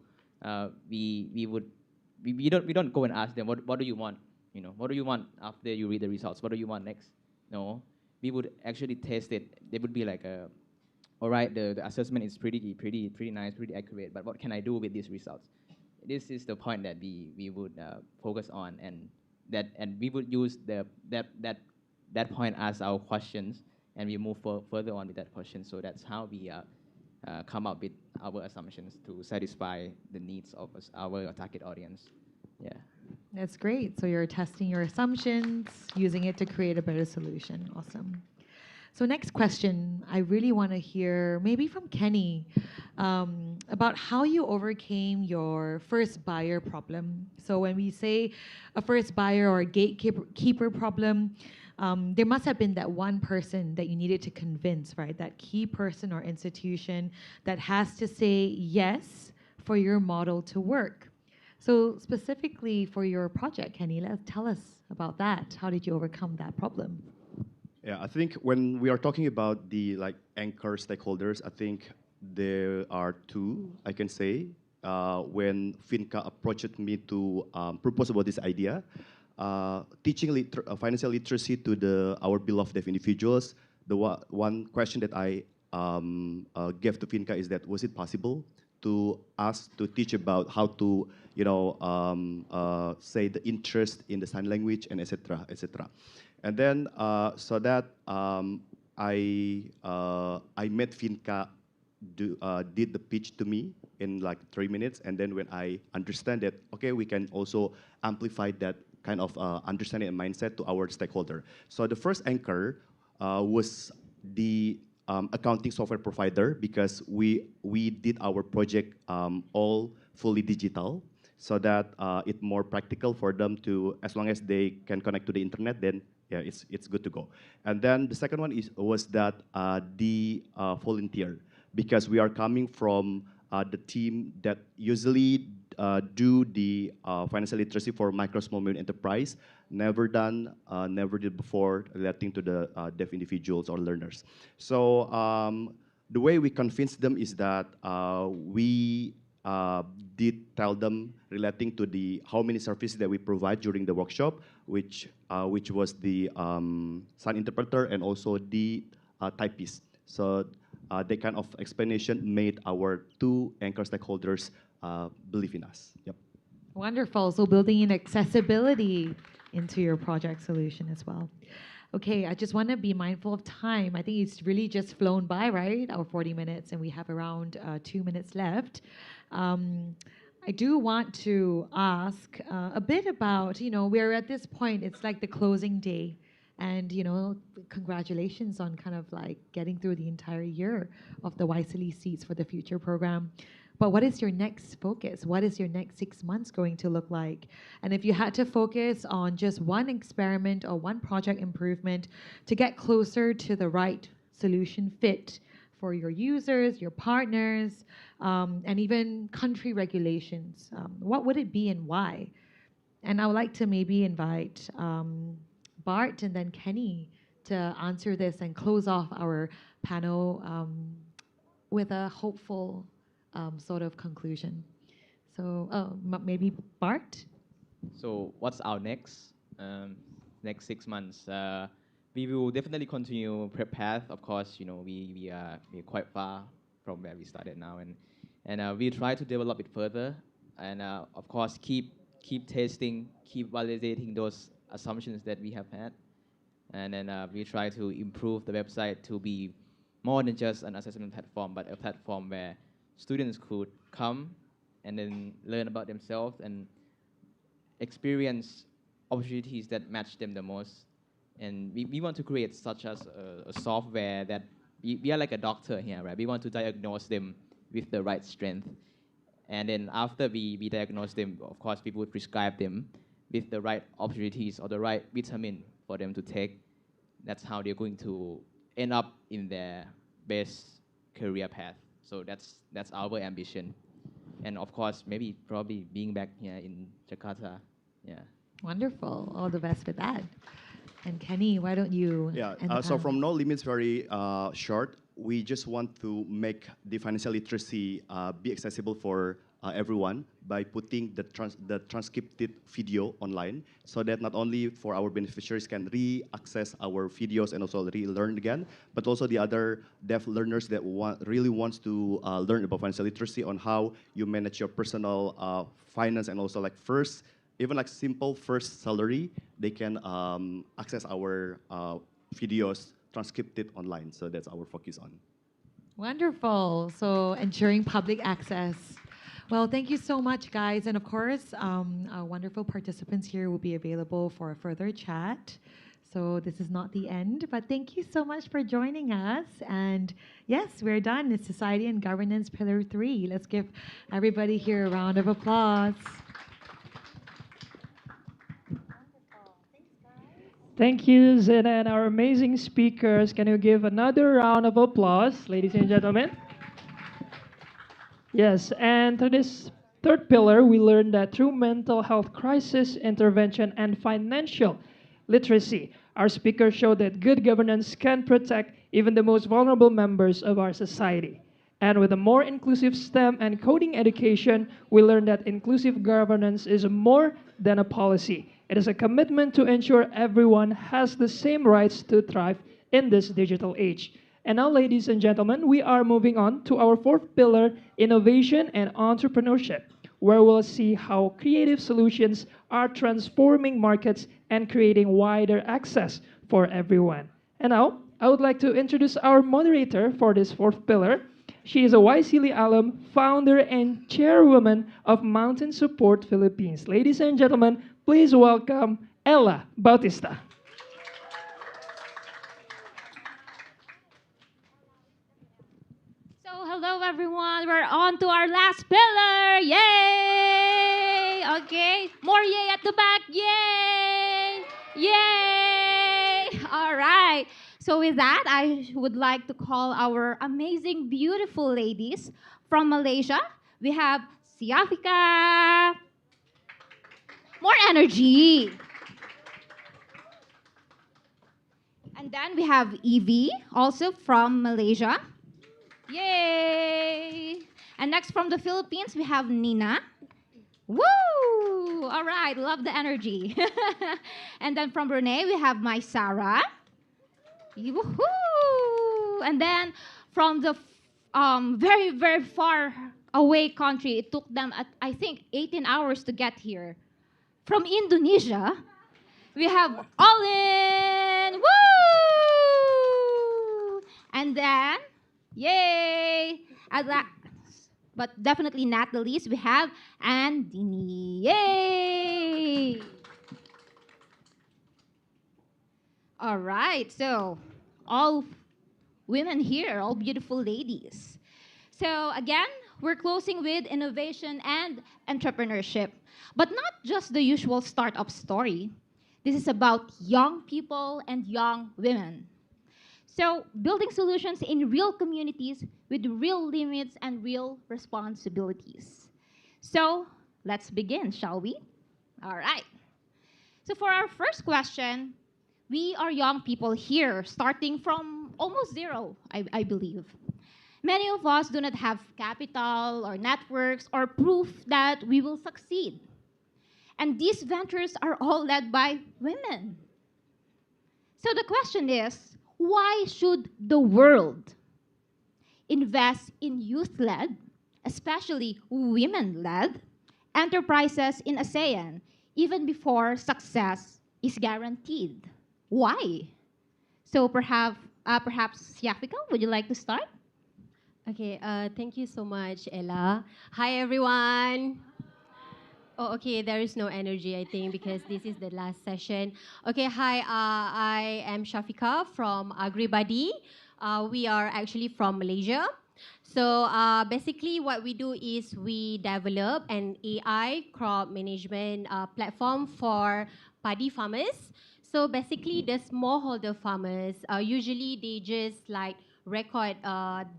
we don't go and ask them what do you want? What do you want after you read the results? What do you want next? No, we would actually test it. They would be like, all right, the assessment is pretty nice, pretty accurate, but what can I do with these results? This is the point that we would focus on, and we would use that point as our questions, and we move further on with that question. So that's how we come up with our assumptions to satisfy the needs of our target audience. Yeah. That's great. So you're testing your assumptions, using it to create a better solution. Awesome. So next question, I really want to hear maybe from Kenny about how you overcame your first buyer problem. So when we say a first buyer or a gatekeeper problem, there must have been that one person that you needed to convince, right? That key person or institution that has to say yes for your model to work. So specifically for your project, Kenny, tell us about that. How did you overcome that problem? Yeah, I think when we are talking about the anchor stakeholders, I think there are two, I can say. When Finca approached me to propose about this idea, teaching financial literacy to our beloved deaf individuals, the one question that I gave to Finca is that was it possible to us to teach about how to say the interest in the sign language and etc. etc. And then so that I made Finca did the pitch to me in like 3 minutes, and then when I understand that, okay, we can also amplify that kind of understanding and mindset to our stakeholder. So the first anchor was the accounting software provider, because we did our project all fully digital, so that it's more practical for them to, as long as they can connect to the internet, then yeah, it's good to go. And then the second one was that the volunteer, because we are coming from the team that usually do the financial literacy for micro, small, medium enterprise, never did before relating to the deaf individuals or learners. So the way we convinced them is that we did tell them relating to the how many services that we provide during the workshop, which was the sign interpreter and also the typist. So that kind of explanation made our two anchor stakeholders believe in us. Yep. Wonderful. So building in accessibility into your project solution as well. Okay, I just want to be mindful of time. I think it's really just flown by, right? Our 40 minutes, and we have around 2 minutes left. I do want to ask a bit about, we're at this point, it's like the closing day. And, congratulations on kind of like getting through the entire year of the YSEALI Seeds for the Future program. But what is your next focus? What is your next 6 months going to look like? And if you had to focus on just one experiment or one project improvement to get closer to the right solution fit for your users, your partners, and even country regulations, what would it be and why? And I would like to maybe invite Bart and then Kenny to answer this and close off our panel with a hopeful sort of conclusion. So maybe Bart? So what's our next 6 months? We will definitely continue prep path. Of course, we're quite far from where we started now, and we try to develop it further, and of course keep testing, keep validating those assumptions that we have had, and then we try to improve the website to be more than just an assessment platform, but a platform where students could come and then learn about themselves and experience opportunities that match them the most. And we want to create such as a software that we are like a doctor here, right? We want to diagnose them with the right strength. And then after we diagnose them, of course, people would prescribe them with the right opportunities or the right vitamin for them to take. That's how they're going to end up in their best career path. So that's our ambition. And of course, probably being back here in Jakarta. Yeah. Wonderful. All the best with that. And Kenny, why don't you? Yeah. end the So panel? from No Limits, very short. We just want to make the financial literacy be accessible for everyone by putting the transcribed video online, so that not only for our beneficiaries can re-access our videos and also relearn again, but also the other deaf learners that really wants to learn about financial literacy on how you manage your personal finance, and also like even like simple first salary, they can access our videos transcribed online. So that's our focus on. Wonderful. So ensuring public access. Well, thank you so much, guys. And of course, our wonderful participants here will be available for a further chat. So this is not the end, but thank you so much for joining us. And yes, we're done. It's Society and Governance Pillar 3. Let's give everybody here a round of applause. Thank you, Zena, and our amazing speakers. Can you give another round of applause, ladies and gentlemen? Yes, and to this third pillar, we learned that through mental health crisis intervention and financial literacy, our speakers showed that good governance can protect even the most vulnerable members of our society. And with a more inclusive STEM and coding education, we learned that inclusive governance is more than a policy. It is a commitment to ensure everyone has the same rights to thrive in this digital age. And now, ladies and gentlemen, we are moving on to our fourth pillar, innovation and entrepreneurship, where we'll see how creative solutions are transforming markets and creating wider access for everyone. And now, I would like to introduce our moderator for this fourth pillar. She is a YSEALI alum, founder and chairwoman of Mountain Support Philippines. Ladies and gentlemen, please welcome Ella Bautista. So hello everyone, we're on to our last pillar. Yay! Okay, more yay at the back. Yay! Yay! All right. So with that, I would like to call our amazing, beautiful ladies from Malaysia. We have Siafika. More energy. And then we have Evie, also from Malaysia. Yay! And next from the Philippines, we have Nina. Woo! All right, love the energy. And then from Brunei, we have my Sarah. Woohoo! And then from the very, very far away country, it took them, I think, 18 hours to get here. From Indonesia, we have Olin. Woo! And then, yay! But definitely not the least, we have Andini. Yay! All right, so all women here, all beautiful ladies. So again, we're closing with innovation and entrepreneurship, but not just the usual startup story. This is about young people and young women. So building solutions in real communities with real limits and real responsibilities. So let's begin, shall we? All right. So for our first question, we are young people here, starting from almost zero, I believe. Many of us do not have capital or networks or proof that we will succeed. And these ventures are all led by women. So the question is, why should the world invest in youth-led, especially women-led, enterprises in ASEAN, even before success is guaranteed? Why? So perhaps Yafika, would you like to start? Okay, thank you so much, Ella. Hi, everyone. Oh, okay, there is no energy, I think, because this is the last session. Okay, hi, I am Shafika from AgriBuddy. We are actually from Malaysia. So basically what we do is we develop an AI crop management platform for paddy farmers. So basically the smallholder farmers, usually they just like record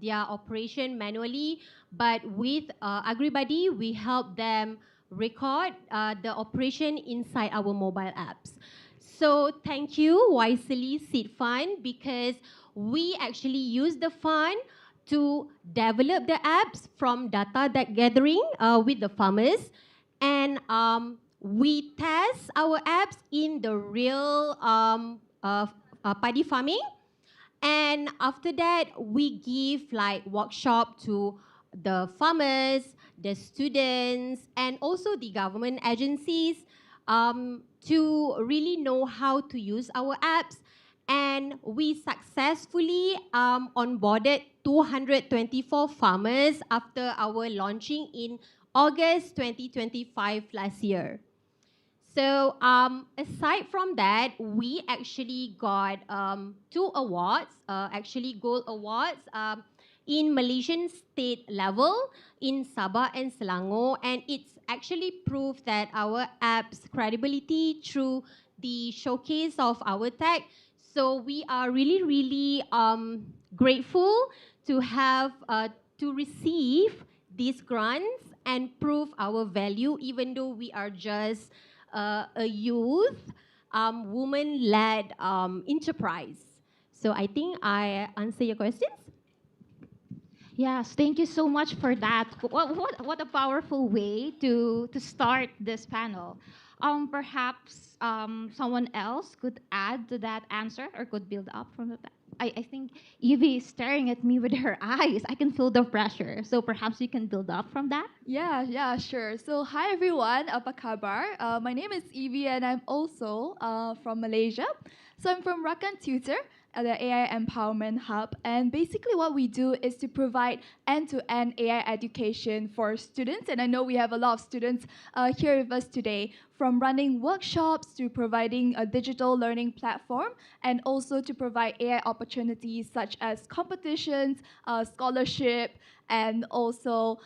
their operation manually, but with AgriBuddy, we help them record the operation inside our mobile apps. So thank you, YSEALI Seed Fund, because we actually use the fund to develop the apps from data that gathering with the farmers, and we test our apps in the real paddy farming. And after that, we give like workshop to the farmers, the students, and also the government agencies to really know how to use our apps. And we successfully onboarded 224 farmers after our launching in August 2025 last year. So aside from that, we actually got 2 awards, actually gold awards in Malaysian state level in Sabah and Selangor, and it's actually proof that our app's credibility through the showcase of our tech. So we are really, really grateful to have to receive these grants and prove our value, even though we are just a youth, woman-led enterprise. So I think I answer your questions. Yes, thank you so much for that. What a powerful way to start this panel. Perhaps someone else could add to that answer or could build up from that. I think Evie is staring at me with her eyes. I can feel the pressure. So perhaps you can build up from that? Yeah, sure. So, hi everyone, apa kabar? My name is Evie and I'm also from Malaysia. So, I'm from Rakan Tutor, the AI Empowerment Hub. And basically, what we do is to provide end to end AI education for students. And I know we have a lot of students here with us today, from running workshops to providing a digital learning platform, and also to provide AI opportunities such as competitions, scholarship, and also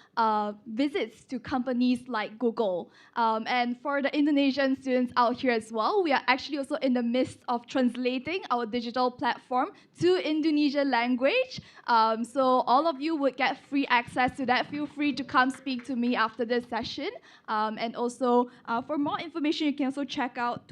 visits to companies like Google. And for the Indonesian students out here as well, we are actually also in the midst of translating our digital platform to Indonesian language. So all of you would get free access to that. Feel free to come speak to me after this session. And also, for more information, you can also check out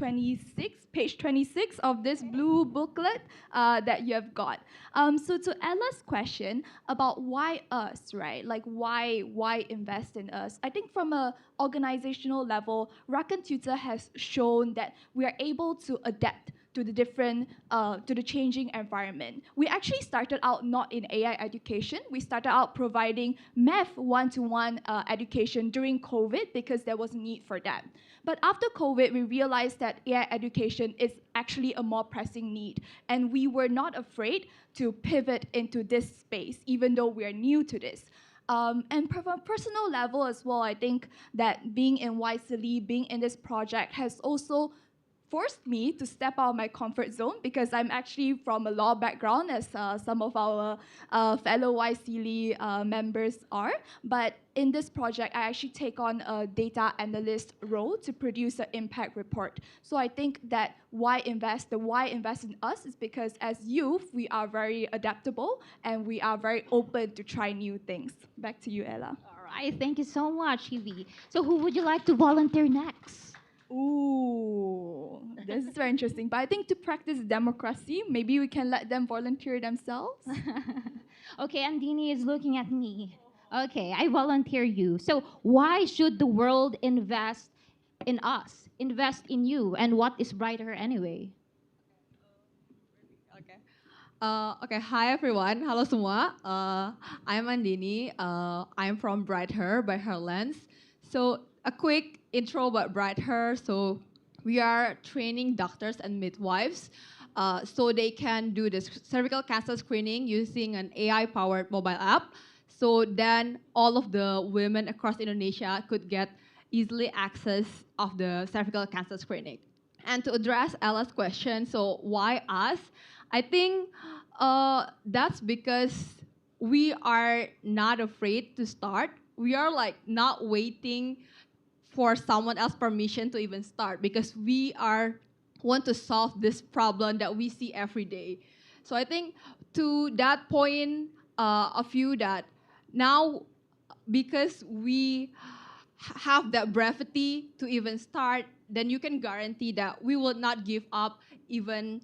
page 26 of this blue booklet that you have got. So to Ella's question about why us, right? Like why invest in us? I think from a organizational level, Rakan Tutor has shown that we are able to adapt to the different, to the changing environment. We actually started out not in AI education. We started out providing math one-to-one education during COVID because there was a need for that. But after COVID, we realized that AI education is actually a more pressing need. And we were not afraid to pivot into this space, even though we are new to this. And from a personal level as well, I think that being in YSEALI, being in this project has also forced me to step out of my comfort zone because I'm actually from a law background, as some of our fellow YSEALI members are. But in this project, I actually take on a data analyst role to produce an impact report. So I think that the why invest in us is because as youth, we are very adaptable and we are very open to try new things. Back to you, Ella. All right, thank you so much, Evie. So who would you like to volunteer next? Ooh, this is very interesting. But I think to practice democracy, maybe we can let them volunteer themselves. Okay, Andini is looking at me. Okay, I volunteer you. So why should the world invest in us, invest in you, and what is brighter anyway? Okay, hi everyone. Halo semua. I'm Andini. I'm from Bright Her by Her Lens. So a quick intro about Bright Her. So we are training doctors and midwives so they can do this cervical cancer screening using an AI-powered mobile app. So then all of the women across Indonesia could get easily access of the cervical cancer screening. And to address Ella's question, so why us? I think that's because we are not afraid to start. We are like not waiting for someone else's permission to even start because we want to solve this problem that we see every day. So I think to that point of view that now because we have that brevity to even start, then you can guarantee that we will not give up even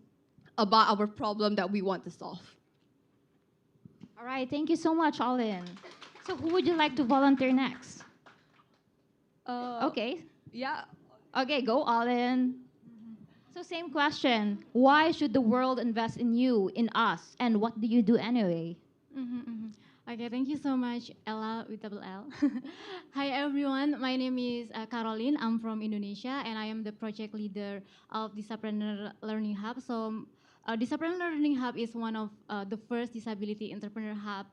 about our problem that we want to solve. All right, thank you so much, Olin. So who would you like to volunteer next? Okay. Yeah. Okay, go Olin. So same question. Why should the world invest in you, in us, and what do you do anyway? Okay, thank you so much, Ella with double L. Hi everyone, my name is Caroline. I'm from Indonesia and I am the project leader of Disapreneur Learning Hub. So Disapreneur Learning Hub is one of the first disability entrepreneur hub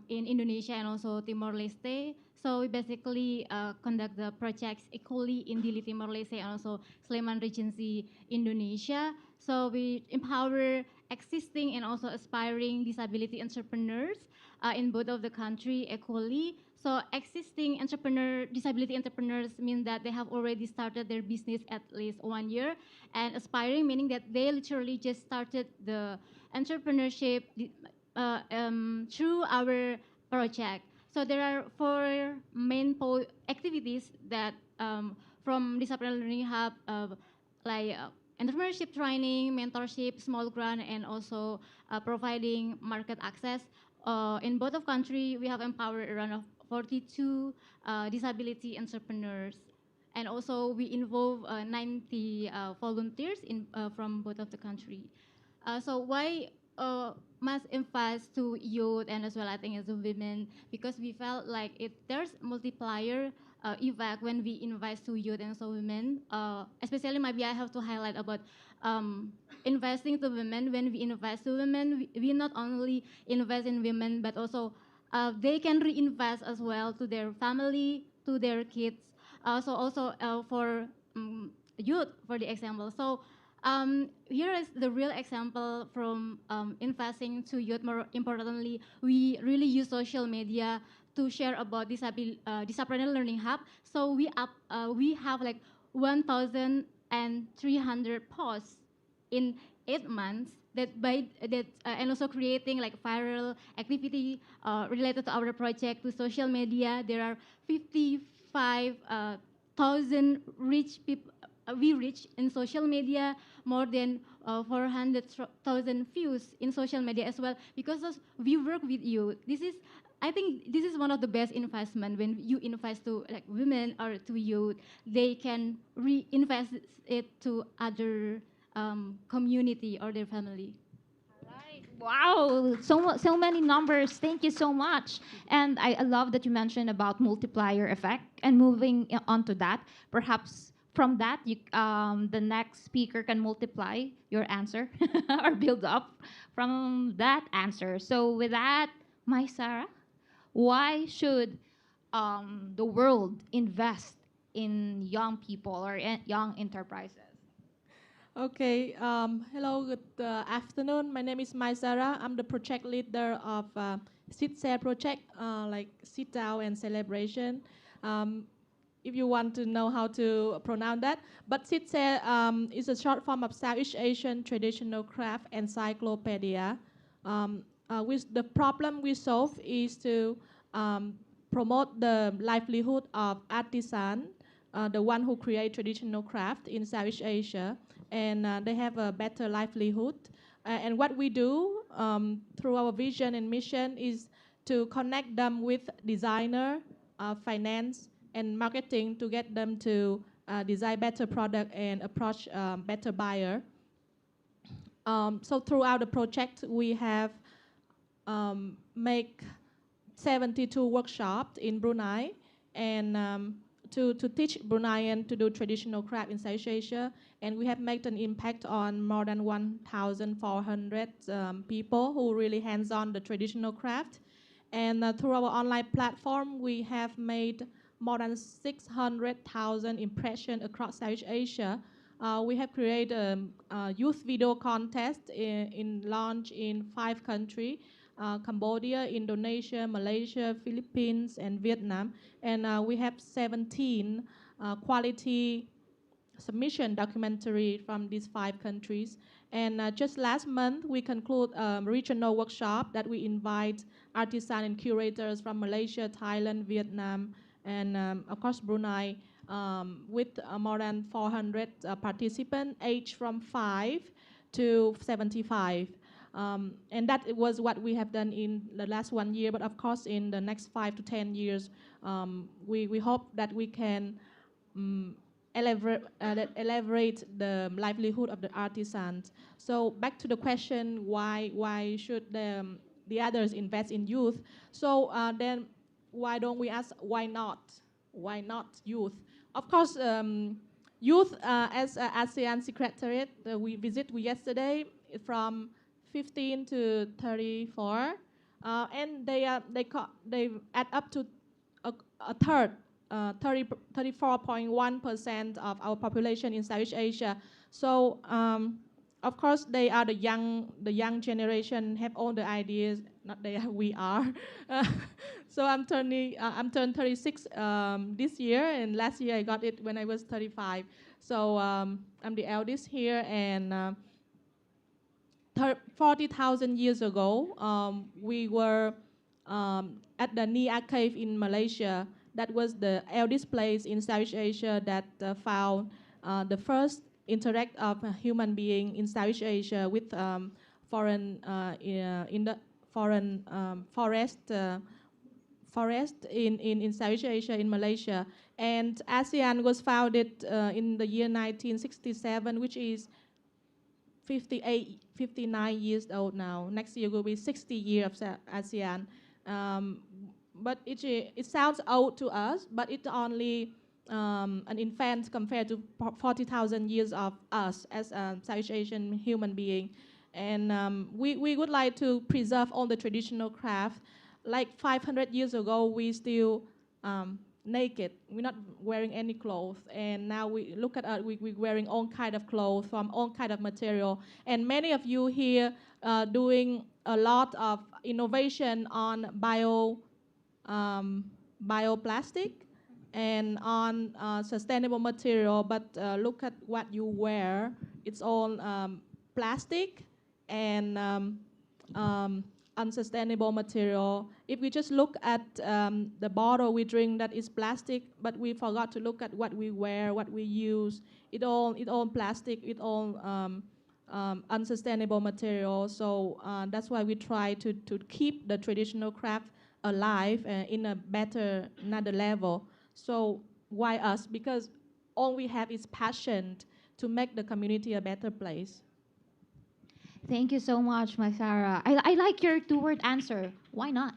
in Indonesia and also Timor-Leste. So we basically conduct the projects equally in Dili, Timor-Leste and also Sleman Regency, Indonesia. So we empower existing and also aspiring disability entrepreneurs in both of the country equally. So existing disability entrepreneurs mean that they have already started their business at least 1 year, and aspiring meaning that they literally just started the entrepreneurship through our project. So there are 4 main activities that from Disapreneur Learning Hub, like entrepreneurship training, mentorship, small grant, and also providing market access. In both of country, we have empowered around 42 disability entrepreneurs. And also we involve 90 volunteers from both of the country. So why must emphasize to youth and as well I think as a women because we felt like there's multiplier effect when we invest to youth and so women. Especially maybe I have to highlight about investing to women. When we invest to women, we not only invest in women but also they can reinvest as well to their family, to their kids. So also for youth, for the example. So here is the real example from investing to youth. More importantly, we really use social media to share about disciplinary learning hub. So we have like 1,300 posts in 8 months and also creating like viral activity related to our project to social media. There are 55,000 rich people we reach in social media, more than 400,000 views in social media as well, because we work with you. I think this is one of the best investment when you invest to like women or to youth. They can reinvest it to other community or their family. Wow, so many numbers. Thank you so much. And I love that you mentioned about multiplier effect. And moving on to that, perhaps from that, the next speaker can multiply your answer or build up from that answer. So with that, my Sarah, why should the world invest in young people or young enterprises? Okay, hello, good afternoon. My name is Mai Sarah. I'm the project leader of Seed Share project, like Sit Down and Celebration. If you want to know how to pronounce that. But Seed Share is a short form of Southeast Asian traditional craft encyclopedia. With the problem we solve is to promote the livelihood of artisan, the one who create traditional craft in Southeast Asia, and they have a better livelihood. And what we do through our vision and mission is to connect them with designer, finance, and marketing to get them to design better product and approach better buyer. So throughout the project, we have make 72 workshops in Brunei and to teach Bruneian to do traditional craft in Southeast Asia. And we have made an impact on more than 1,400 people who really hands-on the traditional craft. And through our online platform, we have made more than 600,000 impressions across Southeast Asia. We have created a youth video contest in launch in 5 countries. Cambodia, Indonesia, Malaysia, Philippines, and Vietnam. And we have 17 quality submission documentary from these 5 countries. And just last month, we conclude a regional workshop that we invite artisans and curators from Malaysia, Thailand, Vietnam, and of course Brunei, with more than 400 participants, aged from 5 to 75. And that was what we have done in the last 1 year. But of course, in the next 5 to 10 years, we hope that we can elevate the livelihood of the artisans. So back to the question, why should the others invest in youth? So then why don't we ask why not? Why not youth? Of course, youth as ASEAN Secretariat, we yesterday from 15 to 34, and they add up to a third, 34.1% of our population in Southeast Asia. So of course they are the young generation, have all the ideas. Not they, we are. So I'm turned 36 this year, and last year I got it when I was 35. So I'm the eldest here, and 40,000 years ago, we were at the Nia Cave in Malaysia. That was the eldest place in Southeast Asia that found the first interact of a human being in Southeast Asia with foreign in the foreign forest in Southeast Asia, in Malaysia. And ASEAN was founded in the year 1967, which is 59 years old now. Next year will be 60 years of ASEAN. But it sounds old to us, but it's only an infant compared to 40,000 years of us as a Southeast Asian human being. And we would like to preserve all the traditional craft. Like 500 years ago, we still naked. We're not wearing any clothes. And now we look at us, we're wearing all kind of clothes from all kind of material. And many of you here doing a lot of innovation on bioplastic and on sustainable material, but look at what you wear. It's all plastic and unsustainable material. If we just look at the bottle we drink, that is plastic, but we forgot to look at what we wear, what we use. It all plastic, it all unsustainable material. So that's why we try to keep the traditional craft alive in a better, another level. So why us? Because all we have is passion to make the community a better place. Thank you so much, my Sarah. I like your two-word answer. Why not?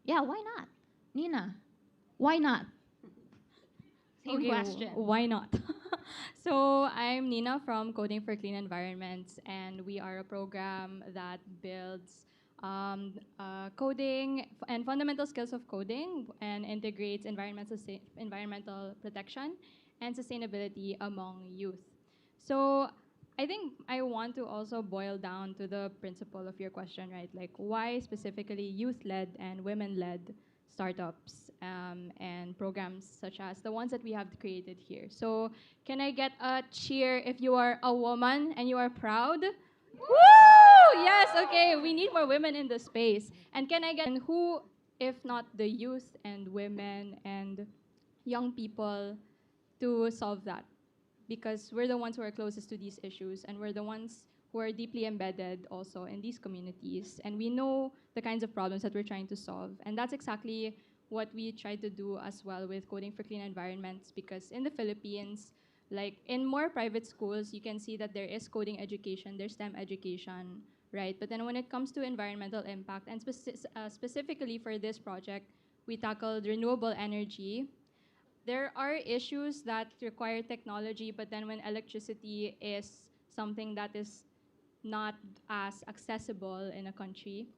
Yeah, why not? Nina, why not? Same Okay, question. Why not? So I'm Nina from Coding for Clean Environments, and we are a program that builds coding and fundamental skills of coding and integrates environmental protection and sustainability among youth. So I think I want to also boil down to the principle of your question, right? Like, why specifically youth-led and women-led startups and programs such as the ones that we have created here? So can I get a cheer if you are a woman and you are proud? Woo! Yes, okay, we need more women in the space. And can I get who, if not the youth and women and young people, to solve that? Because we're the ones who are closest to these issues, and we're the ones who are deeply embedded also in these communities, and we know the kinds of problems that we're trying to solve. And that's exactly what we try to do as well with Coding for Clean Environments, because in the Philippines, like in more private schools, you can see that there is coding education, there's STEM education, right? But then when it comes to environmental impact, and specifically for this project, we tackled renewable energy. There are issues that require technology, but then when electricity is something that is not as accessible in a country,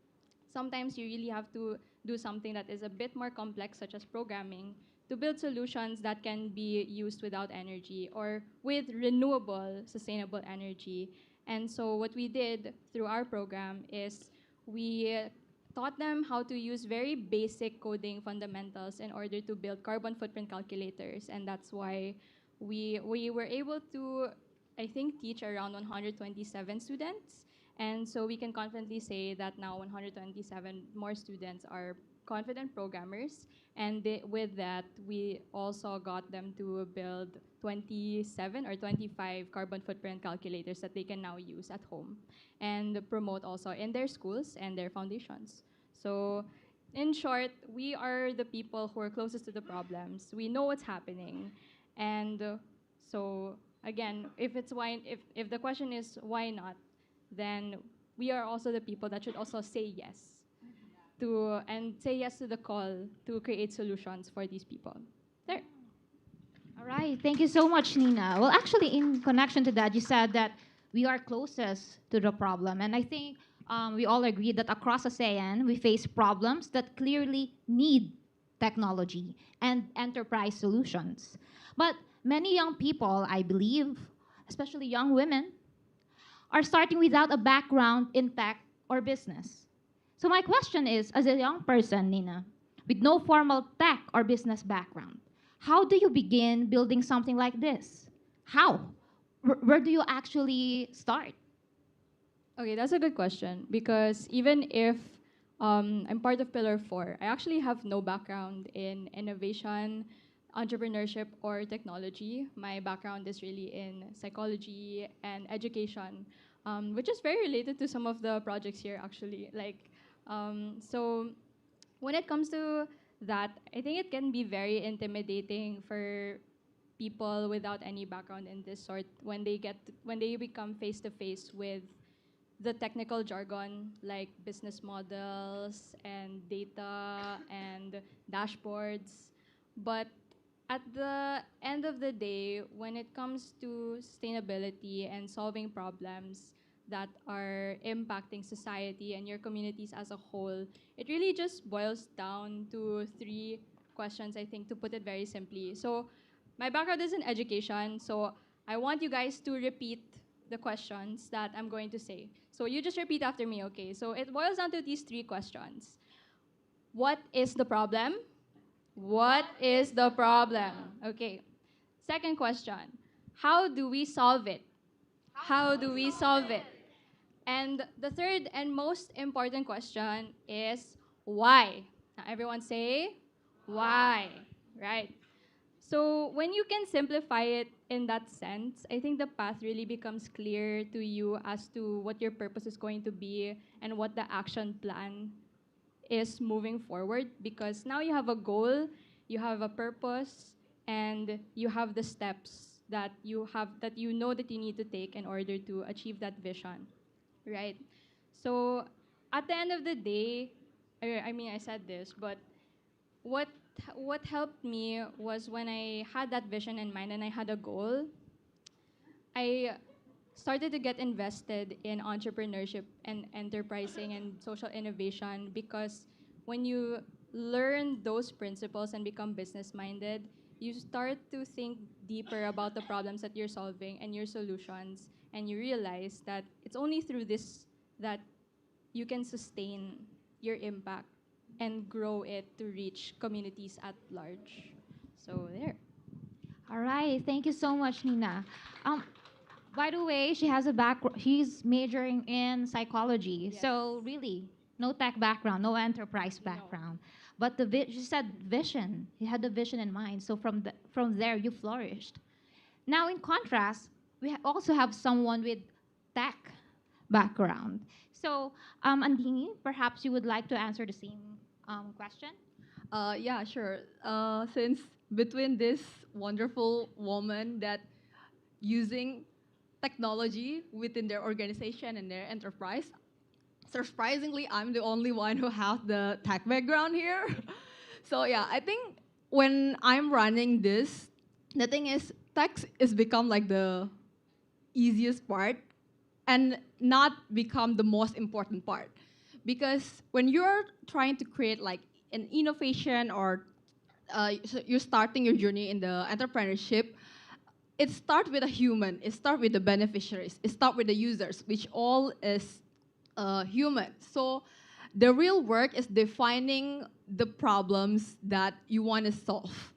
sometimes you really have to do something that is a bit more complex, such as programming, to build solutions that can be used without energy or with renewable, sustainable energy. And so what we did through our program is we taught them how to use very basic coding fundamentals in order to build carbon footprint calculators. And that's why we were able to, I think, teach around 127 students. And so we can confidently say that now 127 more students are confident programmers. And with that, we also got them to build 27 or 25 carbon footprint calculators that they can now use at home and promote also in their schools and their foundations. So in short, we are the people who are closest to the problems. We know what's happening. And so again, if the question is why not, then we are also the people that should also say yes to the call to create solutions for these people. There. All right, thank you so much, Nina. Well, actually, in connection to that, you said that we are closest to the problem. And I think we all agree that across ASEAN, we face problems that clearly need technology and enterprise solutions. But many young people, I believe, especially young women, are starting without a background in tech or business. So my question is, as a young person, Nina, with no formal tech or business background, how do you begin building something like this? How? Where do you actually start? Okay, that's a good question, because even if I'm part of Pillar 4, I actually have no background in innovation, entrepreneurship, or technology. My background is really in psychology and education, which is very related to some of the projects here, actually. So when it comes to that, I think it can be very intimidating for people without any background in this sort when they become face to face with the technical jargon like business models and data and dashboards. But at the end of the day, when it comes to sustainability and solving problems that are impacting society and your communities as a whole, it really just boils down to three questions, I think, to put it very simply. So, my background is in education, so I want you guys to repeat the questions that I'm going to say. So, you just repeat after me, okay? So, it boils down to these three questions. What is the problem? What is the problem? Okay. Second question. How do we solve it? How do we solve it? And the third and most important question is why? Now everyone say why, right? So when you can simplify it in that sense, I think the path really becomes clear to you as to what your purpose is going to be and what the action plan is moving forward, because now you have a goal, you have a purpose, and you have the steps that you know that you need to take in order to achieve that vision, right? So at the end of the day, I mean I said this, but what what helped me was when I had that vision in mind and I had a goal, I started to get invested in entrepreneurship and enterprising and social innovation, because when you learn those principles and become business minded, you start to think deeper about the problems that you're solving and your solutions, and you realize that it's only through this that you can sustain your impact and grow it to reach communities at large. So there. All right, thank you so much, Nina. By the way, she has a she's majoring in psychology. Yes. So really, no tech background, no enterprise background. But she said vision. You had the vision in mind. So from there, you flourished. Now, in contrast, we also have someone with tech background. So, Andini, perhaps you would like to answer the same question? Yeah, sure. Since between this wonderful woman that using technology within their organization and their enterprise, surprisingly, I'm the only one who has the tech background here. So yeah, I think when I'm running this, the thing is, tech is become like the easiest part and not become the most important part. Because when you're trying to create like an innovation or so you're starting your journey in the entrepreneurship, it starts with a human, it starts with the beneficiaries, it starts with the users, which all is human. So the real work is defining the problems that you want to solve.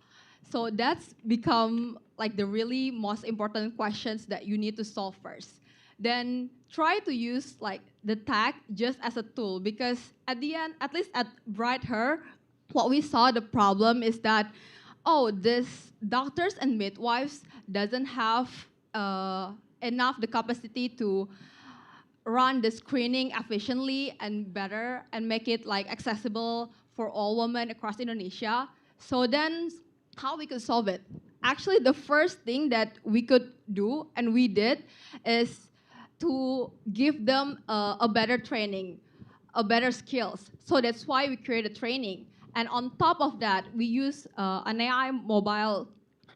So that's become like the really most important questions that you need to solve first. Then try to use like the tech just as a tool, because at the end, at least at Bright Her, what we saw the problem is that, oh, this doctors and midwives doesn't have enough the capacity to run the screening efficiently and better and make it like accessible for all women across Indonesia. So then how we could solve it? Actually, the first thing that we could do, and we did, is to give them a better training, a better skills. So that's why we created training. And on top of that, we use an AI mobile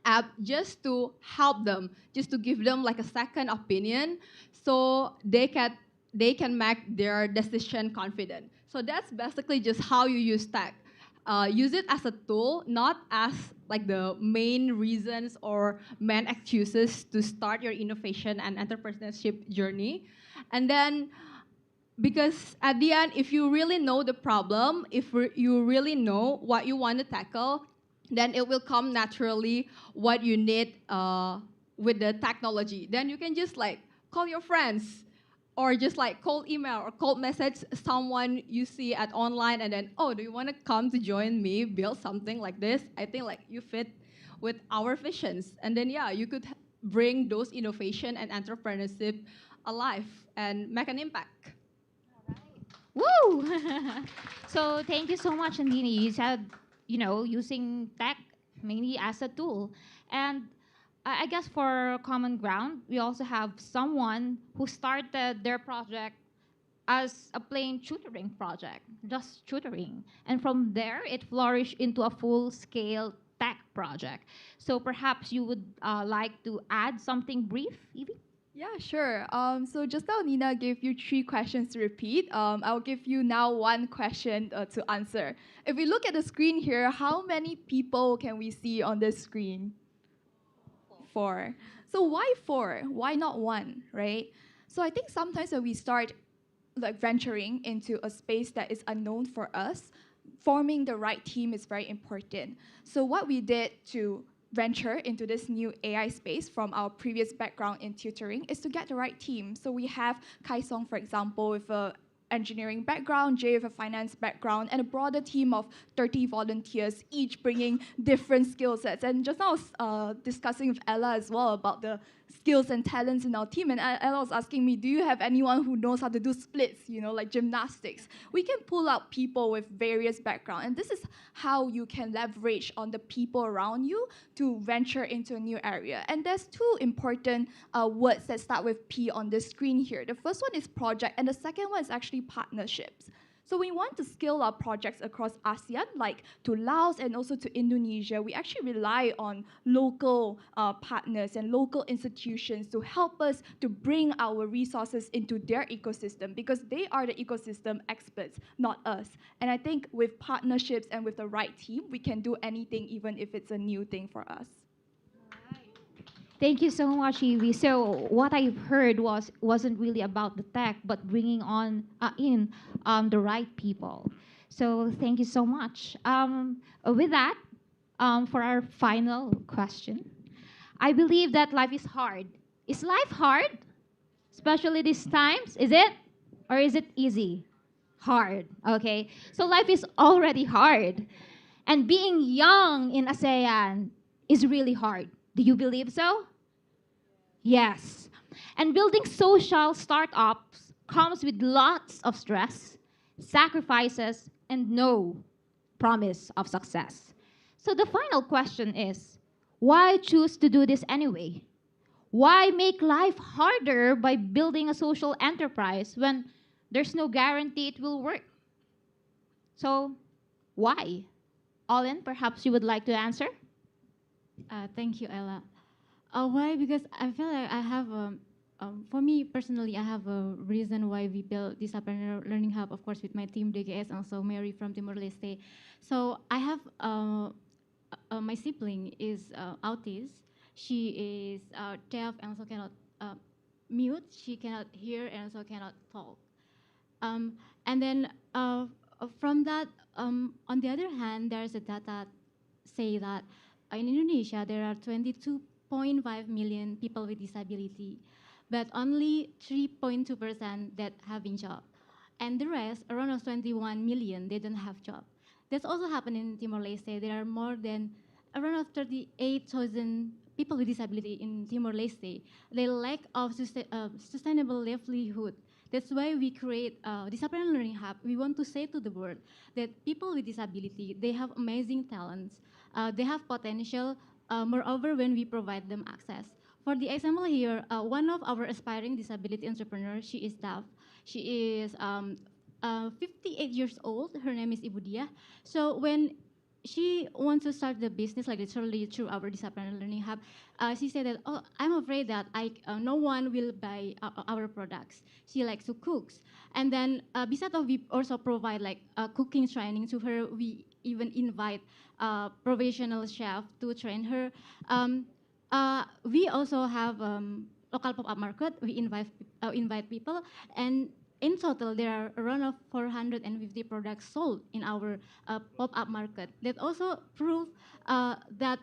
app just to help them, just to give them like a second opinion, so they can make their decision confident. So that's basically just how you use tech. Use it as a tool, not as like the main reasons or main excuses to start your innovation and entrepreneurship journey. And then, because at the end, if you really know the problem, if you really know what you want to tackle, then it will come naturally what you need with the technology. Then you can just like call your friends, or just like cold email or cold message someone you see at online, and then, oh, do you want to come to join me build something like this? I think like you fit with our visions. And then yeah, you could bring those innovation and entrepreneurship alive and make an impact. Woo! So thank you so much, Andini. You said, using tech mainly as a tool. And I guess for common ground, we also have someone who started their project as a plain tutoring project, just tutoring. And from there, it flourished into a full-scale tech project. So perhaps you would like to add something brief, Evie? Yeah, sure. So just now Nina gave you 3 questions to repeat. I'll give you now 1 question to answer. If we look at the screen here, how many people can we see on this screen? 4. So why 4? Why not 1, right? So I think sometimes when we start like venturing into a space that is unknown for us, forming the right team is very important. So what we did to venture into this new AI space from our previous background in tutoring is to get the right team. So we have Kai Song, for example, with a engineering background, Jay with a finance background, and a broader team of 30 volunteers, each bringing different skill sets. And just now I was discussing with Ella as well about the skills and talents in our team, and Ella was asking me, do you have anyone who knows how to do splits, like gymnastics? We can pull out people with various backgrounds, and this is how you can leverage on the people around you to venture into a new area. And there's 2 important words that start with P on the screen here. The first one is project, and the second one is actually partnerships. So we want to scale our projects across ASEAN, like to Laos and also to Indonesia. We actually rely on local partners and local institutions to help us to bring our resources into their ecosystem, because they are the ecosystem experts, not us. And I think with partnerships and with the right team, we can do anything, even if it's a new thing for us. Thank you so much, Evie. So what I've heard wasn't really about the tech, but bringing on in the right people. So thank you so much. With that, for our final question, I believe that life is hard. Is life hard, especially these times? Is it, or is it easy? Hard. Okay. So life is already hard, and being young in ASEAN is really hard. Do you believe so? Yes. And building social startups comes with lots of stress, sacrifices, and no promise of success. So the final question is, why choose to do this anyway? Why make life harder by building a social enterprise when there's no guarantee it will work? So why? Olin, perhaps you would like to answer? Thank you, Ella. Why? Because I feel like I have, for me personally, I have a reason why we built this Entrepreneur Learning Hub, of course, with my team, DGS, and also Mary from Timor-Leste. So I have, my sibling is autist. She is deaf and also cannot mute. She cannot hear and also cannot talk. And then from that, on the other hand, there's a data say that in Indonesia, there are 22.5 million people with disability, but only 3.2% that having job. And the rest, around 21 million, they don't have job. That's also happened in Timor-Leste. There are more than around 38,000 people with disability in Timor-Leste. They lack of sustainable livelihood. That's why we create this Entrepreneur Learning Hub. We want to say to the world that people with disability, they have amazing talents. They have potential. Moreover, when we provide them access. For the example here, one of our aspiring disability entrepreneurs, she is deaf. She is 58 years old. Her name is Ibu Dia. So when she wants to start the business, like literally through our Entrepreneur Learning Hub, she said that, oh, I'm afraid that no one will buy our products. She likes to cook. And then besides of we also provide like cooking training to her, we even invite professional chef to train her. We also have local pop-up market. We invite people, and in total, there are around 450 products sold in our pop-up market. That also prove that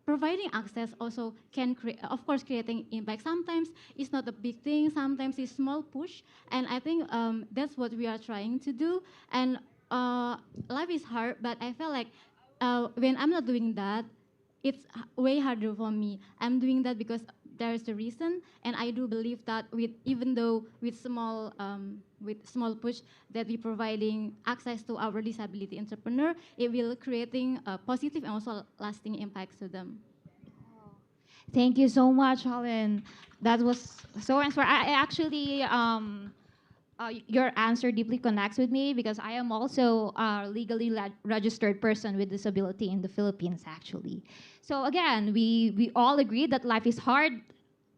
providing access also can create, of course, creating impact. Sometimes it's not a big thing, sometimes it's small push, and I think that's what we are trying to do. And life is hard, but I feel like when I'm not doing that, it's way harder for me. I'm doing that because there's a reason, and I do believe that even though with small push that we providing access to our disability entrepreneur, it will creating a positive and also lasting impacts to them. Thank you so much, Holland. That was so inspiring. I actually, your answer deeply connects with me because I am also a legally registered person with disability in the Philippines, actually. So again, we all agree that life is hard,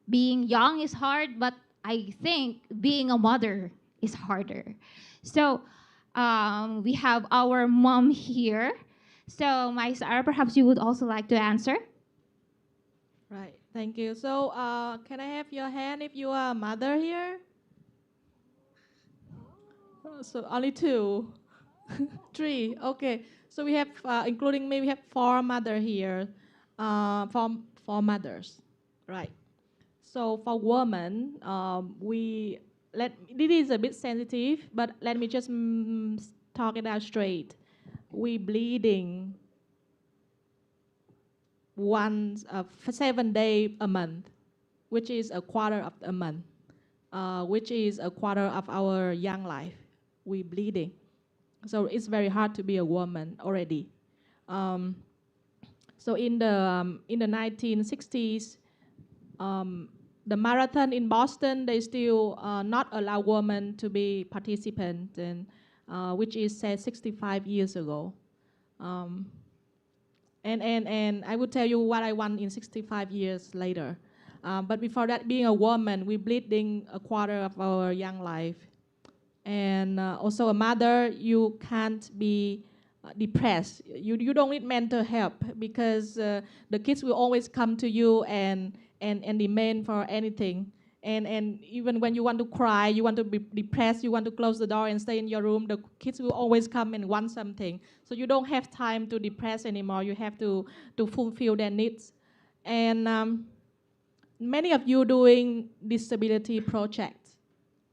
being young is hard, but I think being a mother is harder. So we have our mom here. So, my Sarah, perhaps you would also like to answer? Right, thank you. So can I have your hand if you are a mother here? So only two, three. Okay. So we have, including me, we have four mother here, four mothers, right? So for women, this is a bit sensitive, but let me just talk it out straight. We bleeding once 7 days a month, which is a quarter of a month, which is a quarter of our young life. We bleeding. So it's very hard to be a woman already. So in the 1960s, the marathon in Boston, they still not allow women to be participants, and which is said 65 years ago. And I would tell you what I want in 65 years later. But before that, being a woman, we bleeding a quarter of our young life. And also a mother, you can't be depressed. You don't need mental help because the kids will always come to you and demand for anything. And even when you want to cry, you want to be depressed, you want to close the door and stay in your room, the kids will always come and want something. So you don't have time to depress anymore. You have to fulfill their needs. And many of you doing disability projects.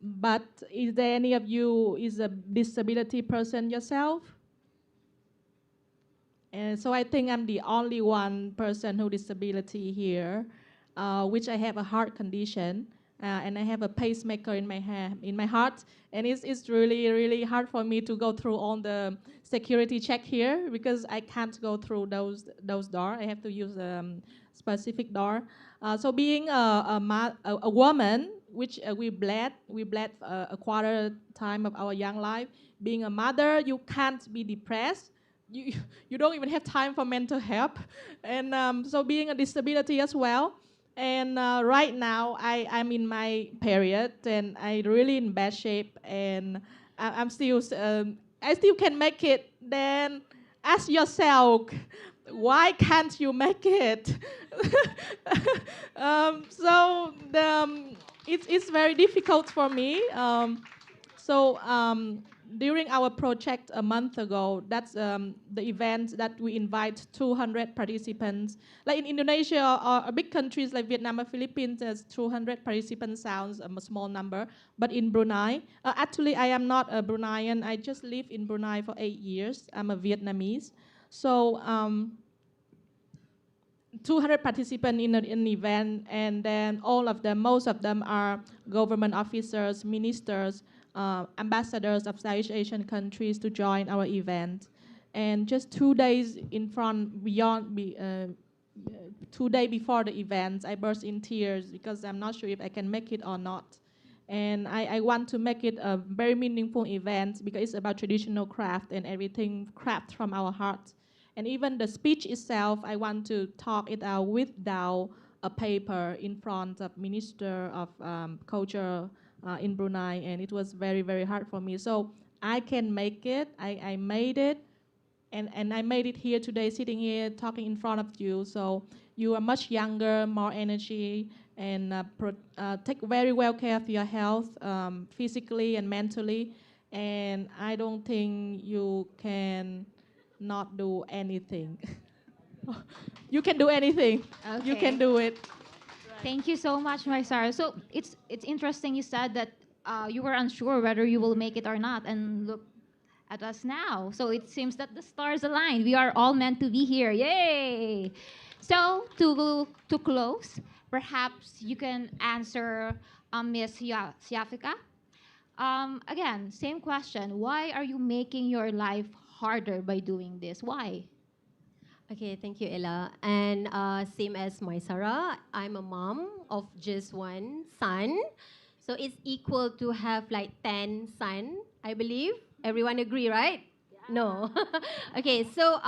But is there any of you is a disability person yourself? And so I think I'm the only one person who disability here, which I have a heart condition, and I have a pacemaker in my heart, and it's really hard for me to go through all the security check here because I can't go through those doors. I have to use a specific door. So being a woman, which we bled a quarter time of our young life. Being a mother, you can't be depressed. You don't even have time for mental help. And so being a disability as well. And right now, I'm in my period, and I'm really in bad shape, and I still can make it. Then ask yourself, why can't you make it? It's very difficult for me. During our project a month ago, that's the event that we invite 200 participants. Like in Indonesia or big countries like Vietnam or Philippines, there's 200 participants sounds a small number. But in Brunei, actually I am not a Bruneian. I just lived in Brunei for 8 years. I'm a Vietnamese. So 200 participants in an event, and then most of them are government officers, ministers, ambassadors of Southeast Asian countries to join our event. And just 2 days 2 days before the event, I burst in tears because I'm not sure if I can make it or not. And I want to make it a very meaningful event because it's about traditional craft and everything craft from our hearts. And even the speech itself, I want to talk it out without a paper in front of Minister of Culture in Brunei, and it was very hard for me. So I can make it. I made it, and I made it here today, sitting here talking in front of you. So you are much younger, more energy, and take very well care of your health, physically and mentally. And I don't think you can not do anything. You can do anything. Okay. You can do it. Thank you so much, my Sarah. So it's interesting you said that you were unsure whether you will make it or not, and look at us now. So it seems that the stars aligned. We are all meant to be here. Yay! So to close, perhaps you can answer Miss Siafika. Again, same question. Why are you making your life harder by doing this? Why? Okay, thank you, Ella. And same as my Sarah, I'm a mom of just one son. So it's equal to have like 10 son, I believe. Everyone agree, right? No. Okay, so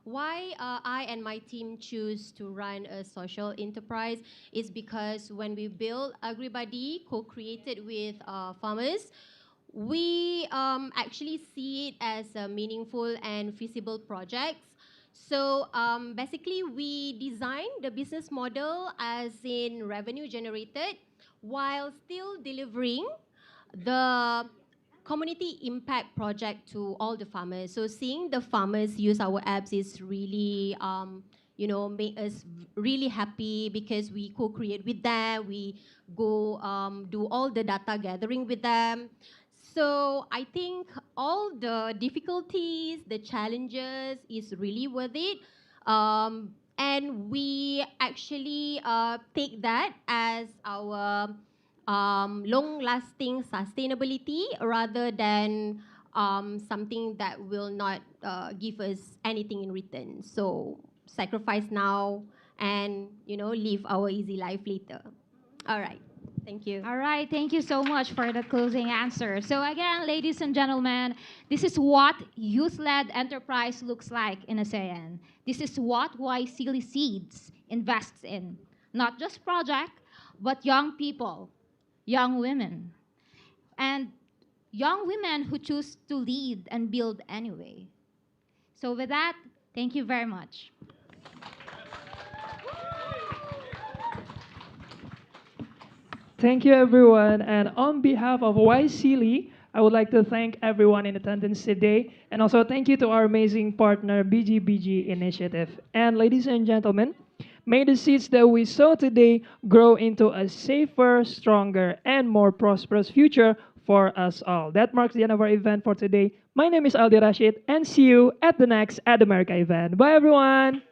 why I and my team choose to run a social enterprise is because when we build AgriBuddy, co-created with farmers, we actually see it as a meaningful and feasible projects. So basically, we design the business model as in revenue generated while still delivering the community impact project to all the farmers. So seeing the farmers use our apps is really, make us really happy because we co-create with them. We go do all the data gathering with them. So I think all the difficulties, the challenges is really worth it. And we actually take that as our long-lasting sustainability rather than something that will not give us anything in return. So sacrifice now and live our easy life later. All right. Thank you. All right, thank you so much for the closing answer. So again, ladies and gentlemen, this is what youth-led enterprise looks like in ASEAN. This is what YSEALI Seeds invests in. Not just project, but young people, young women, and young women who choose to lead and build anyway. So with that, thank you very much. Thank you, everyone. And on behalf of YSEALI, I would like to thank everyone in attendance today. And also thank you to our amazing partner, BGBG Initiative. And ladies and gentlemen, may the seeds that we sow today grow into a safer, stronger, and more prosperous future for us all. That marks the end of our event for today. My name is Aldi Rashid, and see you at the next Ad America event. Bye, everyone.